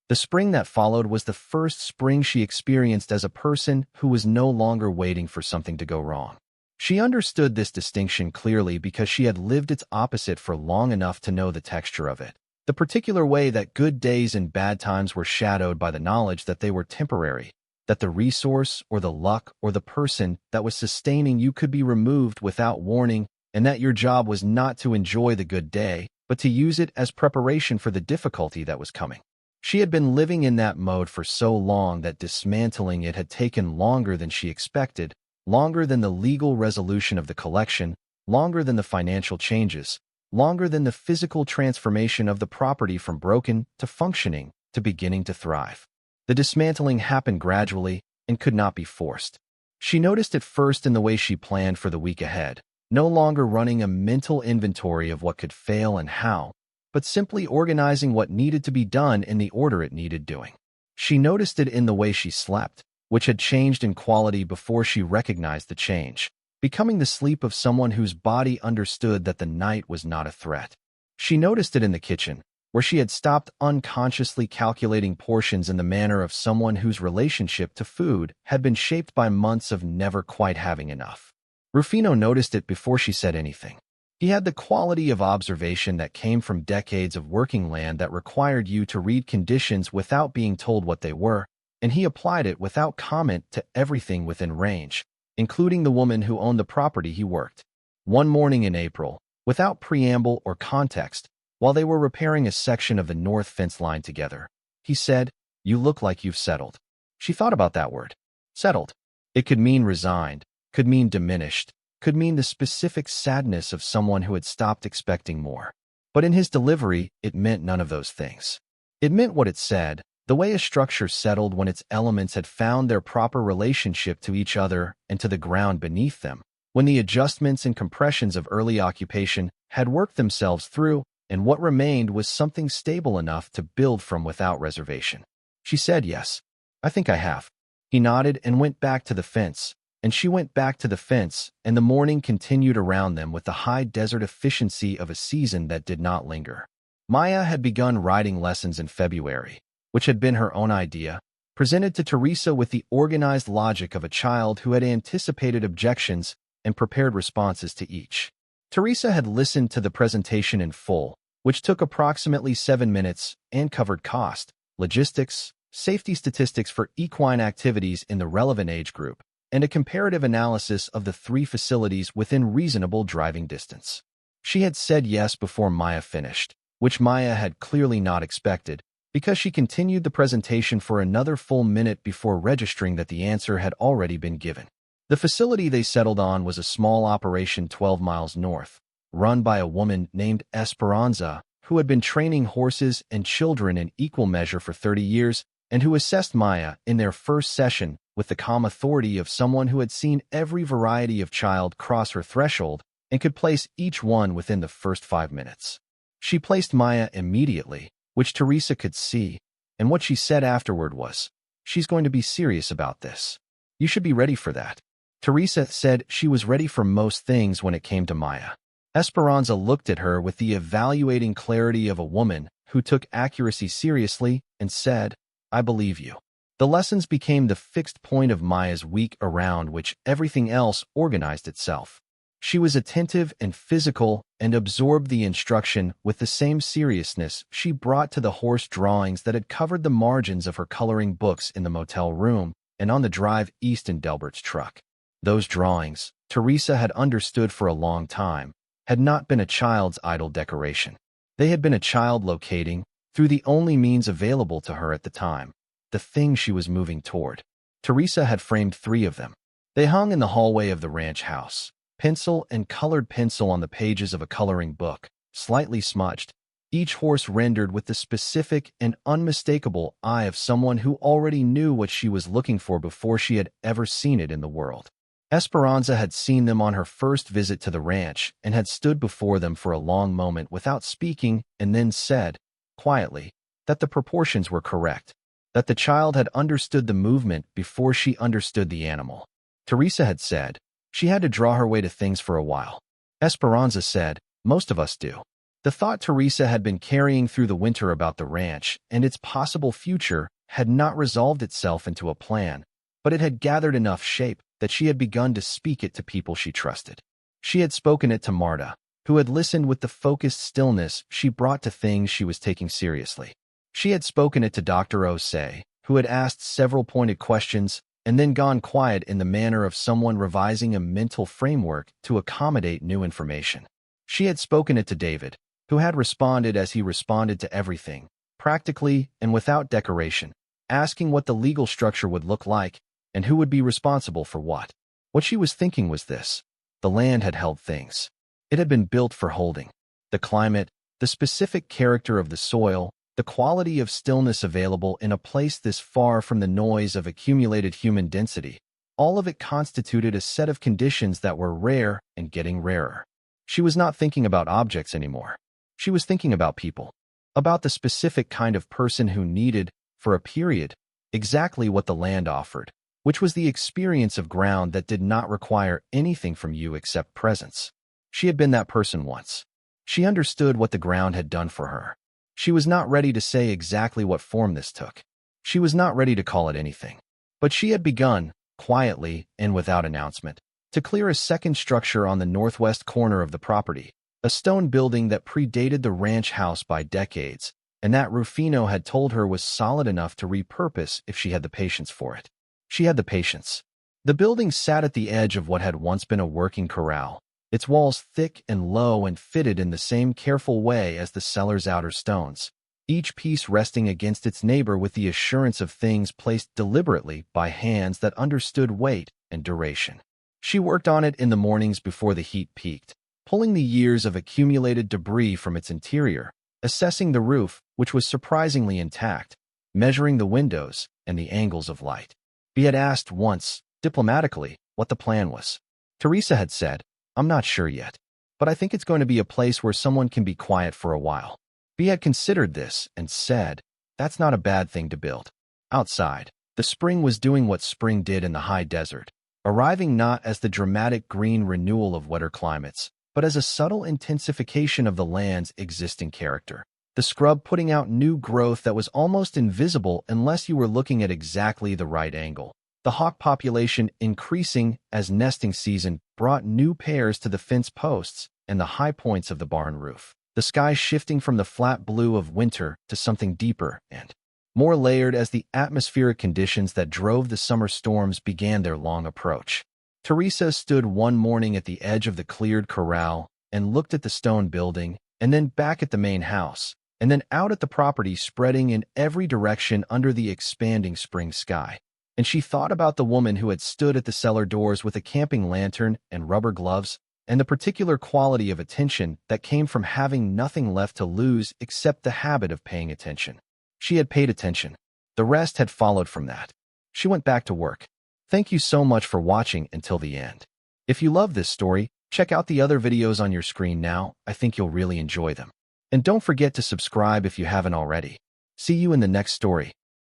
Speaker 1: The spring that followed was the first spring she experienced as a person who was no longer waiting for something to go wrong. She understood this distinction clearly because she had lived its opposite for long enough to know the texture of it, the particular way that good days and bad times were shadowed by the knowledge that they were temporary, that the resource or the luck or the person that was sustaining you could be removed without warning, and that your job was not to enjoy the good day, but to use it as preparation for the difficulty that was coming. She had been living in that mode for so long that dismantling it had taken longer than she expected, longer than the legal resolution of the collection, longer than the financial changes, longer than the physical transformation of the property from broken to functioning to beginning to thrive. The dismantling happened gradually and could not be forced. She noticed it first in the way she planned for the week ahead, no longer running a mental inventory of what could fail and how, but simply organizing what needed to be done in the order it needed doing. She noticed it in the way she slept, which had changed in quality before she recognized the change. becoming the sleep of someone whose body understood that the night was not a threat. She noticed it in the kitchen, where she had stopped unconsciously calculating portions in the manner of someone whose relationship to food had been shaped by months of never quite having enough. Rufino noticed it before she said anything. He had the quality of observation that came from decades of working land that required you to read conditions without being told what they were, and he applied it without comment to everything within range, including the woman who owned the property he worked. One morning in April, without preamble or context, while they were repairing a section of the north fence line together, he said, "You look like you've settled." She thought about that word. Settled. It could mean resigned, could mean diminished, could mean the specific sadness of someone who had stopped expecting more. But in his delivery, it meant none of those things. It meant what it said, the way a structure settled when its elements had found their proper relationship to each other and to the ground beneath them, when the adjustments and compressions of early occupation had worked themselves through, and what remained was something stable enough to build from without reservation. She said, "Yes, I think I have." He nodded and went back to the fence, and she went back to the fence, and the morning continued around them with the high desert efficiency of a season that did not linger. Maya had begun riding lessons in February, which had been her own idea, presented to Teresa with the organized logic of a child who had anticipated objections and prepared responses to each. Teresa had listened to the presentation in full, which took approximately 7 minutes and covered cost, logistics, safety statistics for equine activities in the relevant age group, and a comparative analysis of the 3 facilities within reasonable driving distance. She had said yes before Maya finished, which Maya had clearly not expected, because she continued the presentation for another full minute before registering that the answer had already been given. The facility they settled on was a small operation 12 miles north, run by a woman named Esperanza, who had been training horses and children in equal measure for 30 years, and who assessed Maya in their first session with the calm authority of someone who had seen every variety of child cross her threshold and could place each one within the first 5 minutes. She placed Maya immediately, which Teresa could see, and what she said afterward was, "She's going to be serious about this. You should be ready for that." Teresa said she was ready for most things when it came to Maya. Esperanza looked at her with the evaluating clarity of a woman who took accuracy seriously and said, "I believe you." The lessons became the fixed point of Maya's week around which everything else organized itself. She was attentive and physical and absorbed the instruction with the same seriousness she brought to the horse drawings that had covered the margins of her coloring books in the motel room and on the drive east in Delbert's truck. Those drawings, Teresa had understood for a long time, had not been a child's idle decoration. They had been a child locating, through the only means available to her at the time, the thing she was moving toward. Teresa had framed 3 of them. They hung in the hallway of the ranch house, pencil and colored pencil on the pages of a coloring book, slightly smudged, each horse rendered with the specific and unmistakable eye of someone who already knew what she was looking for before she had ever seen it in the world. Esperanza had seen them on her first visit to the ranch and had stood before them for a long moment without speaking and then said, quietly, that the proportions were correct, that the child had understood the movement before she understood the animal. Teresa had said, she had to draw her way to things for a while. Esperanza said, most of us do. The thought Teresa had been carrying through the winter about the ranch and its possible future had not resolved itself into a plan, but it had gathered enough shape that she had begun to speak it to people she trusted. She had spoken it to Marta, who had listened with the focused stillness she brought to things she was taking seriously. She had spoken it to Dr. Osei, who had asked several pointed questions and then gone quiet in the manner of someone revising a mental framework to accommodate new information. She had spoken it to David, who had responded as he responded to everything, practically and without decoration, asking what the legal structure would look like and who would be responsible for what. What she was thinking was this: the land had held things. It had been built for holding. The climate, the specific character of the soil, the quality of stillness available in a place this far from the noise of accumulated human density, all of it constituted a set of conditions that were rare and getting rarer. She was not thinking about objects anymore. She was thinking about people, about the specific kind of person who needed, for a period, exactly what the land offered, which was the experience of ground that did not require anything from you except presence. She had been that person once. She understood what the ground had done for her. She was not ready to say exactly what form this took. She was not ready to call it anything. But she had begun, quietly and without announcement, to clear a second structure on the northwest corner of the property, a stone building that predated the ranch house by decades, and that Rufino had told her was solid enough to repurpose if she had the patience for it. She had the patience. The building sat at the edge of what had once been a working corral, its walls thick and low and fitted in the same careful way as the cellar's outer stones, each piece resting against its neighbor with the assurance of things placed deliberately by hands that understood weight and duration. She worked on it in the mornings before the heat peaked, pulling the years of accumulated debris from its interior, assessing the roof, which was surprisingly intact, measuring the windows and the angles of light. He had asked once, diplomatically, what the plan was. Teresa had said, "I'm not sure yet, but I think it's going to be a place where someone can be quiet for a while." He had considered this and said, "That's not a bad thing to build." Outside, the spring was doing what spring did in the high desert, arriving not as the dramatic green renewal of wetter climates, but as a subtle intensification of the land's existing character. The scrub putting out new growth that was almost invisible unless you were looking at exactly the right angle. The hawk population increasing as nesting season brought new pairs to the fence posts and the high points of the barn roof. The sky shifting from the flat blue of winter to something deeper and more layered as the atmospheric conditions that drove the summer storms began their long approach. Teresa stood one morning at the edge of the cleared corral and looked at the stone building, and then back at the main house, and then out at the property spreading in every direction under the expanding spring sky. And she thought about the woman who had stood at the cellar doors with a camping lantern and rubber gloves, and the particular quality of attention that came from having nothing left to lose except the habit of paying attention. She had paid attention. The rest had followed from that. She went back to work. Thank you so much for watching until the end. If you love this story, check out the other videos on your screen now. I think you'll really enjoy them. And don't forget to subscribe if you haven't already. See you in the next story.